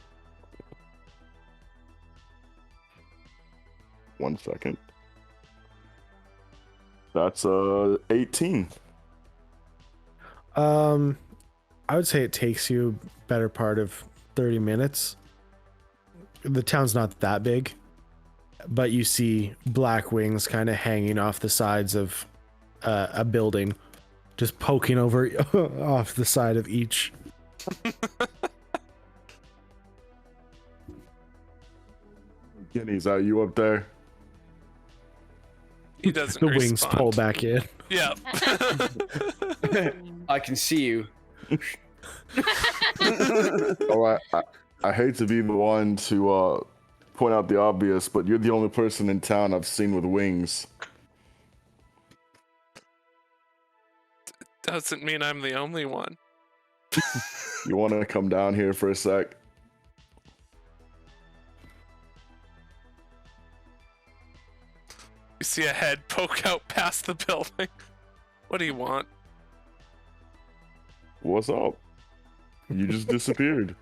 1 second. That's 18. I would say it takes you better part of 30 minutes. The town's not that big, but you see black wings kind of hanging off the sides of a building, just poking over off the side of each. Kenny, is that you up there? He doesn't The wings respond. pull back in. Yeah. I can see you. Oh, I hate to be the one to point out the obvious, but you're the only person in town I've seen with wings. Doesn't mean I'm the only one. You want to come down here for a sec? You see a head poke out past the building. What do you want? What's up? You just disappeared.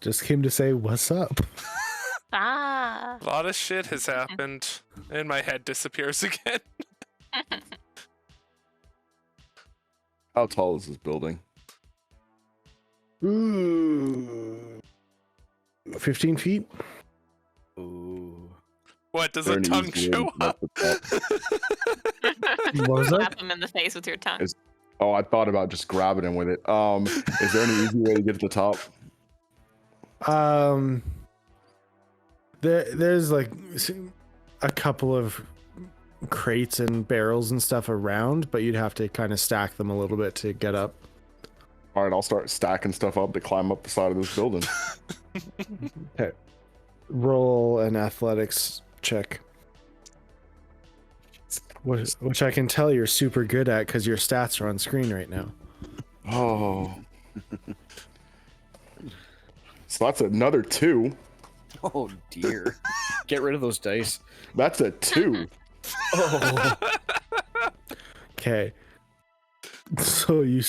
Just came to say what's up. Ah. A lot of shit has happened, and my head disappears again. How tall is this building? Ooh. 15 feet? Ooh. What, does Is there a an tongue easy way show to get up? up the top? What was that? Slap him in the face with your tongue. Oh, I thought about just grabbing him with it. Is there any easy way to get to the top? There's like a couple of crates and barrels and stuff around, but you'd have to kind of stack them a little bit to get up. All right, I'll start stacking stuff up to climb up the side of this building. Okay. Roll an athletics check. Which I can tell you're super good at because your stats are on screen right now. Oh. So that's another 2. Oh dear. Get rid of those dice. That's a 2. Oh. Okay. So you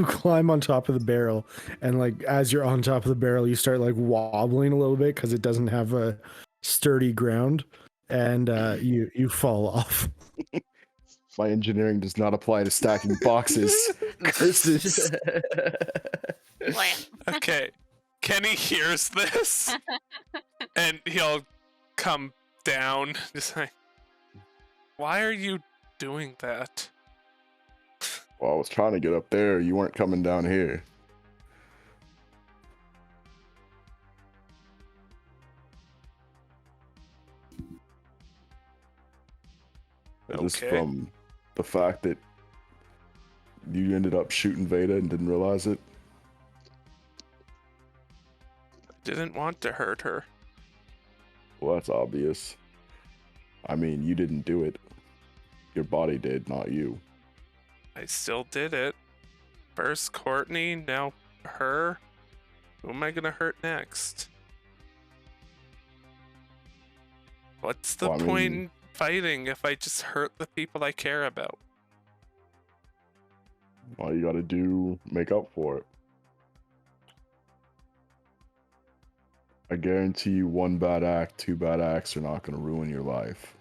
climb on top of the barrel, and like as you're on top of the barrel, you start like wobbling a little bit because it doesn't have a sturdy ground, and you fall off. My engineering does not apply to stacking boxes. Curses. Okay, Kenny hears this, and he'll come down, just like, why are you doing that? Well, I was trying to get up there. You weren't coming down here. Just Okay. from the fact that you ended up shooting Veda and didn't realize it. Didn't want to hurt her. Well, that's obvious. I mean, you didn't do it. Your body did, not you. I still did it. First Courtney, now her. Who am I gonna hurt next? What's the Well, I point mean- in fighting if I just hurt the people I care about? All you gotta do, make up for it. I guarantee you 1 bad act, 2 bad acts are not gonna ruin your life.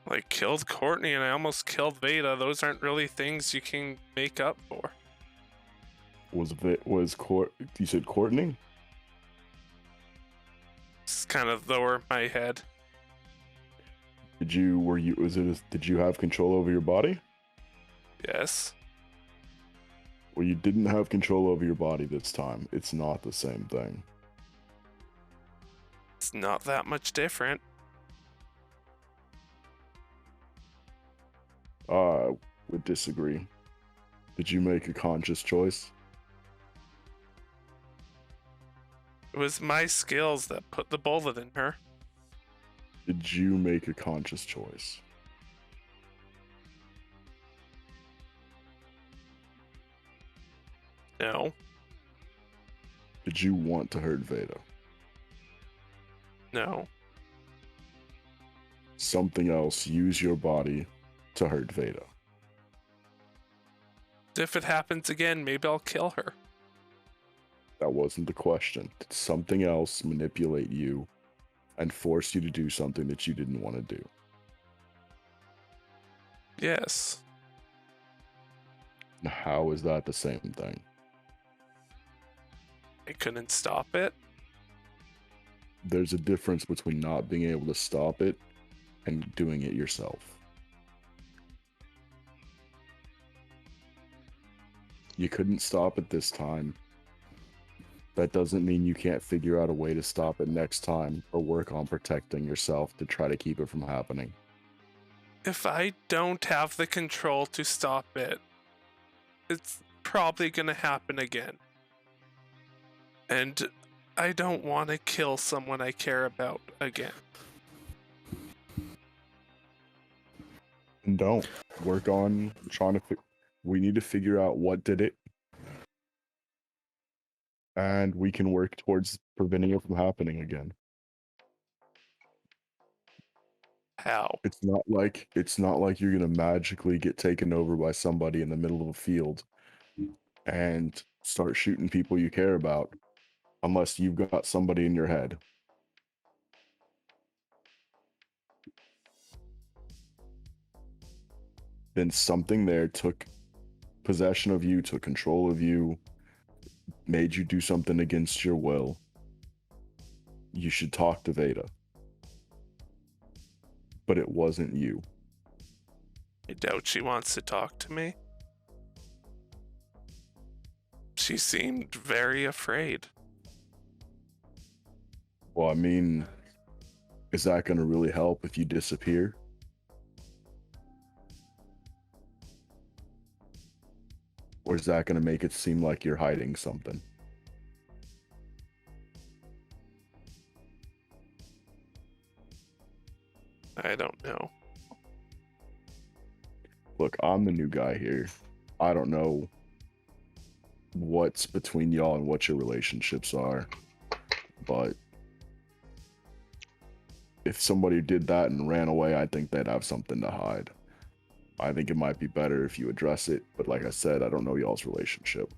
Like, killed Courtney and I almost killed Veda. Those aren't really things you can make up for. You said Courtney? It's kind of lower my head. Did you have control over your body? Yes. Well, you didn't have control over your body this time. It's not the same thing. It's not that much different. I would disagree. Did you make a conscious choice? It was my skills that put the bullet in her. Did you make a conscious choice? No. Did you want to hurt Veda? No. Something else use your body to hurt Veda. If it happens again, maybe I'll kill her. That wasn't the question. Did something else manipulate you and force you to do something that you didn't want to do? Yes. How is that the same thing? I couldn't stop it. There's a difference between not being able to stop it and doing it yourself. You couldn't stop it this time. That doesn't mean you can't figure out a way to stop it next time or work on protecting yourself to try to keep it from happening. If I don't have the control to stop it, it's probably gonna happen again. And I don't want to kill someone I care about again. Don't work on trying to. We need to figure out what did it, and we can work towards preventing it from happening again. How? It's not like you're gonna magically get taken over by somebody in the middle of a field and start shooting people you care about, unless you've got somebody in your head. Then something there took possession of you, took control of you, made you do something against your will. You should talk to Veda. But it wasn't you. I doubt she wants to talk to me. She seemed very afraid. Well, I mean, is that going to really help if you disappear? Or is that going to make it seem like you're hiding something? I don't know. Look, I'm the new guy here. I don't know what's between y'all and what your relationships are. But if somebody did that and ran away, I think they'd have something to hide. I think it might be better if you address it, but like I said, I don't know y'all's relationship.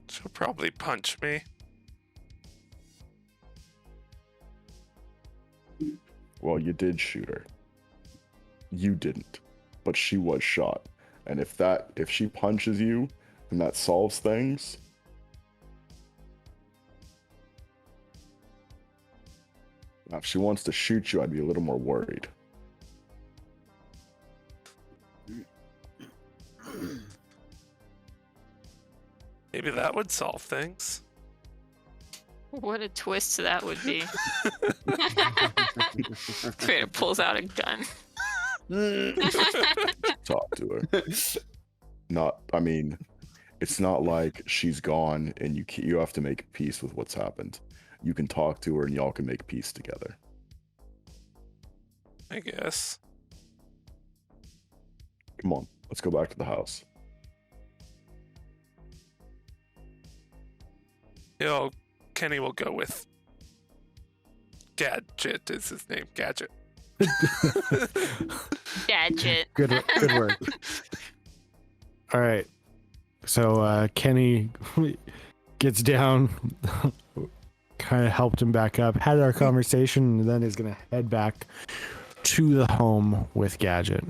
She'll probably punch me. Well, you did shoot her. You didn't, but she was shot. And if she punches you, then that solves things. Now, if she wants to shoot you, I'd be a little more worried. Maybe that would solve things. What a twist that would be. Veda pulls out a gun. Talk to her. It's not like she's gone and you have to make peace with what's happened. You can talk to her and y'all can make peace together. I guess. Come on, let's go back to the house. Kenny will go with Gadget is his name. Gadget. Gadget. Good work. All right. So Kenny gets down, kind of helped him back up, had our conversation, and then is going to head back to the home with Gadget.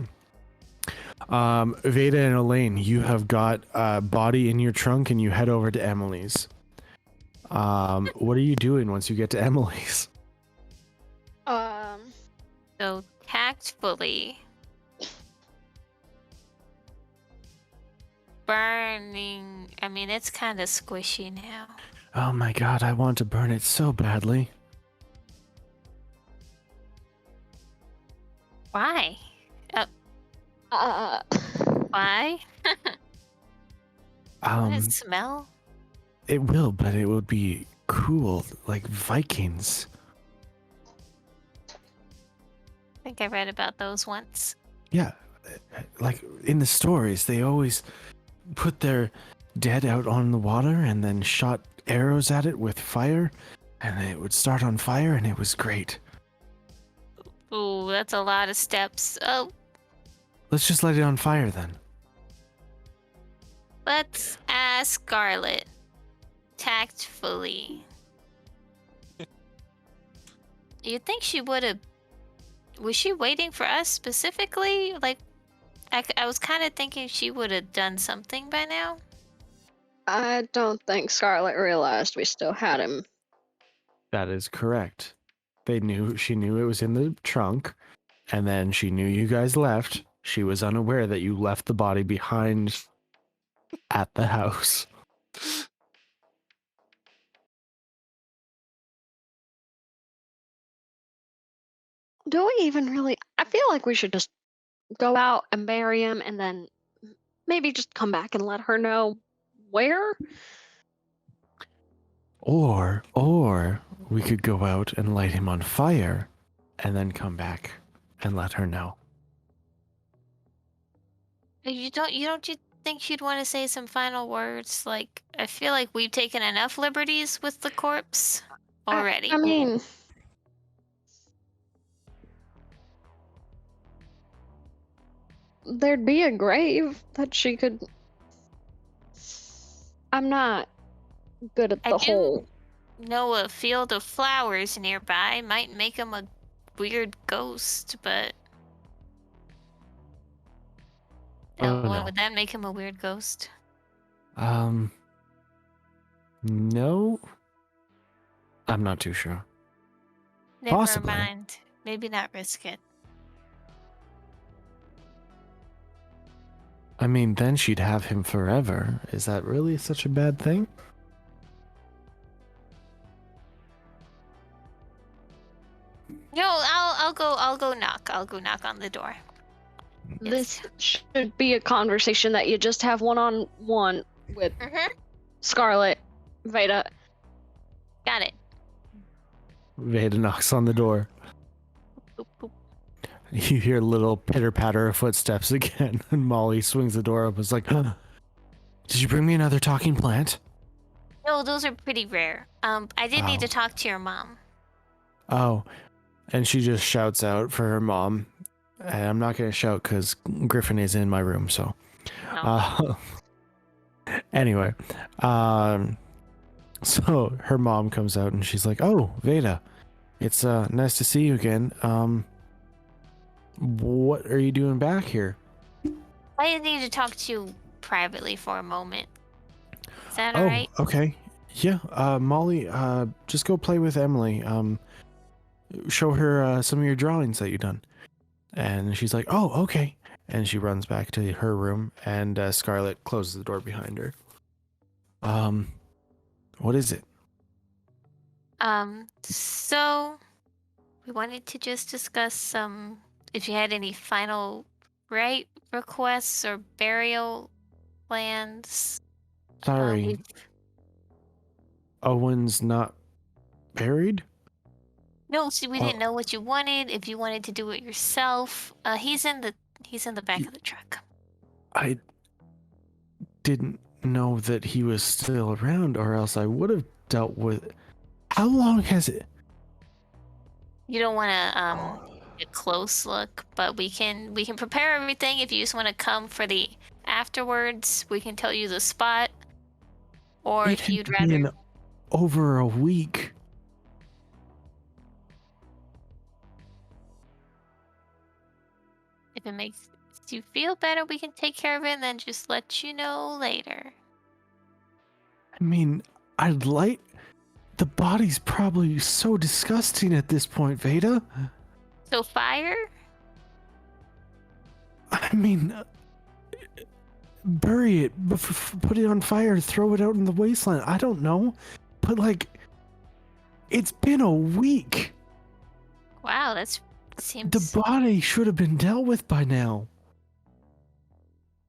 Veda and Elaine, you have got a body in your trunk and you head over to Emily's. What are you doing once you get to Emily's? So tactfully burning. I mean, it's kind of squishy now. Oh my god, I want to burn it so badly. Why? Why? Won't it smell? It will, but it would be cool, like Vikings. I think I read about those once. Yeah, like in the stories, they always put their dead out on the water and then shot arrows at it with fire, and it would start on fire, and it was great. Ooh, that's a lot of steps. Oh, Let's just light it on fire then. let's ask Scarlet tactfully. You think she would have? Was she waiting for us specifically? Like, I was kind of thinking she would have done something by now. I don't think Scarlet realized we still had him. That is correct. She knew it was in the trunk, and then she knew you guys left. She was unaware that you left the body behind at the house. Do we even really? I feel like we should just go out and bury him and then maybe just come back and let her know where. Or we could go out and light him on fire and then come back and let her know. You think she'd want to say some final words? Like, I feel like we've taken enough liberties with the corpse already. I mean, there'd be a grave that she could. I'm not good at I the do whole. know a field of flowers nearby might make him a weird ghost, but Oh, no. would that make him a weird ghost? No. I'm not too sure. Never Possibly. mind. Maybe not risk it. I mean, then she'd have him forever. Is that really such a bad thing? No, I'll go knock. I'll go knock on the door. This should be a conversation that you just have one-on-one with Mm-hmm. Scarlet, Veda. Got it. Veda knocks on the door. Boop, boop. You hear a little pitter-patter of footsteps again, and Molly swings the door up. It's like, did you bring me another talking plant? No, those are pretty rare. I did need to talk to your mom. Oh, and she just shouts out for her mom. And I'm not going to shout because Griffin is in my room, so. No. Anyway, so her mom comes out and she's like, "Oh, Veda, it's nice to see you again. What are you doing back here?" I need to talk to you privately for a moment. Is that Oh, alright? okay. Yeah, Molly, just go play with Emily. Show her some of your drawings that you've done. And she's like, "Oh, okay." And she runs back to her room, and Scarlet closes the door behind her. What is it? So we wanted to just discuss if you had any final rite requests or burial plans. Sorry, we've- Owen's not buried? No, see, we Oh. didn't know what you wanted. If you wanted to do it yourself, he's in the back of the truck. I didn't know that he was still around, or else I would have dealt with. How long has it? You don't want to a close look, but we can prepare everything. If you just want to come for the afterwards, we can tell you the spot. Or It if had you'd been rather, over a week. if it makes you feel better, we can take care of it and then just let you know later. I mean, I'd like. The body's probably so disgusting at this point, Veda. So fire? I mean, bury it, put it on fire, throw it out in the wasteland. I don't know, but like, it's been a week. Wow, seems. The body should have been dealt with by now.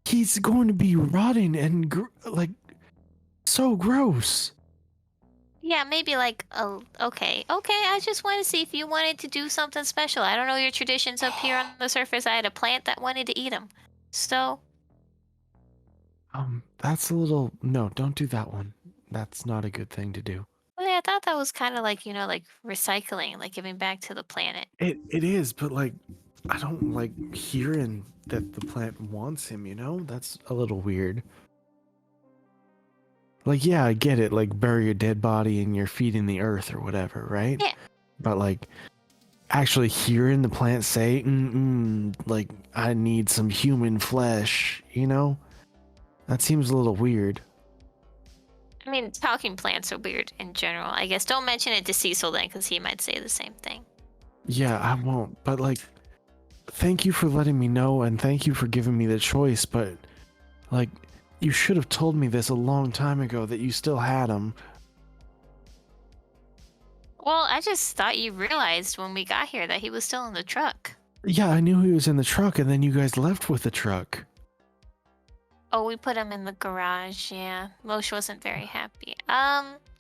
He's going to be rotting and like so gross. Yeah, maybe like okay. I just wanted to see if you wanted to do something special. I don't know your traditions up here on the surface. I had a plant that wanted to eat them, so. That's a little. No, don't do that one. That's not a good thing to do. Well, yeah, I thought that was kind of like like recycling, like giving back to the planet. It is, but like, I don't like hearing that the plant wants him. That's a little weird. Like, yeah, I get it. Like, bury your dead body and you're feeding the earth or whatever, right? Yeah. But like, actually hearing the plant say, like, I need some human flesh. That seems a little weird. I mean, talking plants are weird in general. I guess don't mention it to Cecil then, because he might say the same thing. Yeah, I won't. But like, thank you for letting me know, and thank you for giving me the choice. But like, you should have told me this a long time ago that you still had him. Well, I just thought you realized when we got here that he was still in the truck. Yeah, I knew he was in the truck, and then you guys left with the truck. Oh, we put him in the garage, yeah. Moshe wasn't very happy.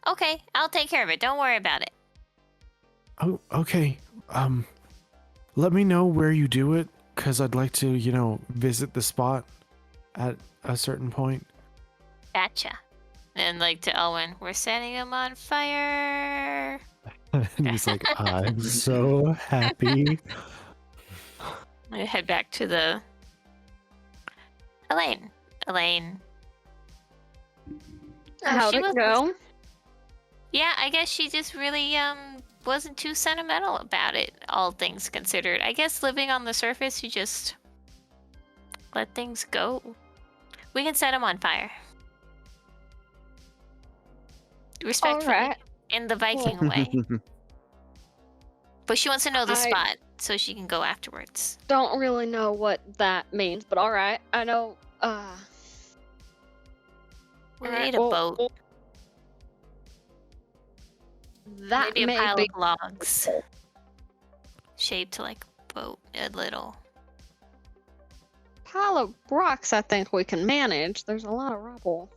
Okay, I'll take care of it. Don't worry about it. Oh, okay. let me know where you do it, because I'd like to, visit the spot at a certain point. Gotcha. And like to Elwin, we're setting him on fire. And he's like, I'm so happy. I head back to the Elaine. How'd she it was- go? Yeah, I guess she just really wasn't too sentimental about it, all things considered. I guess living on the surface, you just let things go. We can set him on fire. Respectfully, Alright. in the Viking way. But she wants to know the I- spot so she can go afterwards. Don't really know what that means, but alright. I know, We alright, need a boat. That Maybe a may pile be of logs. Shaped like a boat, a little. pile of rocks I think we can manage. There's a lot of rubble.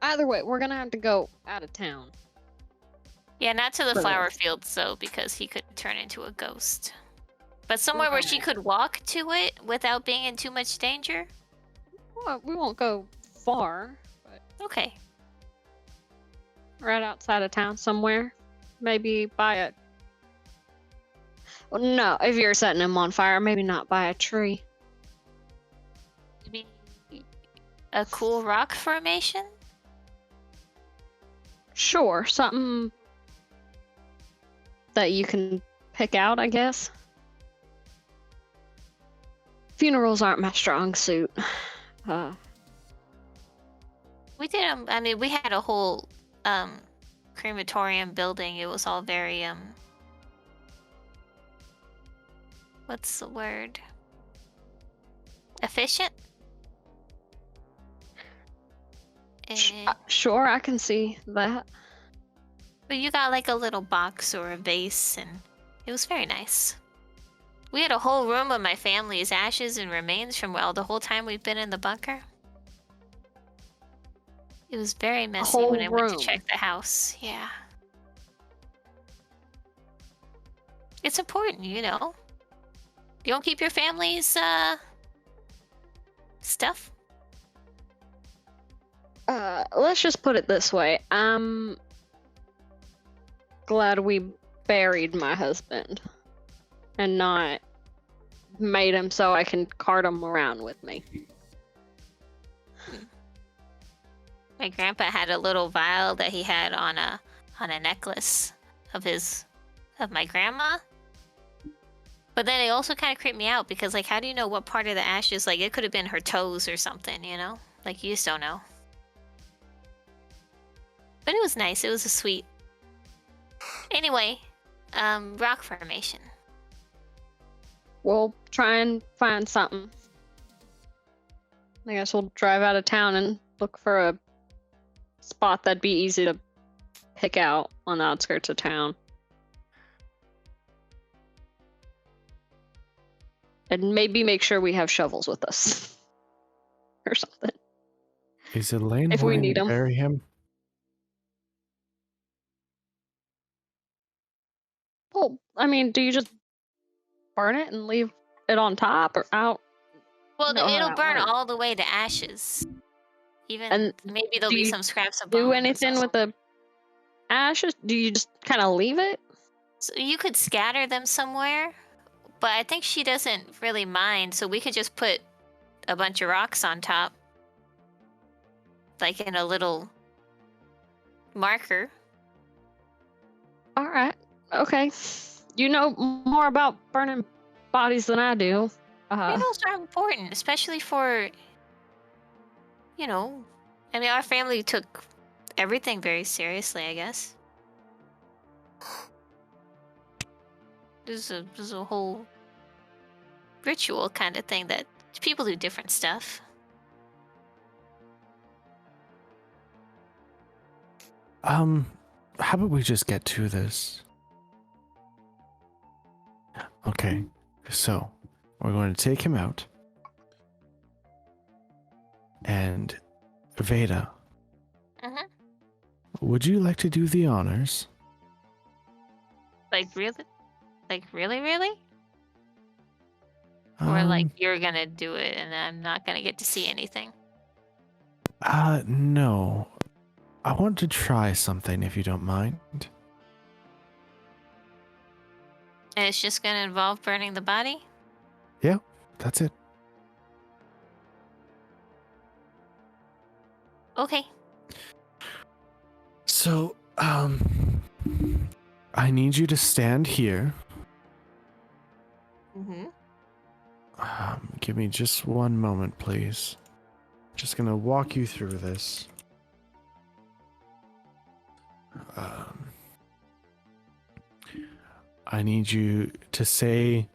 Either way, we're gonna have to go out of town. Yeah, not to the Right. flower fields though, because he could turn into a ghost. But somewhere where she Right. could walk to it without being in too much danger? Well, we won't go far, but Okay. right outside of town somewhere. Maybe by a. Well, no, if you're setting him on fire, maybe not by a tree. Maybe a cool rock formation? Sure, something that you can pick out, I guess. Funerals aren't my strong suit. We did I mean we had a whole crematorium building. It was all very what's the word? Efficient? And, Sure, I can see that. but you got like a little box or a vase and it was very nice. We had a whole room of my family's ashes and remains from the whole time we've been in the bunker. It was very messy when whole I went to room? check the house. Yeah. It's important, you know. You don't keep your family's stuff. Let's just put it this way. I'm glad we buried my husband and not made him so I can cart him around with me. My grandpa had a little vial that he had on a necklace of my grandma. But then it also kind of creeped me out because like how do you know what part of the ashes, like it could have been her toes or something, you know? Like you just don't know. But it was nice. It was a sweet. Anyway, rock formation. We'll try and find something. I guess we'll drive out of town and look for a spot that'd be easy to pick out on the outskirts of town. And maybe make sure we have shovels with us. Or something. Is Elaine If we wanting need to 'em. bury him? Well, I mean, do you just burn it and leave it on top or out? Well, know how it'll that burn works. all the way to ashes. Even And maybe there'll do be you some scraps of bone. Do or anything with something. the ashes? Do you just kind of leave it? So you could scatter them somewhere, but I think she doesn't really mind, so we could just put a bunch of rocks on top. Like in a little marker. All right. Okay. You know more about burning bodies than I do. Funerals are important, especially for, you know, I mean, our family took everything very seriously, I guess. There's a whole ritual kind of thing that people do different stuff. How about we just get to this? Okay, so we're going to take him out. And Veda, Mhm. would you like to do the honors? Like really? Like really? Or like you're gonna do it and I'm not gonna get to see anything? No. I want to try something if you don't mind. And it's just gonna involve burning the body? Yeah, that's it. Okay. So, I need you to stand here. Mm-hmm. Give me just one moment, please. Just gonna walk you through this. I need you to say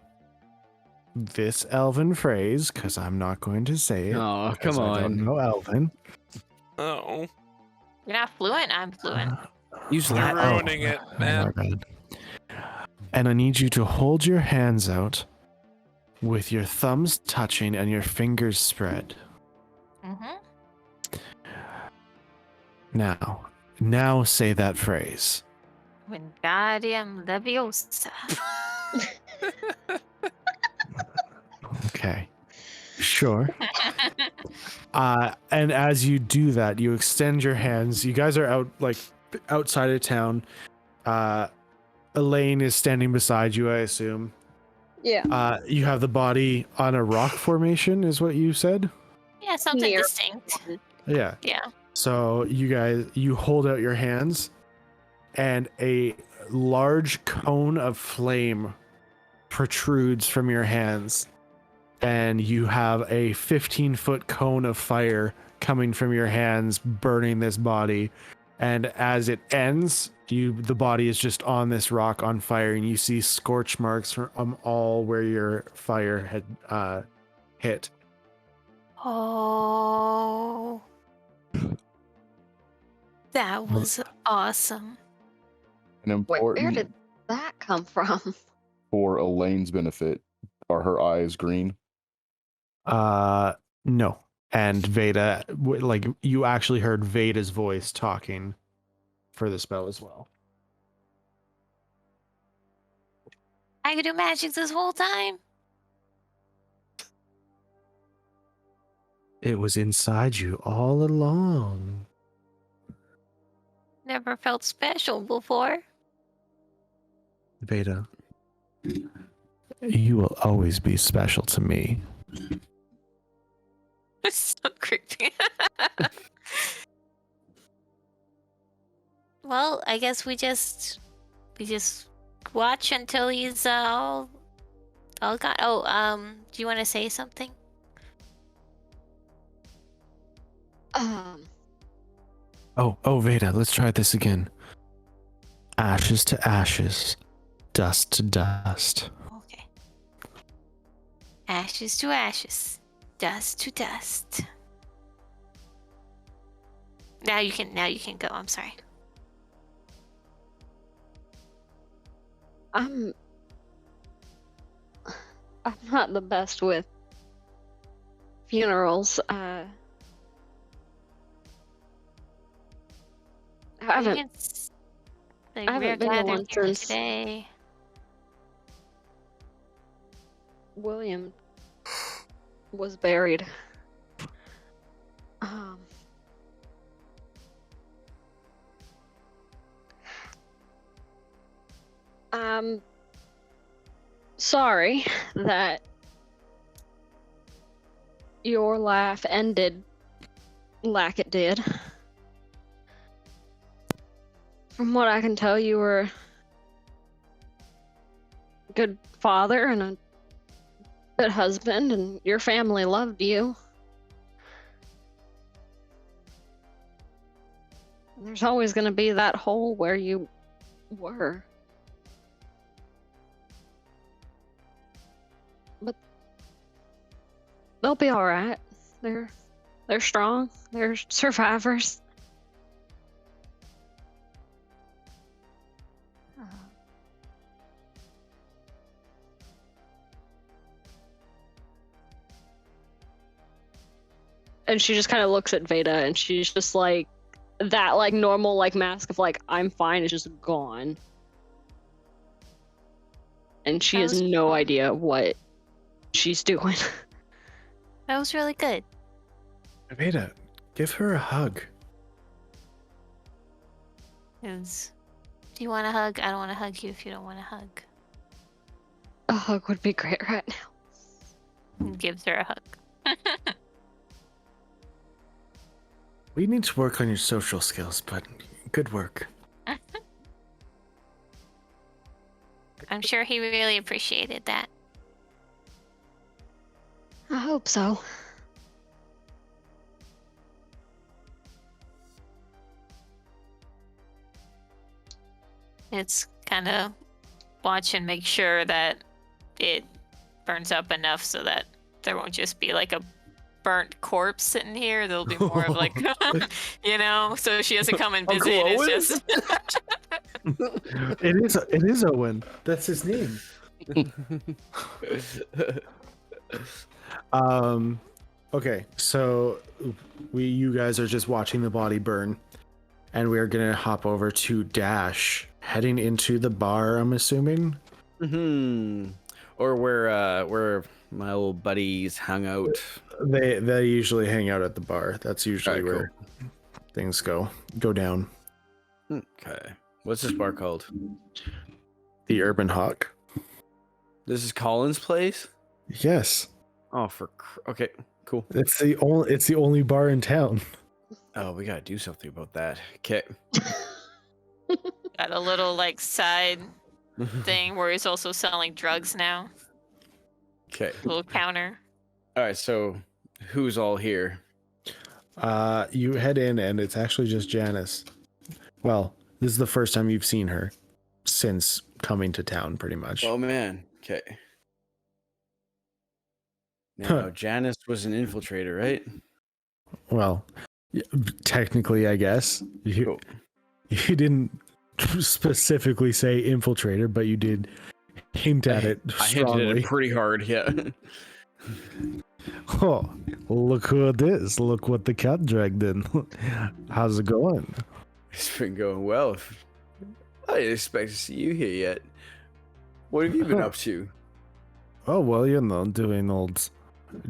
this elven phrase, because I'm not going to say it. Oh, 'cause come I don't on. know elven. Oh, You're not fluent? I'm fluent. Use you're Latin. ruining it, man. my bad. And I need you to hold your hands out with your thumbs touching and your fingers spread. Mm-hmm. Now say that phrase. Wingardium Leviosa. Okay. Sure. And as you do that, you extend your hands. You guys are out, like, outside of town. Elaine is standing beside you, I assume. Yeah. You have the body on a rock formation, is what you said? Yeah, something Near distinct. Yeah. Yeah. So you hold out your hands, and a large cone of flame protrudes from your hands, and you have a 15-foot cone of fire coming from your hands, burning this body. And as it ends, the body is just on this rock on fire, and you see scorch marks from all where your fire had hit. Oh. That was awesome. An Where important did that come from? for Elaine's benefit, are her eyes green? No. And Veda, like, you actually heard Veda's voice talking for the spell as well. I could do magic this whole time. It was inside you all along. Never felt special before. Veda, you will always be special to me. It's so creepy. Well, I guess we just watch until he's all gone. Oh, do you want to say something? Oh, Veda, let's try this again. Ashes to ashes, dust to dust. Okay. Ashes to ashes, dust to dust. Now you can go. I'm sorry. I'm not the best with funerals. I haven't We're been to gathered one here since- today. William was buried. I'm sorry that your life ended like it did. From what I can tell, you were a good father and a good husband, and your family loved you. There's always going to be that hole where you were. But they'll be all right. They're strong. They're survivors. And she just kind of looks at Veda, and she's just like, that like normal like mask of like I'm fine is just gone. And she That has was no cool. idea what she's doing. That was really good. Veda, give her a hug. Do you want a hug? I don't want to hug you if you don't want a hug. A hug would be great right now. And gives her a hug. We need to work on your social skills, but good work. I'm sure he really appreciated that. I hope so. It's kind of watch and make sure that it burns up enough so that there won't just be like a burnt corpse sitting here. There'll be more of like, so she has to come and visit. Uncle It's just It is Owen. That's his name. Okay, so you guys are just watching the body burn, and we are gonna hop over to Dash, heading into the bar, I'm assuming. Or where my old buddies hung out. They usually hang out at the bar. That's usually Alright, where things go down. Okay. What's this bar called? The Urban Hawk. This is Colin's place? Yes, Oh, okay, cool. it's the only bar in town. Oh, we gotta do something about that. Okay. got a little like side thing where he's also selling drugs now. Okay. Little counter. All right. So, who's all here? You head in, and it's actually just Janice. Well, this is the first time you've seen her since coming to town, pretty much. Oh man. Okay. Now, Janice was an infiltrator, right? Well, technically, I guess Cool. you didn't specifically say infiltrator, but you did hint at it I hinted strongly. at it pretty hard. Yeah. Oh, look who it is! Look what the cat dragged in. How's it going? It's been going well. I didn't expect to see you here yet. What have you been up to? Oh well, doing old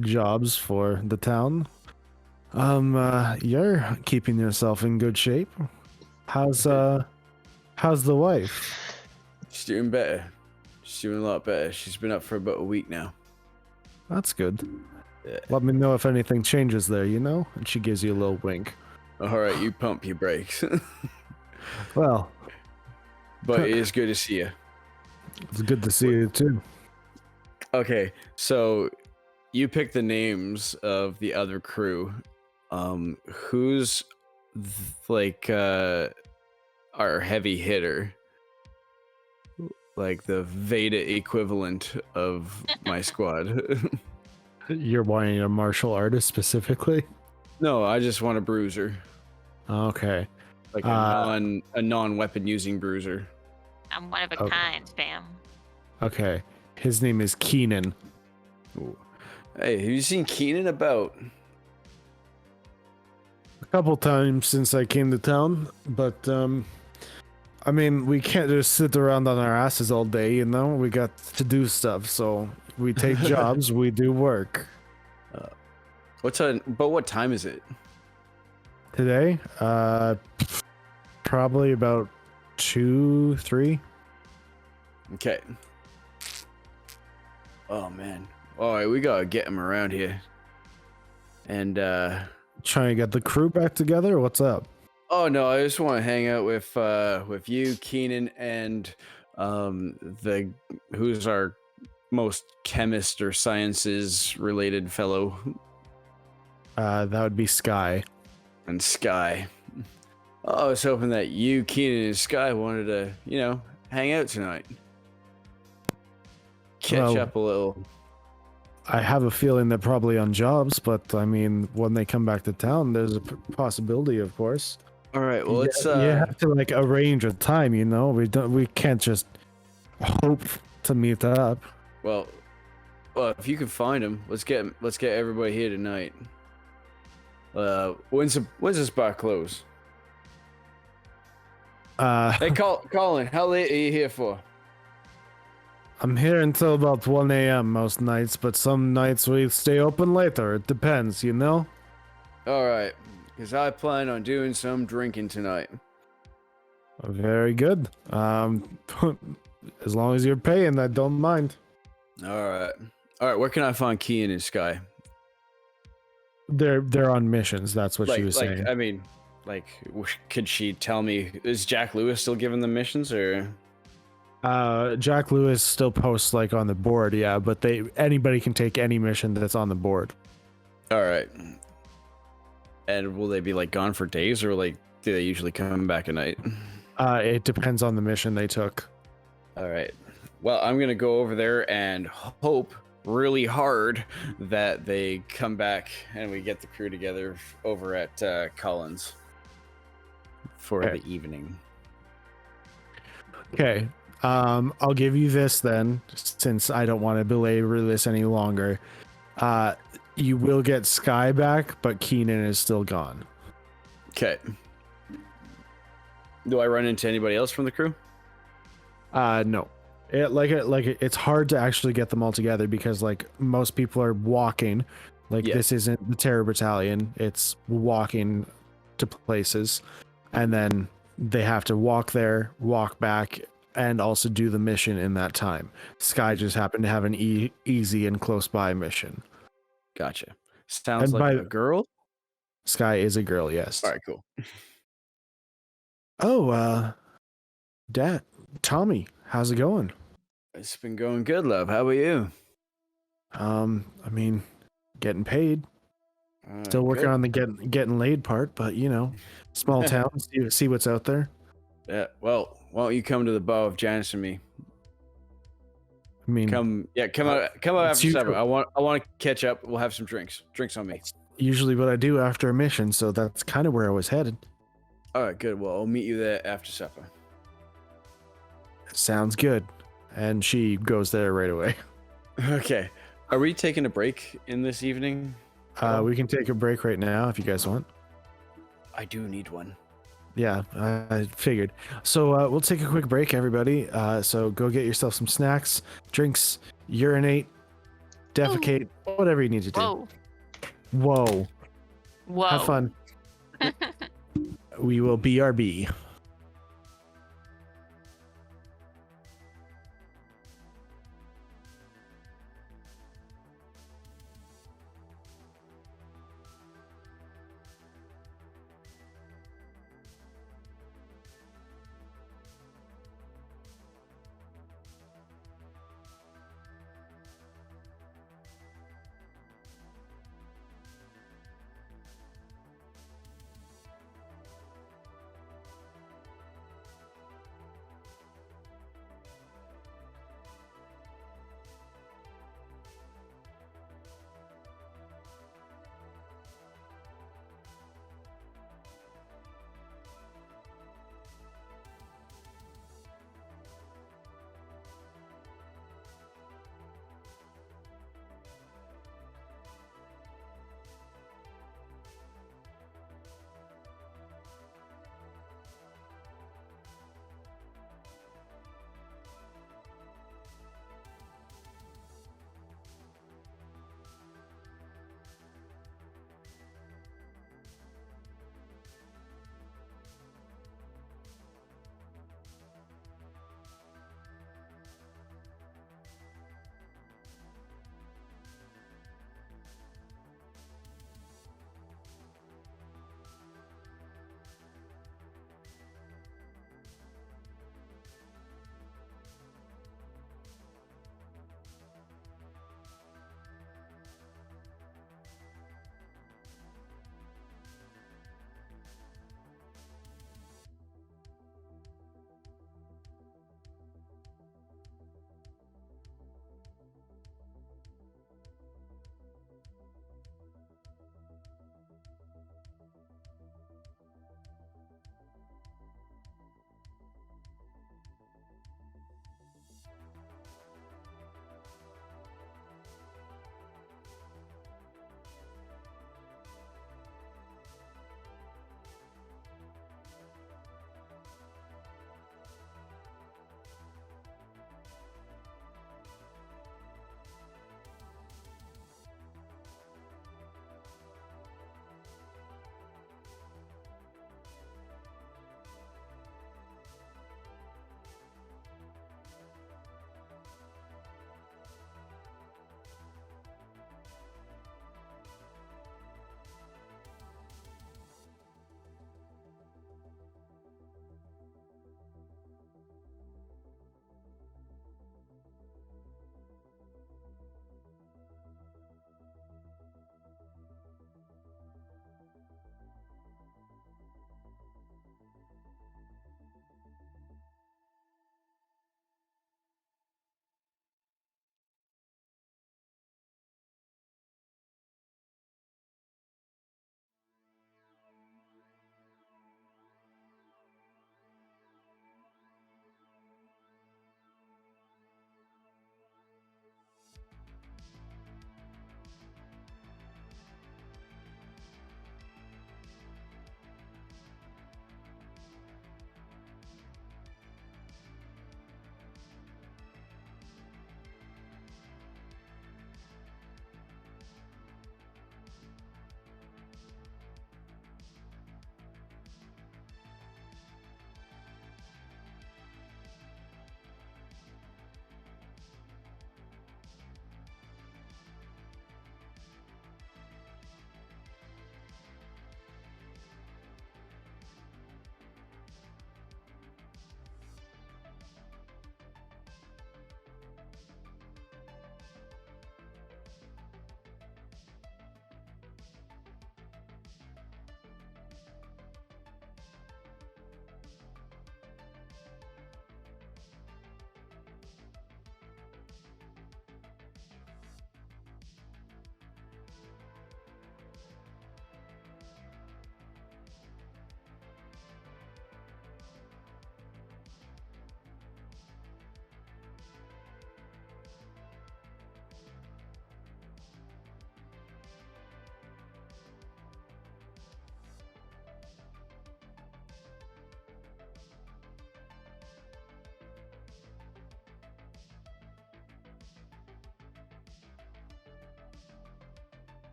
jobs for the town. You're keeping yourself in good shape. How's the wife? She's doing better. She's doing a lot better. She's been up for about a week now. That's good. Yeah. Let me know if anything changes there, And she gives you a little wink. All right, you pump your brakes. Well, But it is good to see you. it's good to see you too. Okay, so you pick the names of the other crew. Who's our heavy hitter? Like the Veda equivalent of my squad. You're wanting a martial artist specifically? No, I just want a bruiser. Okay. Like a non-weapon using bruiser. I'm one of a Okay. kind, fam. Okay. His name is Keenan. Ooh. Hey, have you seen Keenan about? A couple times since I came to town, but I mean, we can't just sit around on our asses all day, We got to do stuff, so we take jobs, we do work. What time is it? Today, probably about 2, 3. Okay. Oh man. All right, we gotta get him around here. And Trying to get the crew back together. What's up? oh no, I just want to hang out with you, Keenan, and who's our most chemist or sciences related fellow, That would be Sky. and Sky. Oh, I was hoping that you, Keenan, and Sky wanted to, hang out tonight. Catch Well, up a little. I have a feeling they're probably on jobs, but I mean, when they come back to town, there's a possibility, of course. All right, well, let's you have to arrange a time, We can't just hope to meet up. well, if you can find him, let's get everybody here tonight. When's this bar close? Hey, Colin, how late are you here for? I'm here until about 1 a.m. most nights, but some nights we stay open later. It depends, you know? All right, because I plan on doing some drinking tonight. Very good. As long as you're paying, I don't mind. All right. Where can I find Kian and Sky? They're on missions. That's what she was saying. I mean, could she tell me? Is Jack Lewis still giving them missions, or? Jack Lewis still posts like on the board, yeah, but anybody can take any mission that's on the board. All right. And will they be like gone for days, or like do they usually come back at night? It depends on the mission they took. All right. Well, I'm gonna go over there and hope really hard that they come back and we get the crew together over at Collins for the evening. Okay. I'll give you this then, since I don't want to belabor this any longer. You will get Sky back, but Keenan is still gone. Okay. Do I run into anybody else from the crew? No. It's hard to actually get them all together because like most people are walking. This isn't the Terror Battalion. It's walking to places, and then they have to walk there, walk back, and also do the mission in that time. Sky just happened to have an easy and close by mission. Gotcha. Sounds like a girl? Sky is a girl, yes. All right, cool. Oh, Dad, Tommy, how's it going? It's been going good, love. How about you? I mean, getting paid. Still working on the getting laid part, but you know, small town, see what's out there. Yeah, well, why don't you come to the bar with Janice and me? I mean, come out after supper. I want to catch up. We'll have some drinks. Drinks on me. Usually what I do after a mission, so that's kind of where I was headed. All right, good. Well, I'll meet you there after supper. Sounds good. And she goes there right away. Okay. Are we taking a break in this evening? We can take a break right now if you guys want. I do need one. Yeah, I figured. So we'll take a quick break, everybody. So go get yourself some snacks, drinks, urinate, defecate, whatever you need to do. Whoa. Have fun. We will BRB.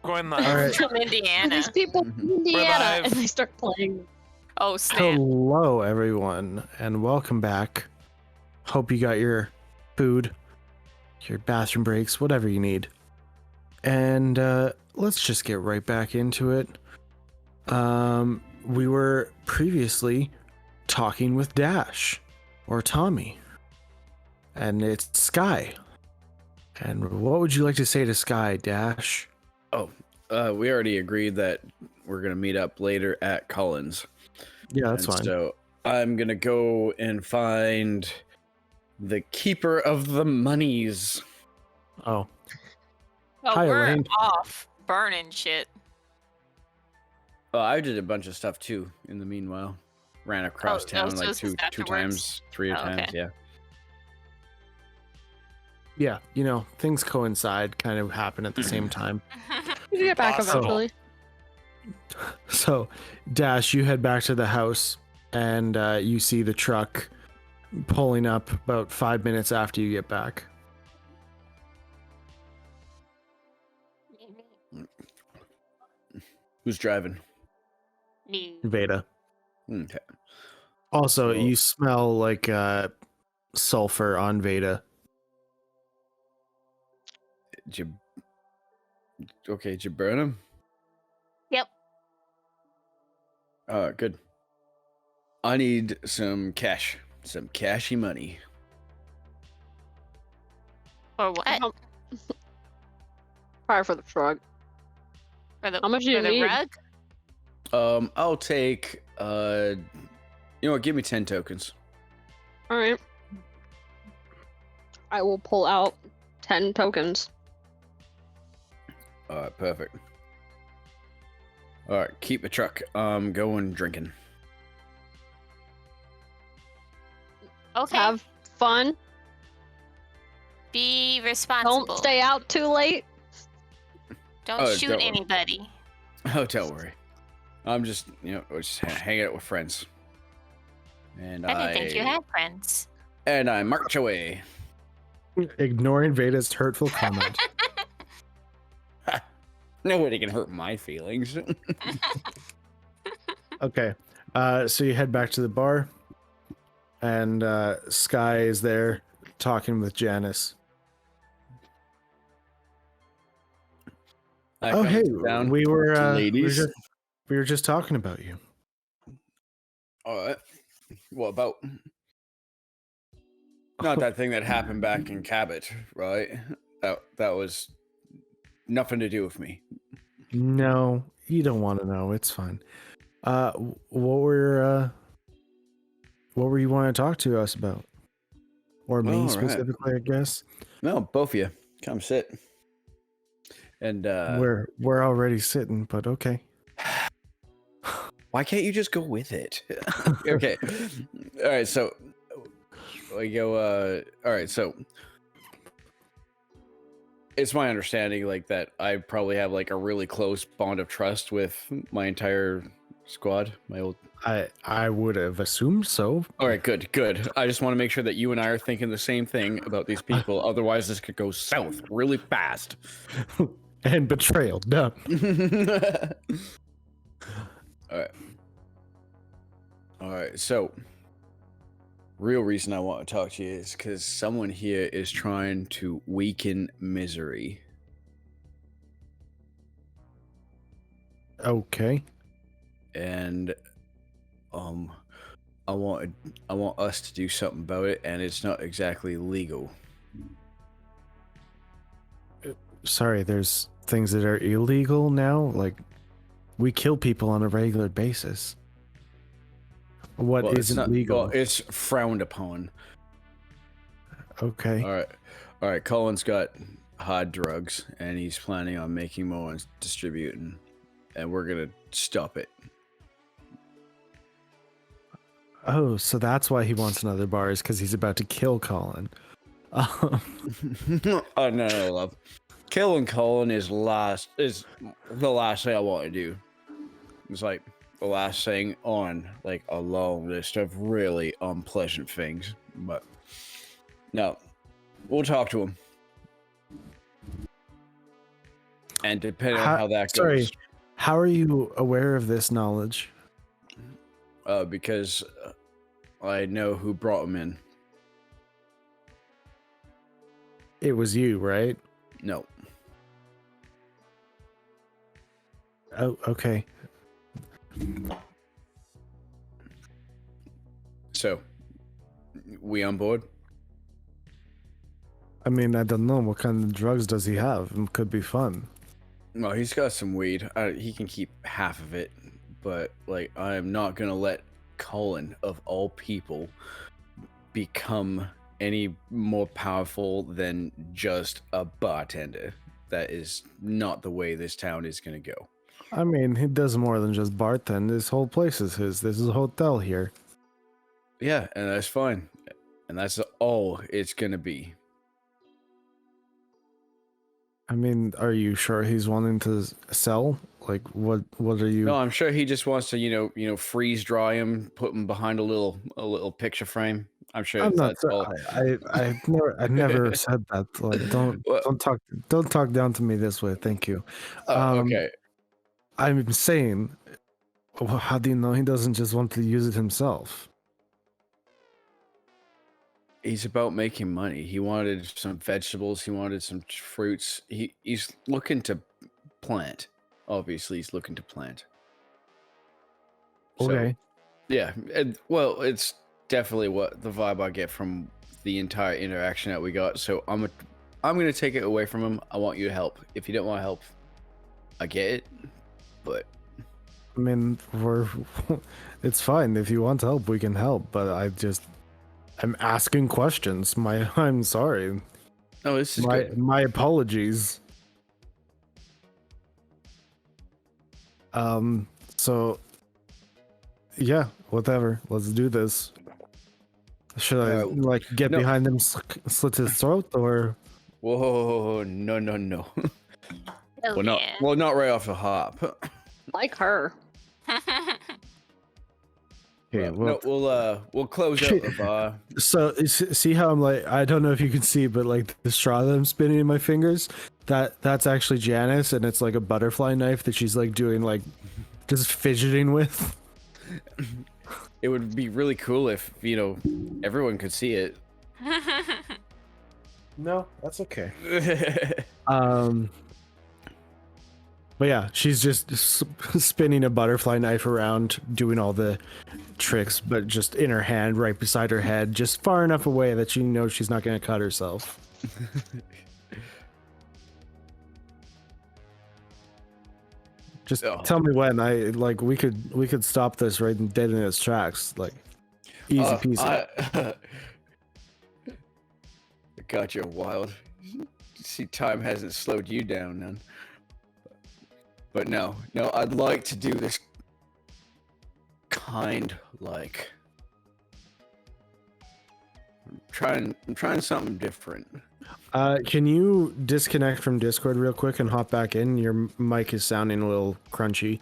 Going live. All right. From Indiana. These people in Indiana, live. and they start playing. Oh, snap. Hello, everyone, and welcome back. Hope you got your food, your bathroom breaks, whatever you need. And let's just get right back into it. We were previously talking with Dash, or Tommy, and it's Sky. And what would you like to say to Sky, Dash? We already agreed that we're gonna meet up later at Collins. Yeah, that's fine. So I'm gonna go and find the keeper of the monies. Oh, Oh, Hi, we're Elaine. off burning shit. Oh, I did a bunch of stuff too. In the meanwhile, ran across town so like this is two afterwards? times, three Oh, times. okay. Yeah. yeah, you know, things coincide, kind of happen at the same time. You get back Awesome. eventually. So, Dash, you head back to the house, and you see the truck pulling up about 5 minutes after you get back. Who's driving? Me. Veda. Okay. Also, Cool. you smell like sulfur on Veda. Did you... Okay, did you burn him? Yep. Good. I need some cash. Some cashy money. For what? How- Probably for the truck. For the, How much do you for the need? rug? I'll take you know what, give me 10 tokens. All right. I will pull out 10 tokens. Alright, perfect. Alright, keep the truck. Going drinking. Okay. Have fun. Be responsible. Don't stay out too late. Don't Oh, shoot don't worry. anybody. Oh, don't worry. I'm just, we're just hanging out with friends. And I didn't think you had friends. And I march away. Ignoring Veda's hurtful comment. Nobody can hurt my feelings. Okay, so you head back to the bar, and Sky is there talking with Janice. I Oh, come hey, down. we were ladies. we were just talking about you. Alright. What about? Not that thing that happened back in Cabot, right? That was nothing to do with me. No, you don't want to know. It's fine. What were you want to talk to us about? Or me All right. specifically, I guess. No, both of you. Come sit. And We're already sitting, but okay. why can't you just go with it? Okay. All right, so we go all right, so it's my understanding like that I probably have like a really close bond of trust with my entire squad, my old. I would have assumed so. All right, good. I just want to make sure that you and I are thinking the same thing about these people. Otherwise, this could go south really fast. And betrayal. No. All right. So, real reason I want to talk to you is because someone here is trying to weaken Misery. Okay. And I want us to do something about it, and it's not exactly legal. Sorry, there's things that are illegal now. Like, we kill people on a regular basis. What Well, it's isn't not legal? Well, it's frowned upon. Okay. All right. Colin's got hard drugs, and he's planning on making more and distributing, and we're gonna stop it. Oh, so that's why he wants another bar, is because he's about to kill Colin. Oh no, love. Killing Colin is the last thing I want to do. It's like the last thing on like a long list of really unpleasant things. But no, we'll talk to him. And depending on how that Sorry, goes, how are you aware of this knowledge? because I know who brought him in. It was you, right? No. Oh, okay. So, we on board? I mean, I don't know. What kind of drugs does he have? It could be fun. Well, he's got some weed. He can keep half of it, but like, I am not gonna let Colin, of all people, become any more powerful than just a bartender. That is not the way this town is gonna go. I mean, he does more than just bartend. This whole place is his. This is a hotel here. Yeah, and that's fine, and that's all it's gonna be. I mean, are you sure he's wanting to sell? Like, what are you? No, I'm sure he just wants to, freeze dry him, put him behind a little picture frame. I'm sure I'm not. that's all. I never said that. Like, Well- don't talk down to me this way. Thank you. Okay. I'm saying, well, how do you know he doesn't just want to use it himself? He's about making money. He wanted some vegetables. He wanted some fruits. He's looking to plant. Obviously, he's looking to plant. So, Okay. yeah. Well, it's definitely what the vibe I get from the entire interaction that we got. So I'm gonna take it away from him. I want you to help. If you don't want to help, I get it. But I mean, it's fine. If you want to help, we can help. But I'm asking questions. I'm sorry. no, this is good. My apologies. So yeah, whatever. Let's do this. Should I get no. behind him, slit his throat, or? Whoa, no. Oh, yeah. Well, not right off the hop. Like her. Okay, well, No, we'll close out the bar. so see how I'm like, I don't know if you can see, but like the straw that I'm spinning in my fingers, that's actually Janice, and it's like a butterfly knife that she's like doing like just fidgeting with. It would be really cool if everyone could see it. No, that's okay. But yeah, she's just spinning a butterfly knife around, doing all the tricks, but just in her hand, right beside her head, just far enough away that she knows she's not going to cut herself. Just tell me when we could stop this right dead in its tracks, like easy peasy. I got you wild. See, time hasn't slowed you down none. But no, I'd like to do this I'm trying something different. Can you disconnect from Discord real quick and hop back in? Your mic is sounding a little crunchy.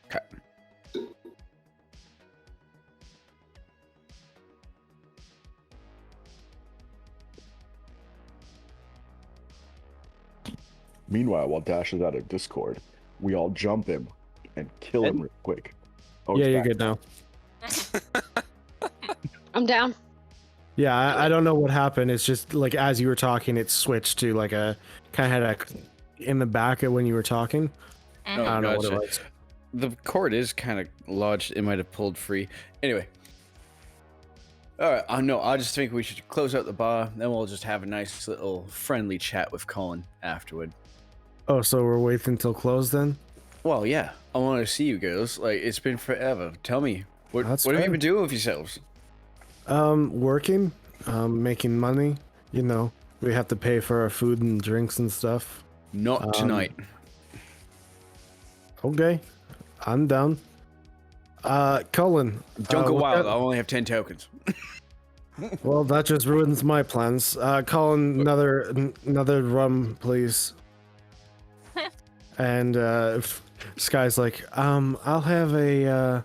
Okay. Meanwhile, while Dash is out of Discord, we all jump him and kill him real quick. Oh, Yeah, he's you're back. good now. I'm down. Yeah, I don't know what happened. It's just like as you were talking, it switched to like a kind of had a in the back of when you were talking. Oh, I don't know what it gotcha. was. The cord is kind of lodged. It might have pulled free. Anyway. All right. I just think we should close out the bar. Then we'll just have a nice little friendly chat with Colin afterward. Oh, so we're waiting till close then? Well, yeah. I want to see you girls. Like, it's been forever. Tell me, what That's have you fair. been doing with yourselves? Working, making money. You know, we have to pay for our food and drinks and stuff. Not tonight. Okay, I'm down. Cullen. Don't go what wild. kind- I only have 10 tokens. Well, that just ruins my plans. Colin, another rum, please. And Sky's like, I'll have a.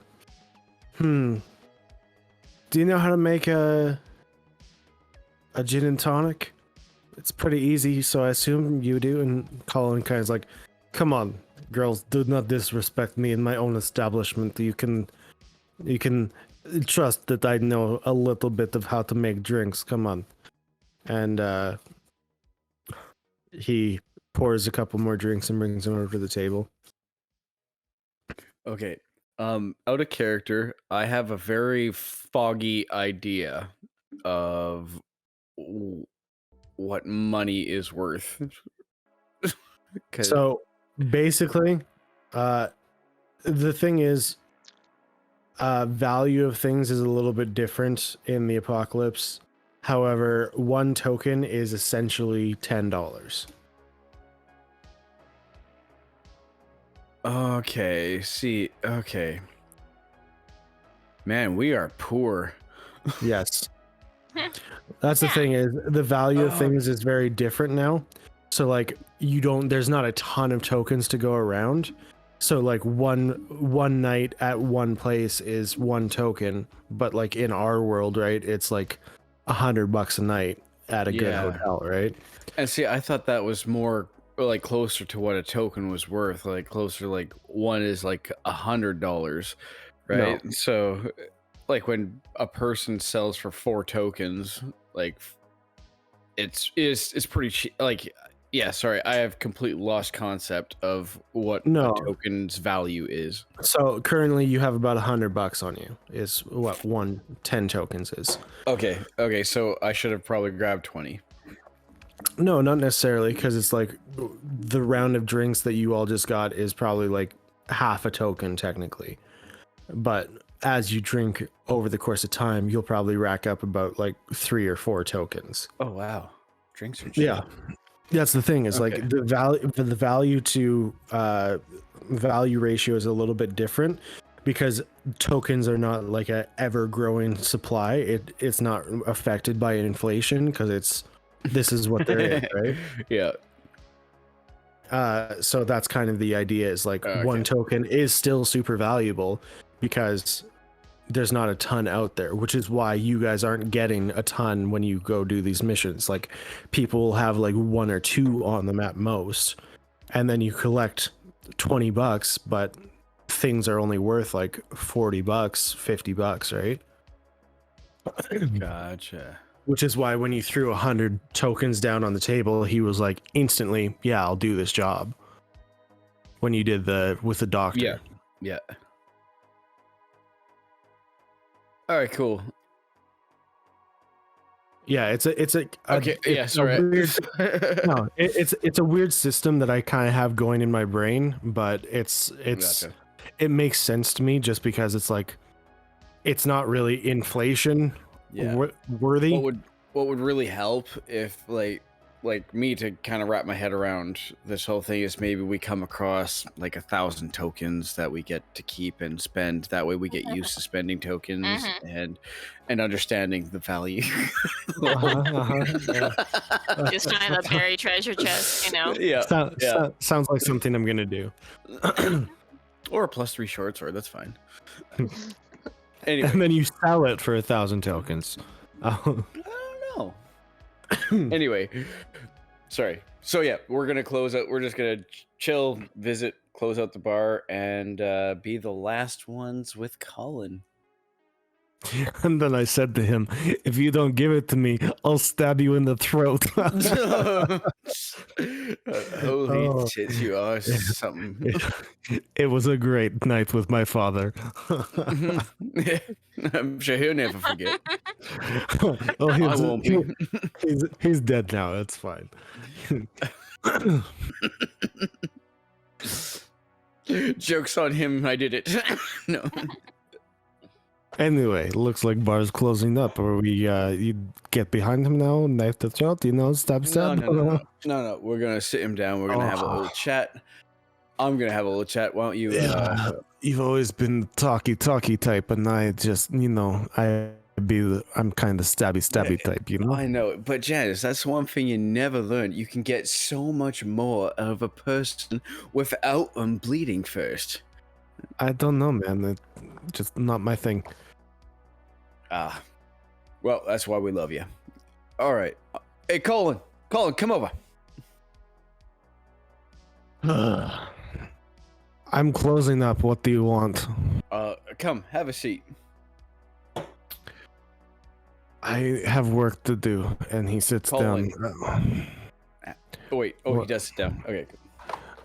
Do you know how to make a gin and tonic? It's pretty easy, so I assume you do. And Colin kind of like, Come on, girls, do not disrespect me in my own establishment. You can trust that I know a little bit of how to make drinks. Come on. And he pours a couple more drinks and brings them over to the table. Okay. Out of character, I have a very foggy idea of what money is worth. 'Cause- So basically, the thing is, value of things is a little bit different in the apocalypse. However, one token is essentially $10. Okay, okay. Man, we are poor. Yes. That's the thing is the value of things is very different now. So like there's not a ton of tokens to go around. So like one night at one place is one token, but like in our world, right, it's like $100 a night at a good hotel, right? And see, I thought that was more like closer to what a token was worth, like closer, like one is like $100, right? No. So like when a person sells for 4 tokens, like it's pretty cheap. Like, yeah, sorry, I have completely lost concept of what a token's value is. So currently you have about $100 on you is what 10 tokens is. Okay, so I should have probably grabbed 20. No, not necessarily, because it's like the round of drinks that you all just got is probably like half a token technically. But as you drink over the course of time, you'll probably rack up about like 3 or 4 tokens. Oh wow, drinks are cheap. Yeah, that's the thing. Is like the value to value ratio is a little bit different because tokens are not like a ever growing supply. It's not affected by inflation because this is what there is, right? Yeah. So that's kind of the idea is like one token is still super valuable because there's not a ton out there, which is why you guys aren't getting a ton when you go do these missions. Like people will have like 1 or 2 on them at most, and then you collect $20, but things are only worth like $40, $50, right? Gotcha. Which is why when you threw 100 tokens down on the table, he was like instantly, yeah, I'll do this job. When you did with the doctor. Yeah. All right, cool. Yeah, it's a weird system that I kind of have going in my brain, but it makes sense to me just because it's like it's not really inflation worthy. What would really help if like me to kind of wrap my head around this whole thing is maybe we come across like 1,000 tokens that we get to keep and spend. That way we get used to spending tokens and understanding the value. Just trying to bury treasure chest, you know? Yeah. Sounds like something I'm gonna do. Or a +3 short sword, that's fine. Anyway. And then you sell it for 1,000 tokens. I don't know. Anyway, sorry. So yeah, we're gonna close out. We're just gonna chill, visit, close out the bar, and be the last ones with Colin. And then I said to him, if you don't give it to me, I'll stab you in the throat. Holy shit, you are something. It was a great night with my father. I'm sure he'll never forget. Oh, I won't be. He's dead now. That's fine. Joke's on him. I did it. No. Anyway, looks like bar's closing up. Are we you get behind him now, knife the throat, stab. No. We're gonna sit him down. We're gonna have a little chat. I'm gonna have a little chat. Why don't you? You've always been talky type, and I just, I'm kind of stabby type, you know. I know, but Janice, that's one thing you never learn. You can get so much more out of a person without them bleeding first. I don't know, man. It's just not my thing. Well, that's why we love you. All right. Hey, Colin, come over. I'm closing up. What do you want? Come, have a seat. I have work to do, and he sits Colin. down. Oh, wait. Oh, he What? does sit down. Okay.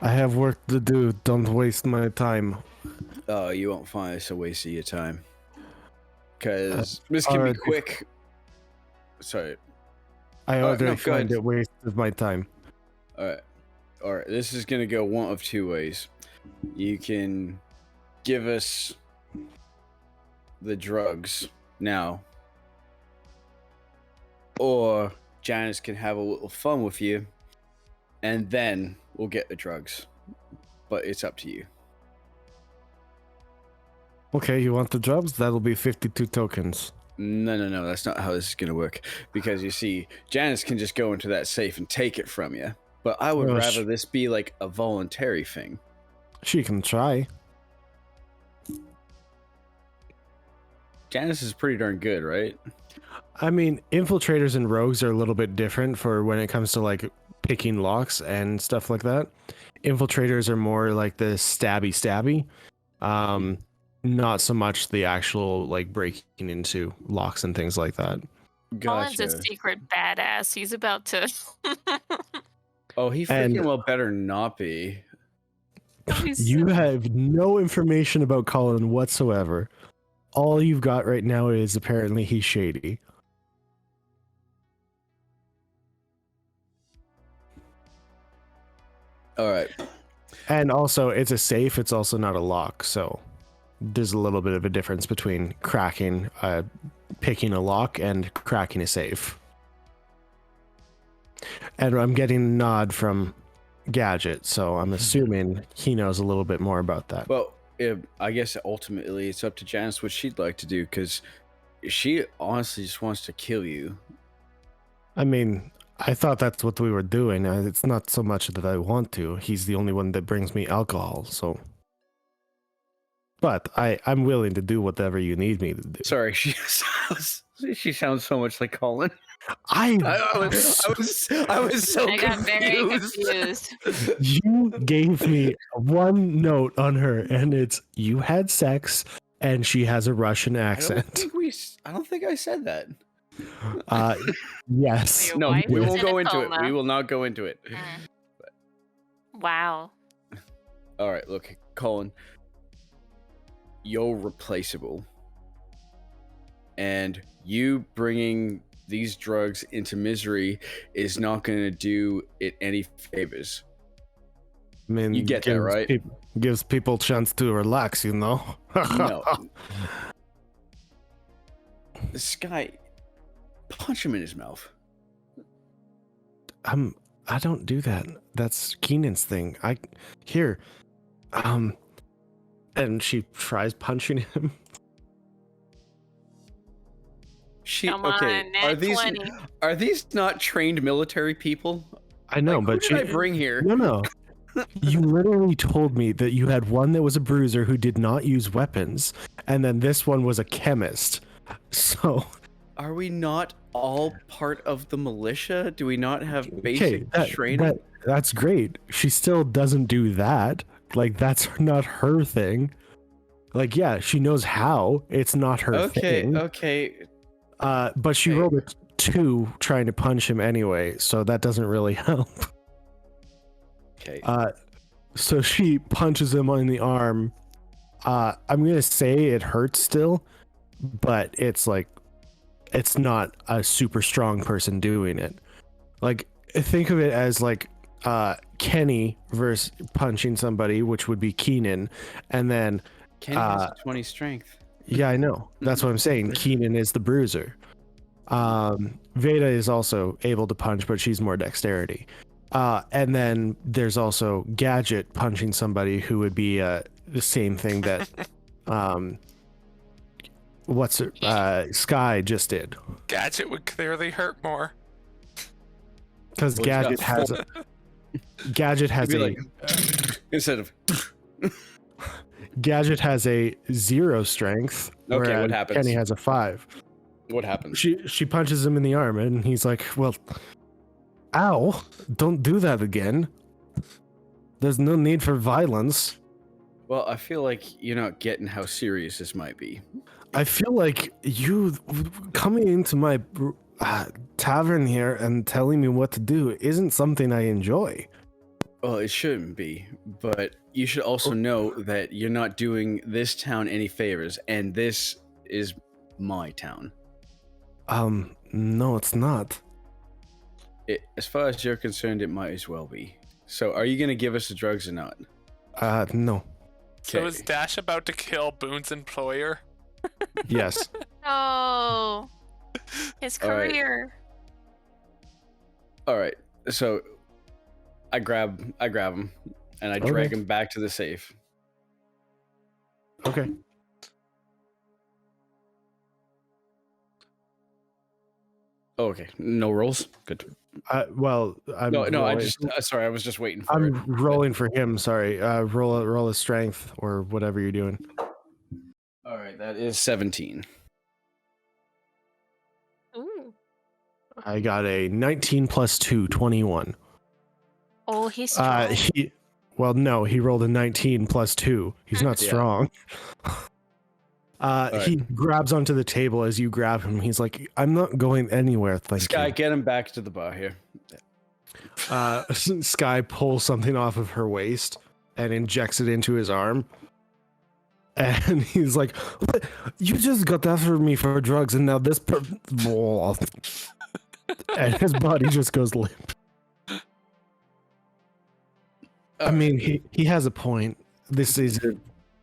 I have work to do. Don't waste my time. You won't find this a waste of your time. Because this can be alright. quick. Sorry. I no, already go find ahead. it waste of my time. Alright. Alright, this is going to go one of two ways. You can give us the drugs now. Or Janice can have a little fun with you. And then we'll get the drugs. But it's up to you. Okay, you want the drugs? That'll be 52 tokens. No. That's not how this is going to work. Because you see, Janice can just go into that safe and take it from you. But I would Well, rather this be like a voluntary thing. She can try. Janice is pretty darn good, right? I mean, infiltrators and rogues are a little bit different for when it comes to like picking locks and stuff like that. Infiltrators are more like the stabby. Not so much the actual like breaking into locks and things like that. Colin's a secret badass. He's about to. Oh, he And- freaking well better not be. You have no information about Colin whatsoever. All you've got right now is apparently he's shady. All right. And also, it's a safe, it's also not a lock, so there's a little bit of a difference between picking a lock and cracking a safe. And I'm getting a nod from Gadget, so I'm assuming he knows a little bit more about that. Well, I guess ultimately it's up to Janice what she'd like to do, because she honestly just wants to kill you. I mean, I thought that's what we were doing. It's not so much that I want to. He's the only one that brings me alcohol, so. But I'm willing to do whatever you need me to do. Sorry, she sounds so much like Colin. I was so I got very confused. confused. You gave me one note on her, and it's you had sex, and she has a Russian accent. I don't think I said that. Yes. Your No, wife we is won't in a go into it. coma. We will not go into it. Wow. All right, look, Colin, you're replaceable, and you bringing these drugs into Misery is not going to do it any favors. I mean, You get that, right? Gives people chance to relax, you know. No. This guy, punch him in his mouth. I don't do that. That's Keenan's thing. And she tries punching him. Come on, nat 20. Are these not trained military people? I know, Like, but who did I bring here? No. You literally told me that you had one that was a bruiser who did not use weapons, and then this one was a chemist. So, Are we not all part of the militia? Do we not have basic training? That's great. She still doesn't do that. Like, that's not her thing. Like, yeah, she knows how. It's not her thing. Okay. But she rolled a 2 trying to punch him anyway, so that doesn't really help. Okay. So she punches him on the arm. I'm gonna say it hurts still, but it's like, it's not a super strong person doing it. Like, think of it as like Kenny versus punching somebody, which would be Keenan, and then Kenny has a 20 strength. yeah, I know. That's what I'm saying. Keenan is the bruiser. Veda is also able to punch, but she's more dexterity. And then there's also Gadget punching somebody who would be the same thing that Sky just did. Gadget would clearly hurt more. Because Well, Gadget has a Instead of Gadget has a 0 strength. Okay, what whereas happens? Kenny has a 5. what happens? She punches him in the arm, and he's like, "Well, ow! Don't do that again." There's no need for violence. Well, I feel like you're not getting how serious this might be. I feel like you coming into my tavern here and telling me what to do isn't something I enjoy. Well, it shouldn't be, but you should also know that you're not doing this town any favors, and this is my town. No, it's not. As far as you're concerned, it might as well be. So, are you going to give us the drugs or not? No. So Okay. is Dash about to kill Boone's employer? Yes. Oh, his All right. career. All right. So, I grab him, and I drag him back to the safe. Okay. Oh, okay. No rolls. Good. Well, I'm No. I rolling- just sorry. I was just waiting for I'm it. rolling for him. Sorry. Roll a strength or whatever you're doing. All right. That is 17. Ooh. I got a 19 plus 2, 21. Oh, he's strong. No, he rolled a 19 plus 2. He's not Yeah. strong. right. He grabs onto the table as you grab him. He's like, I'm not going anywhere, thank Sky, you. get him back to the bar here. Sky pulls something off of her waist and injects it into his arm. And he's like, "What? You just got after me for drugs, and now this and his body just goes limp. I mean, he has a point. This is a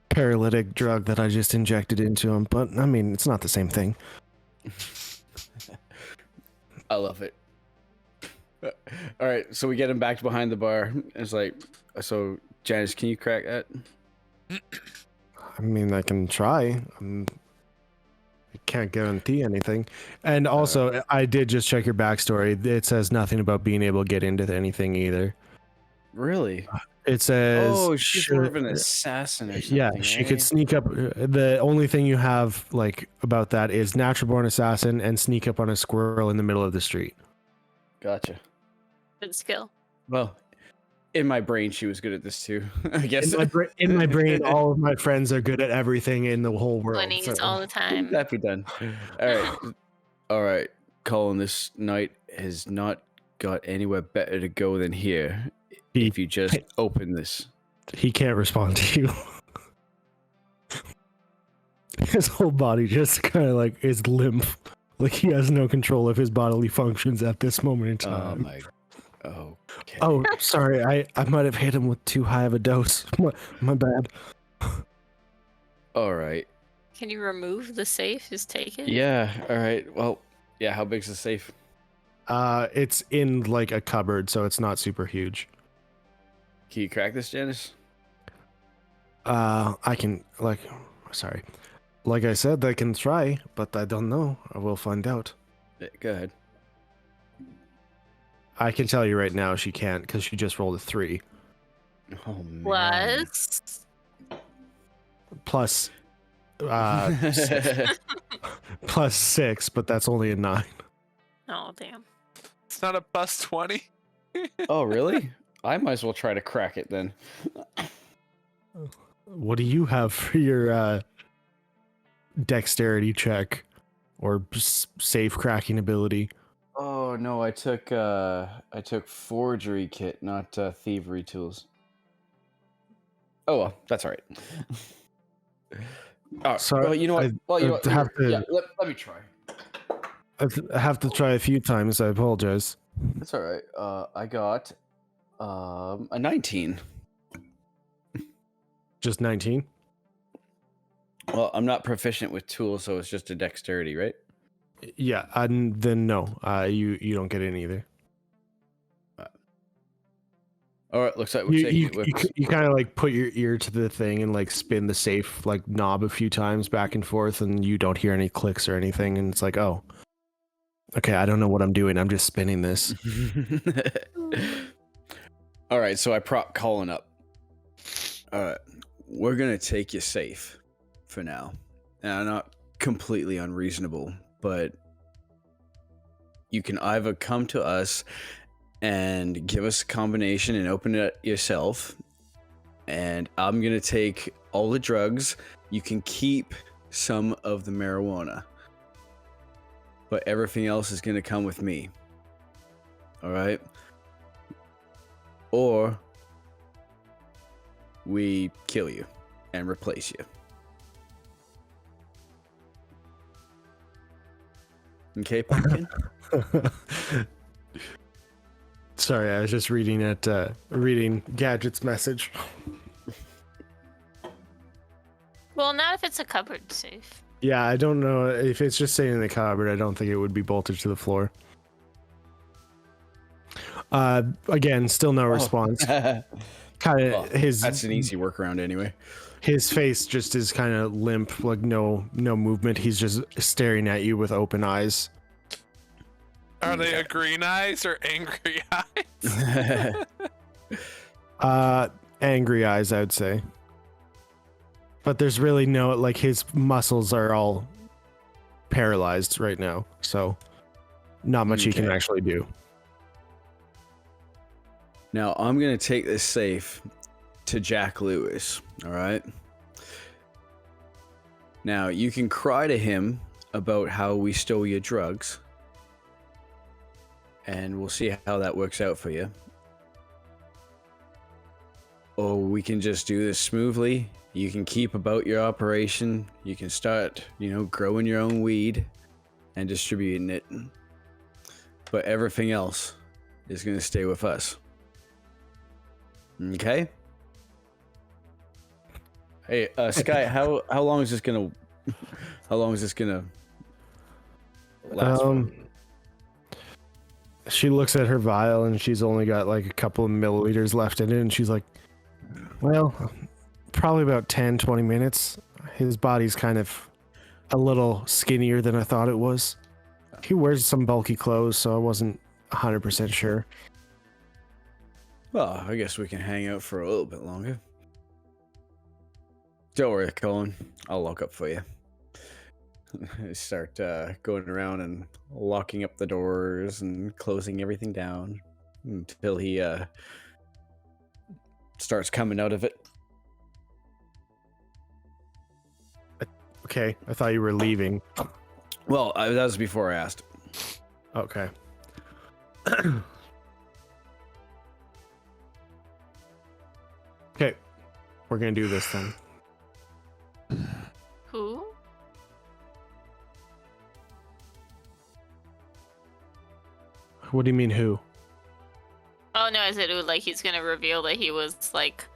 paralytic drug that I just injected into him, but I mean, it's not the same thing. I love it. All right, so we get him back behind the bar. It's like, so Janice, can you crack that? I mean, I can try. I can't guarantee anything. And also, I did just check your backstory. It says nothing about being able to get into anything either. Really? It says, Oh, she's more of an assassin or something. yeah, she could eh? sneak up. The only thing you have like about that is natural born assassin and sneak up on a squirrel in the middle of the street. Gotcha. Good skill. Well, in my brain, she was good at this too. I guess. In my brain, all of my friends are good at everything in the whole world. Winning so- is all the time. That'd be done. All right. Colin, this night has not got anywhere better to go than here. He- If you just open this. He can't respond to you. His whole body just kind of like is limp. Like he has no control of his bodily functions at this moment in Oh time. my. Okay. Oh, sorry. I might have hit him with too high of a dose. My bad. All right. Can you remove the safe? Just take it? Yeah. All right. Well, yeah. How big's the safe? It's in like a cupboard, so it's not super huge. Can you crack this, Janice? I can sorry. Like I said, I can try, but I don't know. I will find out. Yeah, go ahead. I can tell you right now she can't because she just rolled a 3. Oh man. Plus. Plus, plus 6, but that's only a 9. Oh, damn. It's not a bus 20. Oh really? I might as well try to crack it then. What do you have for your dexterity check or safe cracking ability? Oh no, I took forgery kit, not thievery tools. Oh well, that's all right. Oh, Sorry, well, you know what? Well, you know what? have to- Yeah, let me try. I have to try a few times. I apologize. That's all right. I got a 19. Just 19? Well, I'm not proficient with tools, so it's just a dexterity, right? Yeah, and then no. You don't get in either. All right, looks like we're taking You, it with. you kind of like put your ear to the thing and like spin the safe like knob a few times back and forth, and you don't hear any clicks or anything, and it's like, oh, okay, I don't know what I'm doing. I'm just spinning this. All right, so I prop Colin up. All right, we're gonna take you safe for now. Now, not completely unreasonable, but you can either come to us and give us a combination and open it yourself, and I'm gonna take all the drugs. You can keep some of the marijuana, but everything else is gonna come with me. All right? Or we kill you and replace you. Okay, Pumpkin? Sorry, I was just reading Gadget's message. Well, not if it's a cupboard safe. Yeah, I don't know if it's just sitting in the cupboard. I don't think it would be bolted to the floor. Again, still no response. Kind of Well, his. that's an easy workaround anyway. His face just is kind of limp, like no movement. He's just staring at you with open eyes. Are they a green eyes or angry eyes? Angry eyes, I would say. But there's really no, like, his muscles are all paralyzed right now, so not much he can Okay. actually do. Now, I'm going to take this safe to Jack Lewis, all right? Now, you can cry to him about how we stole your drugs, and we'll see how that works out for you. Or we can just do this smoothly. You can keep about your operation. You can start, growing your own weed and distributing it. But everything else is going to stay with us. Okay? Hey, Sky, how long is this gonna last? For? She looks at her vial and she's only got like a couple of milliliters left in it, and she's like, well, probably about 10-20 minutes. His body's kind of a little skinnier than I thought it was. He wears some bulky clothes, so I wasn't 100% sure. Well, I guess we can hang out for a little bit longer. Don't worry, Colin. I'll lock up for you. Start going around and locking up the doors and closing everything down until he starts coming out of it. Okay, I thought you were leaving. Well, that was before I asked. Okay. Okay, we're gonna do this then. Who? What do you mean, who? Oh no, is it like he's gonna reveal that he was like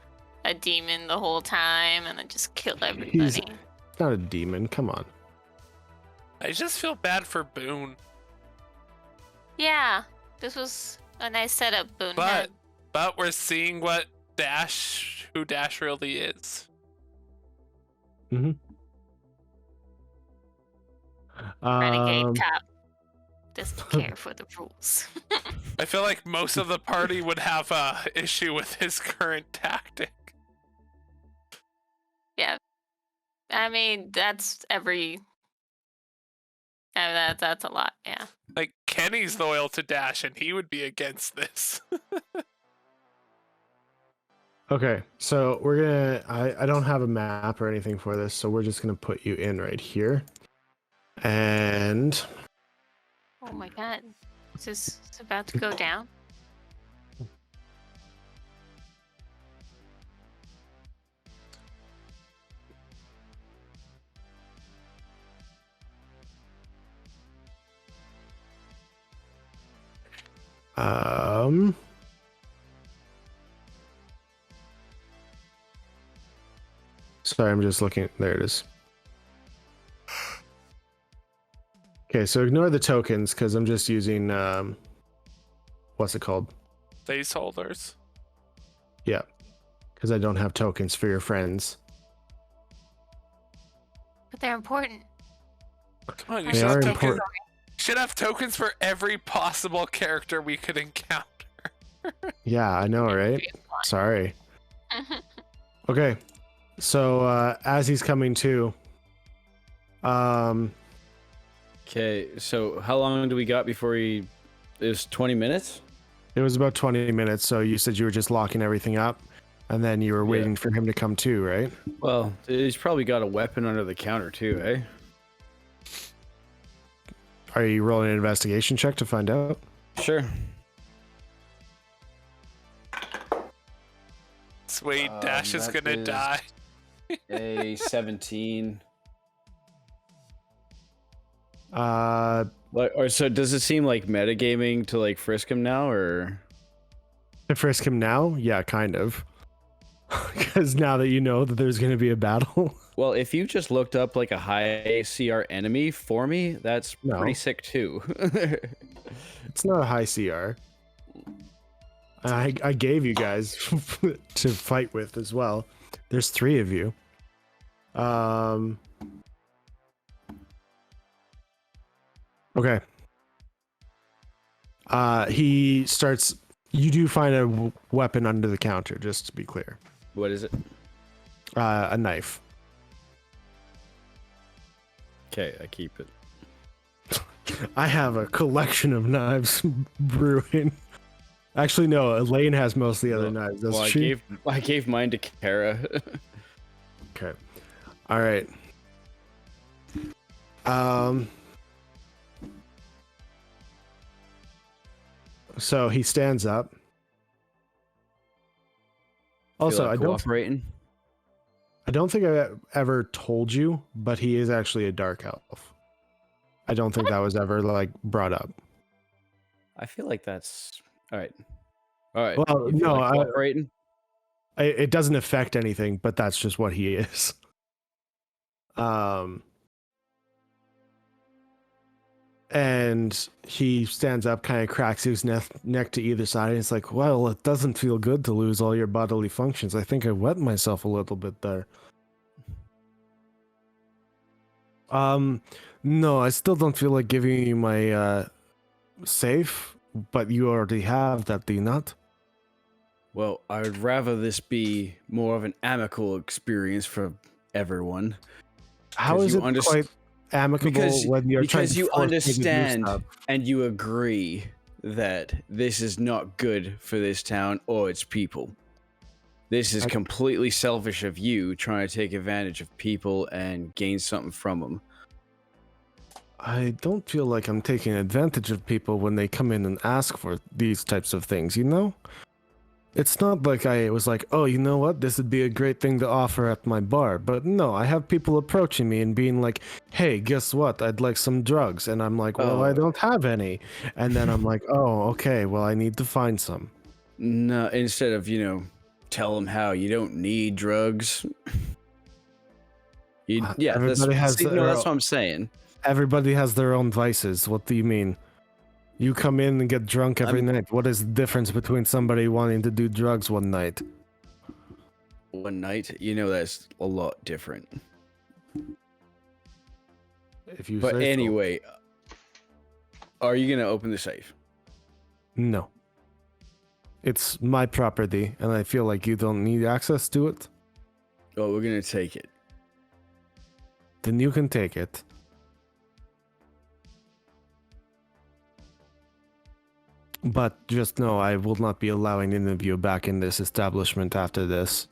a demon the whole time and then just kill everybody? He's not a demon. Come on. I just feel bad for Boone. Yeah, this was a nice setup, Boone had. But we're seeing who Dash really is. Renegade cop. Doesn't care for the rules. I feel like most of the party would have a issue with his current tactic. Yeah. I mean, that's every... that's a lot, yeah. Like, Kenny's loyal to Dash, and he would be against this. Okay, so we're gonna... I don't have a map or anything for this, so we're just gonna put you in right here. And... Oh my god. Is this about to go down? Sorry, I'm just looking. There it is. Okay, so ignore the tokens because I'm just using what's it called? Placeholders. Yeah, because I don't have tokens for your friends. But they're important. Come on, you They should are have tokens. important. Should have tokens for every possible character we could encounter. Yeah, I know, right? Sorry. Okay, so as he's coming to, Okay, so how long do we got before he... It was 20 minutes? it was about 20 minutes. So you said you were just locking everything up, And then you were Yeah. waiting for him to come too, right? Well, he's probably got a weapon under the counter too, eh? Are you rolling an investigation check to find out? Sure. Sweet, Dash is that gonna is- die. A 17. Or so does it seem like metagaming to like frisk him now, or? To frisk him now? Yeah, kind of. Because now that you know that there's going to be a battle. Well, if you just looked up like a high CR enemy for me, that's No. pretty sick too. It's not a high CR. I gave you guys to fight with as well. There's 3 of you. Okay. He starts. You do find a weapon under the counter, just to be clear. What is it? A knife. Okay, I keep it. I have a collection of knives brewing. Actually, no. Elaine has most of the other knives. Does Well, she? I gave mine to Kara. Okay. All right. So he stands up. Also, I don't think I ever told you, but he is actually a dark elf. I don't think that was ever like brought up. I feel like that's all right. All right. Well, You feel no, like cooperating? It doesn't affect anything, but that's just what he is. And he stands up, kind of cracks his neck to either side. And it's like, well, it doesn't feel good to lose all your bodily functions. I think I wet myself a little bit there. No, I still don't feel like giving you my safe, but you already have that, do you not? Well, I would rather this be more of an amicable experience for everyone. How 'Cause is you it quite amicable when you're trying because to you force me to do understand stuff? and you agree that this is not good for this town or its people. This is completely selfish of you trying to take advantage of people and gain something from them. I don't feel like I'm taking advantage of people when they come in and ask for these types of things, you know? It's not like I was like, oh, you know what? This would be a great thing to offer at my bar. But no, I have people approaching me and being like, hey, guess what? I'd like some drugs. And I'm like, well, I Oh. don't have any. And then I'm like, oh, okay, well, I need to find some. No, instead of, tell them how you don't need drugs. That's what I'm saying. Everybody has their own vices. What do you mean? You come in and get drunk every night. What is the difference between somebody wanting to do drugs one night? One night, that's a lot different. If you But say so. anyway, are you going to open the safe? No. It's my property, and I feel like you don't need access to it. Oh, we're going to take it. Then you can take it. But just know I will not be allowing any of you back in this establishment after this.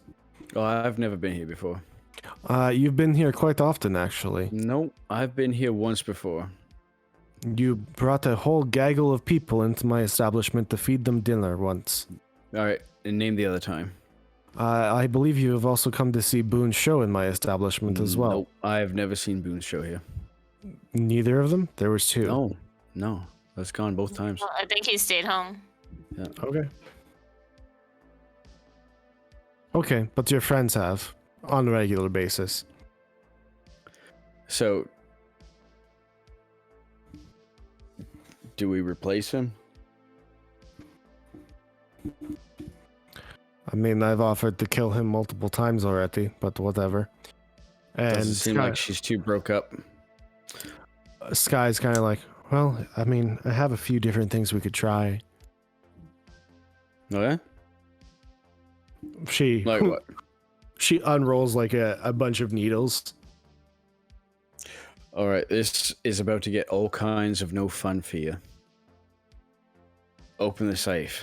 Oh, I've never been here before. You've been here quite often, actually. Nope, I've been here once before. You brought a whole gaggle of people into my establishment to feed them dinner once. All right, and name the other time. I believe you have also come to see Boone's show in my establishment as well. Nope, I've never seen Boone's show here. Neither of them? There was 2. No, that's gone both times. Well, I think he stayed home. Yeah. Okay. Okay, but your friends have on a regular basis. So, do we replace him? I mean, I've offered to kill him multiple times already, but whatever. And Doesn't seem like she's too broke up. Sky's kind of like, well, I mean, I have a few different things we could try. Oh, yeah? She Like what? She unrolls like a bunch of needles. All right, this is about to get all kinds of no fun for you. Open the safe.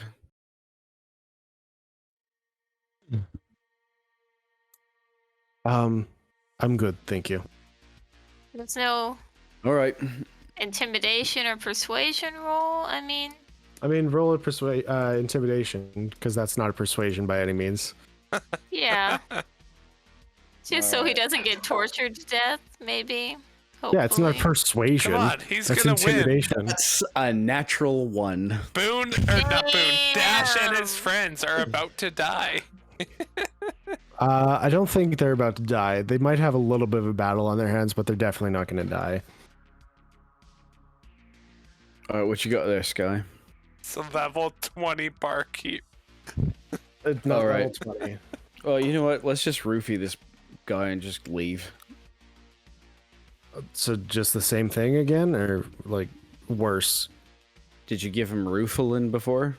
I'm good, thank you. There's no All right. intimidation or persuasion roll. I mean, Roll a intimidation, because that's not a persuasion by any means. yeah. Just so he Alright. doesn't get tortured to death, maybe. Yeah, it's not Hopefully. persuasion. Come on, he's That's gonna win. intimidation. That's a natural 1. Boone, or not Boone, Dash and his Damn. friends are about to die. I don't think they're about to die. They might have a little bit of a battle on their hands, but they're definitely not going to die. All right, what you got there, Sky? It's a level 20 barkeep. It's not All right. level 20. Well, you know what? Let's just roofie this guy and just leave. So just the same thing again, or like worse? Did you give him Roofalin before?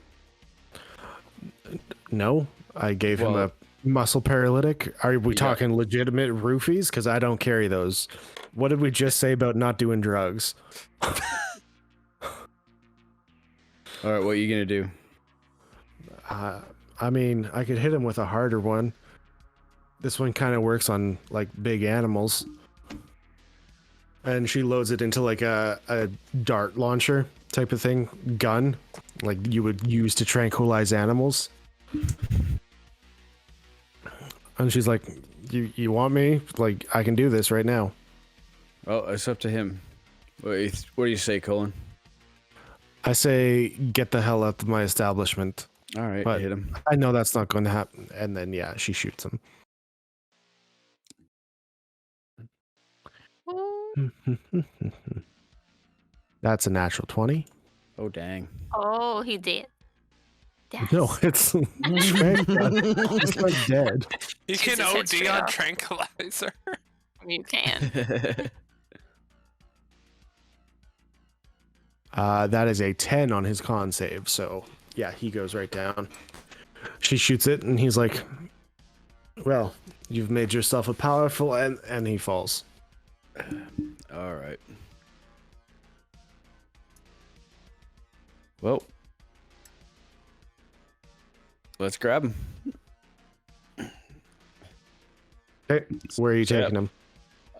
No, I gave him Well- a muscle paralytic. Are we Yeah. talking legitimate roofies? Because I don't carry those. What did we just say about not doing drugs? All right, what are you gonna do? I could hit him with a harder one. This one kind of works on like big animals. And she loads it into like a dart launcher type of thing, gun, like you would use to tranquilize animals. And she's like, "You want me? Like, I can do this right now." Well, it's up to him. What do you say, Colin? I say, "Get the hell out of my establishment." All right, But- hit him. I know that's not going to happen. And then yeah, she shoots him. Ooh. That's a natural 20. Oh, dang. Oh, he did. Yes. No, it's it's not dead. You Shoots can his head OD straight on off. tranquilizer. You can. That is a 10 on his con save. So yeah, he goes right down. She shoots it, and he's like, "Well, you've made yourself a powerful," and he falls. All right. Well, let's grab him. Okay, where are you Set taking him?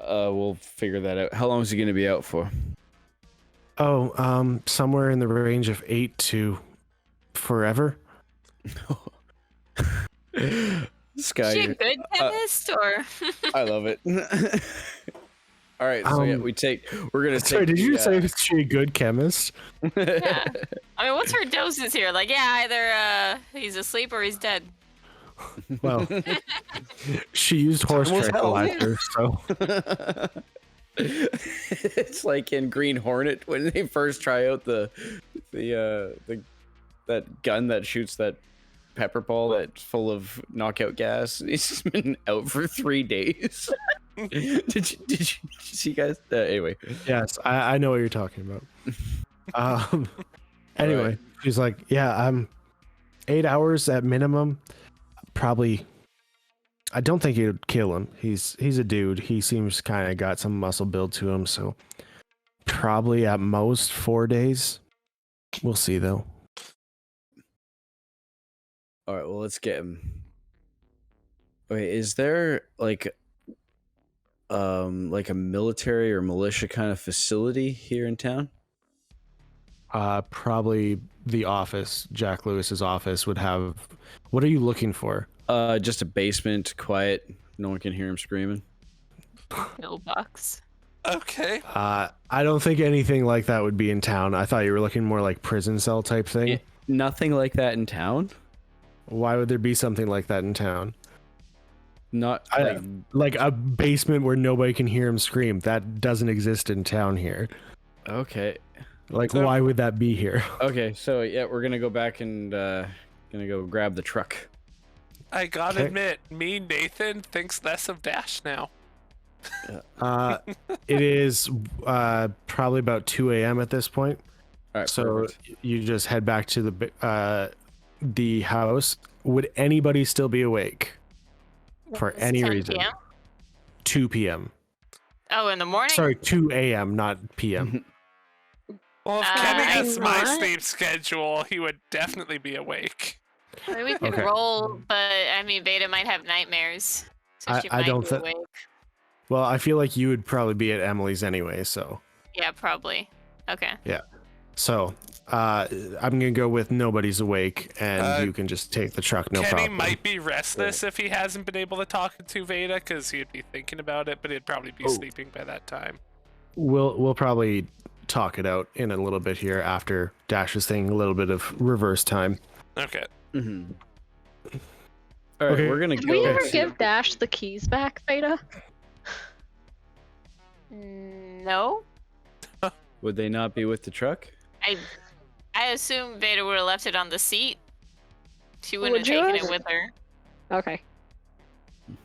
We'll figure that out. How long is he going to be out for? Oh, somewhere in the range of 8 to forever. Sky, Is she a you're- good chemist or? I love it. All right, so yeah, we're gonna Sorry, take did you the, say is she a good chemist? Yeah. I mean, what's her doses here? Like, yeah, either he's asleep or he's dead. Well, she used horse Almost hell, tranquilizer, so It's like in Green Hornet when they first try out the that gun that shoots that pepper ball that's full of knockout gas. It's been out for 3 days. Did you see, guys? Anyway, yes, I know what you're talking about. Anyway, Alright. she's like, "Yeah, 8 hours at minimum. Probably. I don't think it would kill him. He's a dude. He seems kind of got some muscle build to him, so probably at most 4 days. We'll see though." all right. Well, let's get him. Okay, is there like a military or militia kind of facility here in town? Probably the office, Jack Lewis's office, would have. What are you looking for? Just a basement, quiet. No one can hear him screaming. Pillbox. Okay. I don't think anything like that would be in town. I thought you were looking more like prison cell type thing. Yeah. Nothing like that in town. Why would there be something like that in town? Not I- like Like a basement where nobody can hear him scream. That doesn't exist in town here. okay. Like, So- why would that be here? Okay, so yeah, we're gonna go back and gonna go grab the truck. I gotta Okay. admit, me, Nathan, thinks less of Dash now. It is probably about 2 a.m. at this point. All right, So perfect. you just head back to the house. Would anybody still be awake for It's any 10 reason? PM? 2 p.m. Oh, in the morning? Sorry, 2 a.m., not p.m. Well, if Kenny I'm has my not. sleep schedule, he would definitely be awake. I mean, we could Okay. roll, but I mean, Veda might have nightmares. she I might don't be think. awake. Well, I feel like you would probably be at Emily's anyway, so. Yeah, probably. Okay. So, I'm gonna go with nobody's awake, and you can just take the truck, no Kenny problem. might be restless if he hasn't been able to talk to Veda, because he'd be thinking about it, but he'd probably be sleeping by that time. We'll probably talk it out in a little bit here after Dash's thing, a little bit of reverse time. Okay. Mm-hmm. All right, Okay. we're gonna Did go. we ever to- give Dash the keys back, Veda? No. Would they not be with the truck? I assume Veda would have left it on the seat. She wouldn't Would have you taken have? it with her. Okay.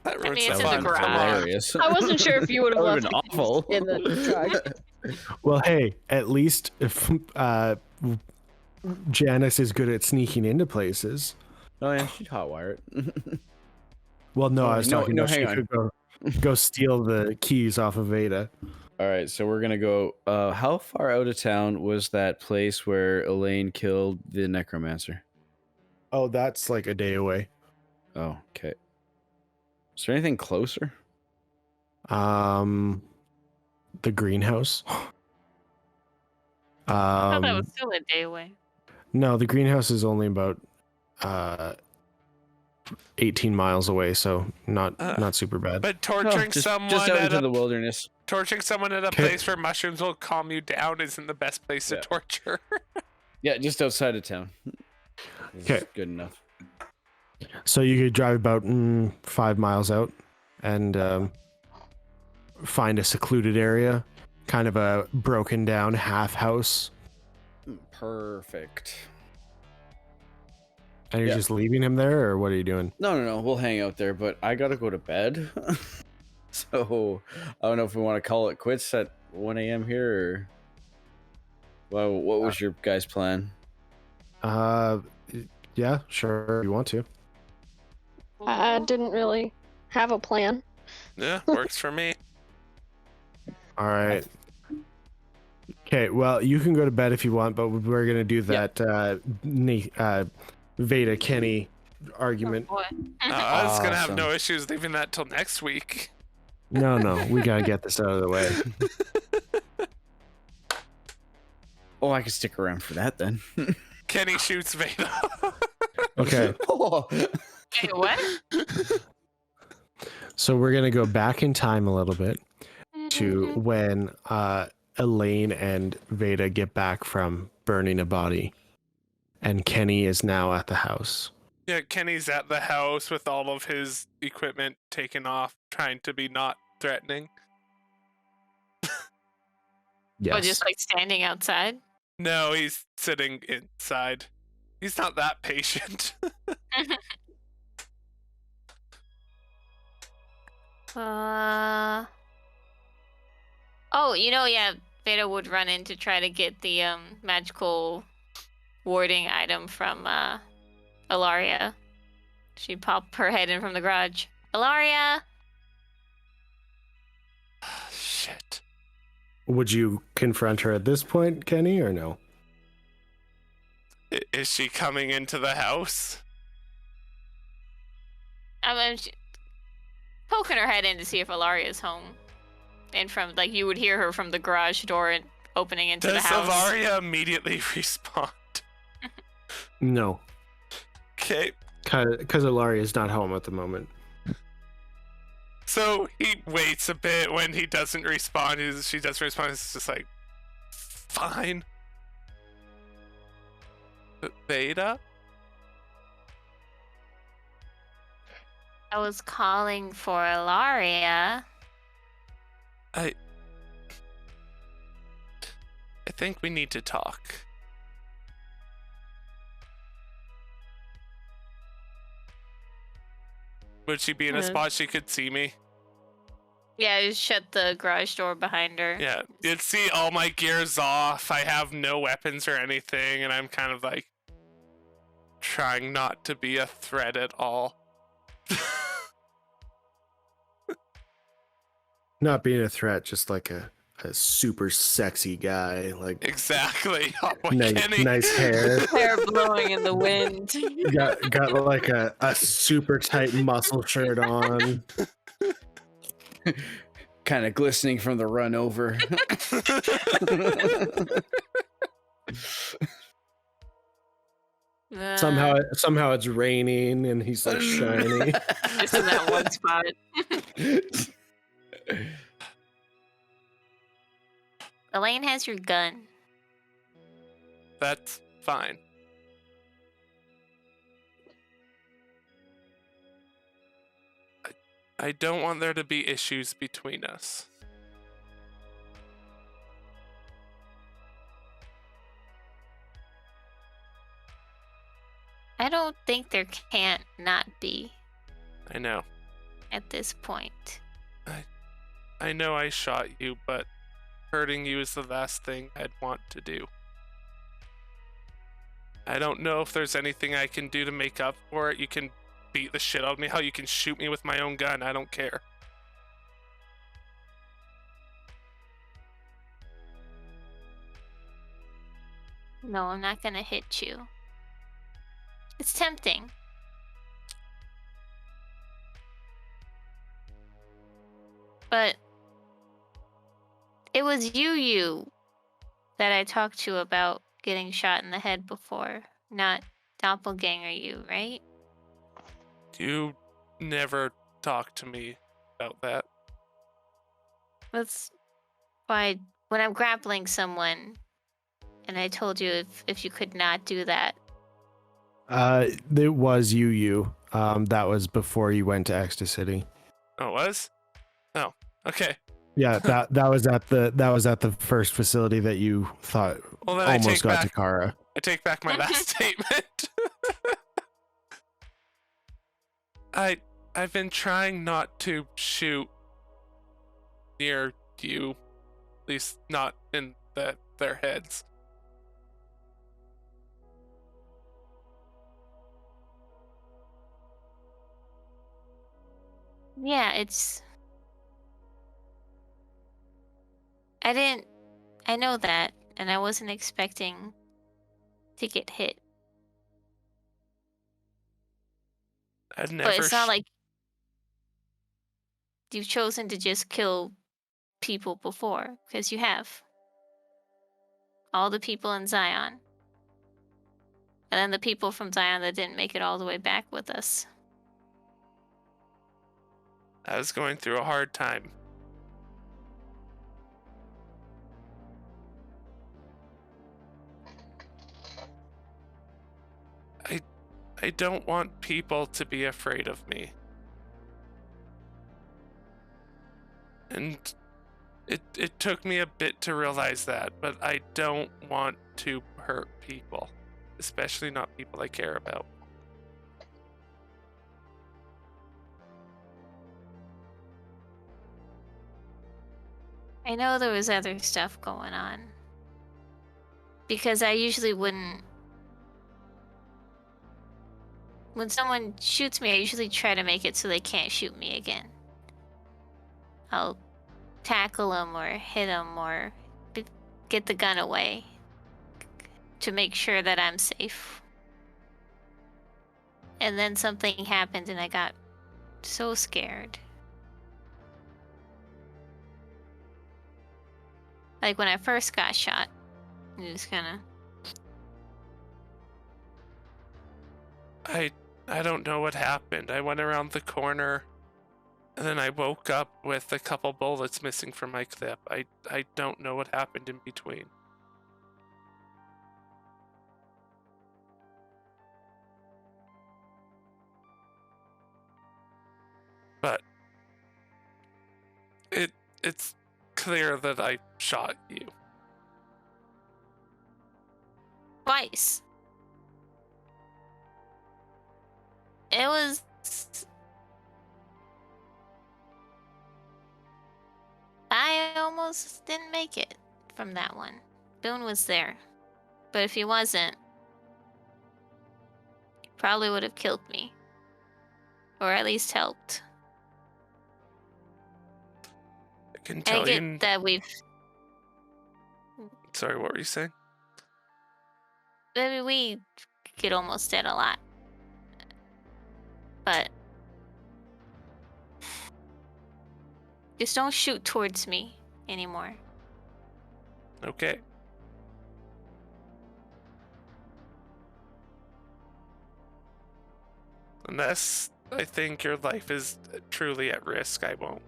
That I mean, road's it's in the fun. garage. Hilarious. I wasn't sure if you would have That left would've the been awful. keys in the truck. Well, hey, at least if Janice is good at sneaking into places. Oh yeah, she'd hotwire it. Well, no, I was No, talking no, about she hang on. could go steal the keys off of Veda. All right, so we're gonna go. How far out of town was that place where Elaine killed the necromancer? Oh, that's like a day away. Oh, okay. Is there anything closer? The greenhouse. I thought that was still a day away. No, the greenhouse is only about 18 miles away, so not super bad. But torturing just someone out at into a the wilderness. torturing someone at a Okay. place where mushrooms will calm you down isn't the best place to Yeah. torture. Yeah, just outside of town. This is Okay. good enough. So you could drive about 5 miles out and find a secluded area, kind of a broken down half house, Perfect. and you're Yeah. just leaving him there, or what are you doing? No, we'll hang out there, but I gotta go to bed. So I don't know if we want to call it quits at 1 a.m. here, or well, what was your guys' plan? Yeah, sure, if you want to. I didn't really have a plan. Yeah, works for me. All right. Okay, well, you can go to bed if you want, but we're gonna do that Veda Kenny argument. Boy. I was gonna have Awesome. no issues leaving that till next week. No, we gotta get this out of the way. Oh, I could stick around for that then. Kenny shoots Veda. Okay, Oh. Wait, what? so we're gonna go back in time a little bit to when Elaine and Veda get back from burning a body, and Kenny is now at the house. Yeah, Kenny's at the house with all of his equipment taken off, trying to be not threatening. Yes. Oh, just like standing outside? No, he's sitting inside. He's not that patient. Oh, yeah, Veda would run in to try to get the magical warding item from Ilaria. She'd pop her head in from the garage. Ilaria! Shit. Would you confront her at this point, Kenny, or no? Is she coming into the house? I'm poking her head in to see if Ilaria's home. And from, like, you would hear her from the garage door and opening into the Does house. Avaria immediately respond? No, Okay. because Ilaria is not home at the moment. So he waits a bit. When he doesn't respond, she doesn't respond. It's just like, fine. Veda? I was calling for Ilaria. I think we need to talk. Would she be in a Yeah. spot she could see me? Yeah, just shut the garage door behind her. Yeah, you'd see all my gears off. I have no weapons or anything, and I'm kind of like trying not to be a threat at all. Not being a threat, just like a super sexy guy, like Exactly. Oh, boy, nice, Kenny. nice hair. Hair blowing in the wind. got like a super tight muscle shirt on. kind of glistening from the run over. Somehow it's raining and he's like shiny. Just in that one spot. Elaine has your gun. That's fine. I don't want there to be issues between us. I don't think there can't not be I know. at this point. I know I shot you, but hurting you is the last thing I'd want to do. I don't know if there's anything I can do to make up for it. You can beat the shit out of me. How you can shoot me with my own gun. I don't care. No, I'm not gonna hit you. It's tempting. But it was you that I talked to about getting shot in the head before, not doppelganger you, right? You never talk to me about that. That's why when I'm grappling someone and I told you if you could not do that. It was you. That was before you went to Ecstasy. Oh, it was? Oh, okay. Yeah, that was at the first facility that you thought Well, then almost got to Kara. I take back my last statement. I've been trying not to shoot near you, at least not in their heads. Yeah, I know that, and I wasn't expecting to get hit. I'd never. But it's not like you've chosen to just kill people before, because you have. All the people in Zion. And then the people from Zion that didn't make it all the way back with us. I was going through a hard time. I don't want people to be afraid of me. And it took me a bit to realize that, but I don't want to hurt people, especially not people I care about. I know there was other stuff going on. Because I usually wouldn't. When someone shoots me, I usually try to make it so they can't shoot me again. I'll tackle them or hit them or get the gun away to make sure that I'm safe. And then something happened and I got so scared. Like when I first got shot, it just kind of... I don't know what happened. I went around the corner and then I woke up with a couple bullets missing from my clip. I don't know what happened in between. But it's clear that I shot you. Twice. It was... I almost didn't make it from that one. Boone was there. But if he wasn't, he probably would have killed me. Or at least helped. I can I tell get you. that we've... Sorry, what were you saying? Maybe we get almost dead a lot. But Just don't shoot towards me anymore. Okay. Unless I think your life is truly at risk, I won't.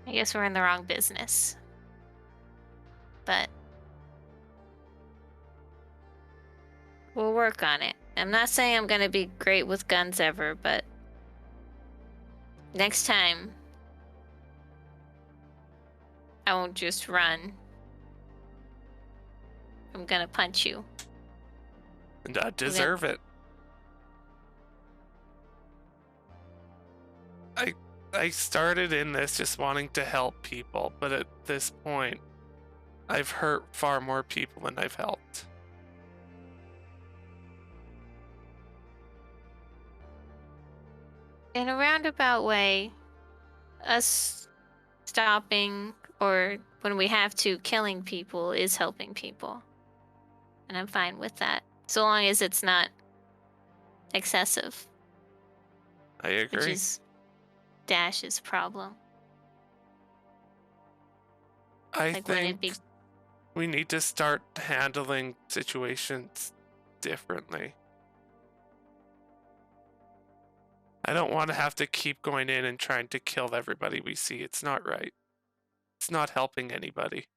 I guess we're in the wrong business. But we'll work on it. I'm not saying I'm gonna be great with guns ever, but next time I won't just run. I'm gonna punch you. And I deserve it. I started in this just wanting to help people, but at this point, I've hurt far more people than I've helped. In a roundabout way, us stopping or when we have to killing people is helping people. And I'm fine with that. So long as it's not excessive. I agree. Which is Dash's problem. I Like, wouldn't it think be we need to start handling situations differently. I don't want to have to keep going in and trying to kill everybody we see. It's not right. It's not helping anybody.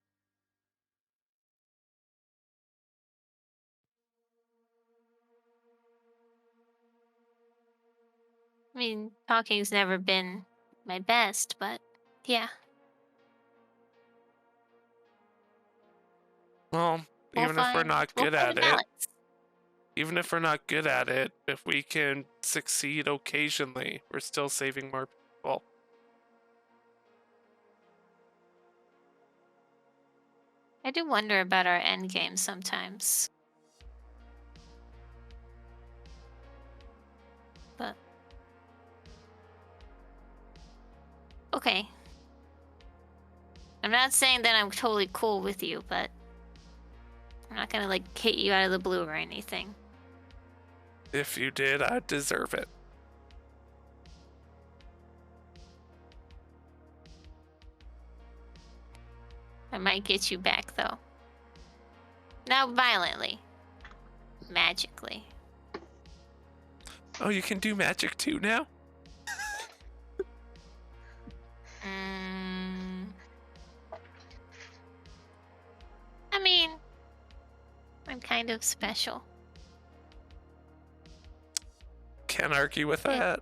I mean, talking's never been my best, but yeah. Well, We'll even if we're find- not we'll good find at a it, balance. even if we're not good at it, if we can succeed occasionally, we're still saving more people. I do wonder about our end game sometimes. But okay. I'm not saying that I'm totally cool with you, but I'm not gonna like hit you out of the blue or anything. If you did, I'd deserve it. I might get you back though. Not violently. Magically. Oh, you can do magic too now? I mean, I'm kind of special. Can't argue with that.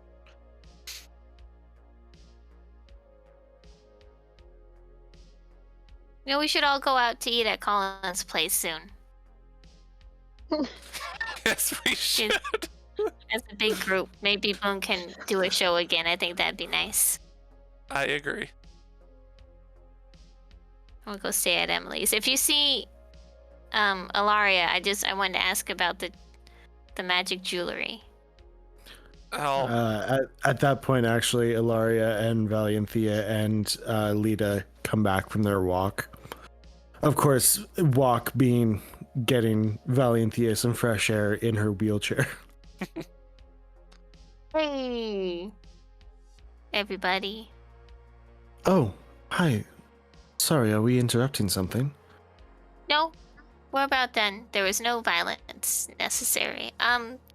You know, we should all go out to eat at Colin's place soon. Yes, we should. As a big group. Maybe Boone can do a show again. I think that'd be nice. I agree. We'll go stay at Emily's. If you see Ilaria, I wanted to ask about the magic jewelry. Oh, At that point, actually, Ilaria and Valianthea and Lita come back from their walk. Of course, walk being getting Valianthea some fresh air in her wheelchair. Hey, everybody. Oh, hi. Sorry, are we interrupting something? No, we're about done. There was no violence necessary.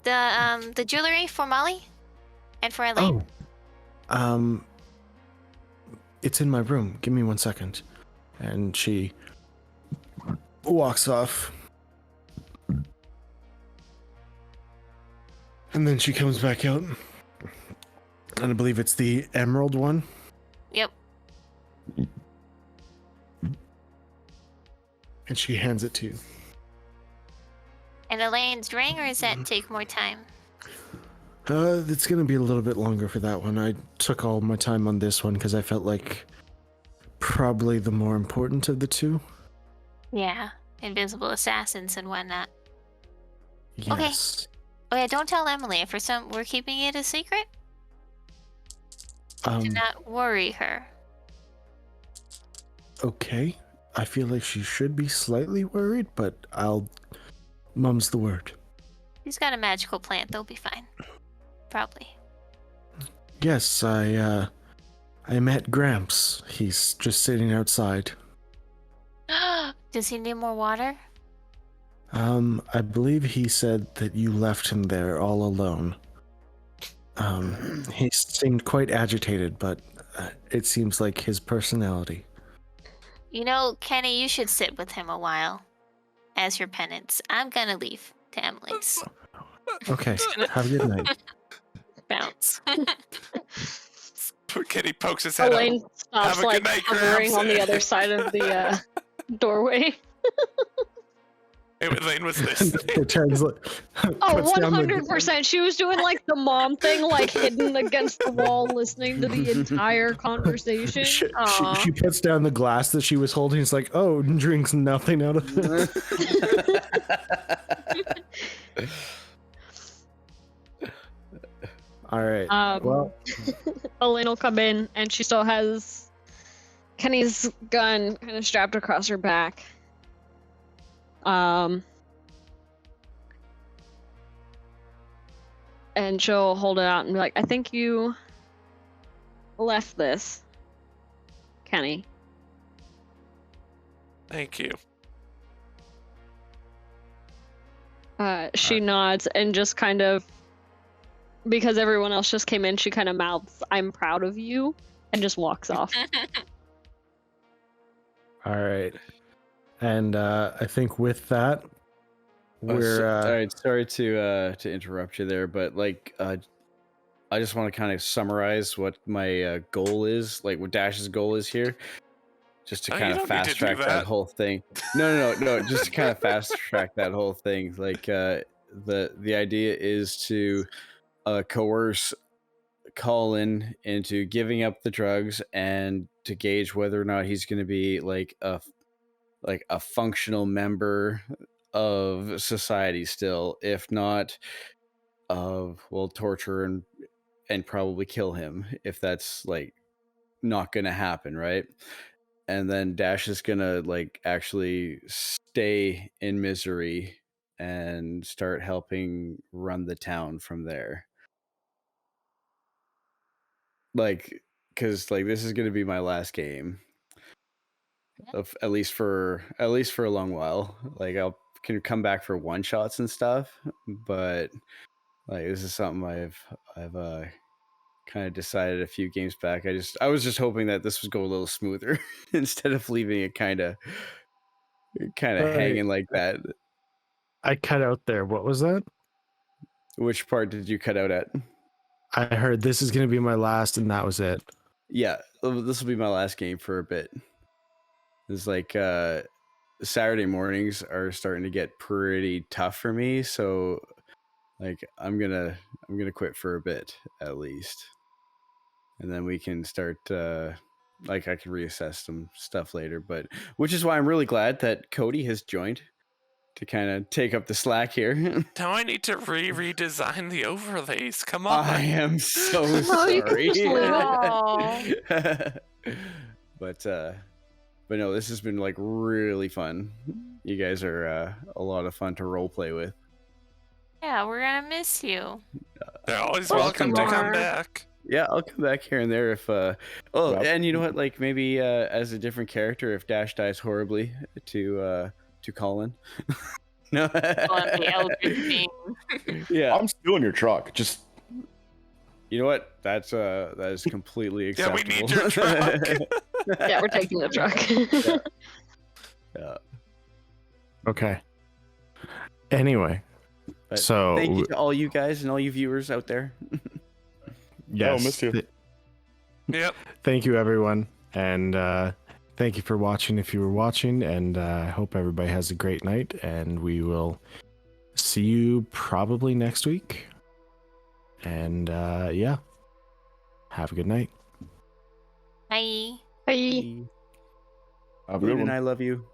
The jewelry for Molly and for Elaine. Oh, it's in my room. Give me 1 second. And she walks off. And then she comes back out. And I believe it's the emerald one. Yep. And she hands it to you. And Elaine's ring, or does that take more time? It's gonna be a little bit longer for that one. I took all my time on this one because I felt like probably the more important of the two. Yeah, invisible assassins and whatnot. Yes. Okay, don't tell Emily. We're keeping it a secret. Do not worry her. Okay. I feel like she should be slightly worried, but mum's the word. He's got a magical plant. They'll be fine. Probably. Yes, I met Gramps. He's just sitting outside. Does he need more water? I believe he said that you left him there all alone. He seemed quite agitated, but it seems like his personality. You know, Kenny, you should sit with him a while as your penance. I'm gonna leave to Emily's. Okay, have a good night. Bounce. Kenny pokes his head Elaine up. stops Have a like good night, hovering Gramps. on the other side of the doorway. Elaine was listening. It turns like Oh, puts down the- 100%. She was doing like the mom thing, like hidden against the wall, listening to the entire conversation. She puts down the glass that she was holding. It's like, oh, and drinks nothing out of it. All right. Well, Elaine will come in, and she still has Kenny's gun kind of strapped across her back. And she'll hold it out and be like, I think you left this, Kenny. Thank you. She nods and just kind of, because everyone else just came in, she kind of mouths, I'm proud of you, and just walks off. all right. And I think with that, All we're right, sorry to interrupt you there, but like I just want to kind of summarize what my goal is, like what Dash's goal is here, just to Oh, kind you of don't need to fast do track that that. whole thing. No, just to kind of fast track that whole thing. Like the idea is to coerce Colin into giving up the drugs and to gauge whether or not he's going to be like a functional member of society still. If not, we'll torture and probably kill him if that's like not gonna happen, right? And then Dash is gonna like actually stay in misery and start helping run the town from there. Like, because like this is gonna be my last game of at least for a long while. Like I'll can come back for one shots and stuff, but like this is something I've kind of decided a few games back. I was just hoping that this would go a little smoother instead of leaving it kind of Right. hanging like that. I cut out there. What was that? Which part did you cut out at? I heard this is going to be my last, and that was it. Yeah, this will be my last game for a bit. It's like Saturday mornings are starting to get pretty tough for me, so like I'm gonna quit for a bit at least, and then we can start like I can reassess some stuff later. But which is why I'm really glad that Cody has joined to kind of take up the slack here. Now I need to redesign the overlays. Come on. I am so No, you can just leave sorry. But no, this has been like really fun. You guys are a lot of fun to role play with. Yeah, we're gonna miss you. They're always Welcome welcome to come more. back. Yeah, I'll come back here and there if Yep. and you know what, like maybe as a different character if Dash dies horribly to Colin. No. On the elder thing. Yeah. I'm still in your truck. Just You know what? That is completely Yeah, acceptable. we need your truck. Yeah, we're taking the truck. Yeah. Okay. Anyway, But so thank you to all you guys and all you viewers out there. yes, miss you. Yep. Thank you, everyone, and thank you for watching. If you were watching, and I hope everybody has a great night. And we will see you probably next week. And yeah, have a good night. Bye. Bye. have a good Moon one. and I love you.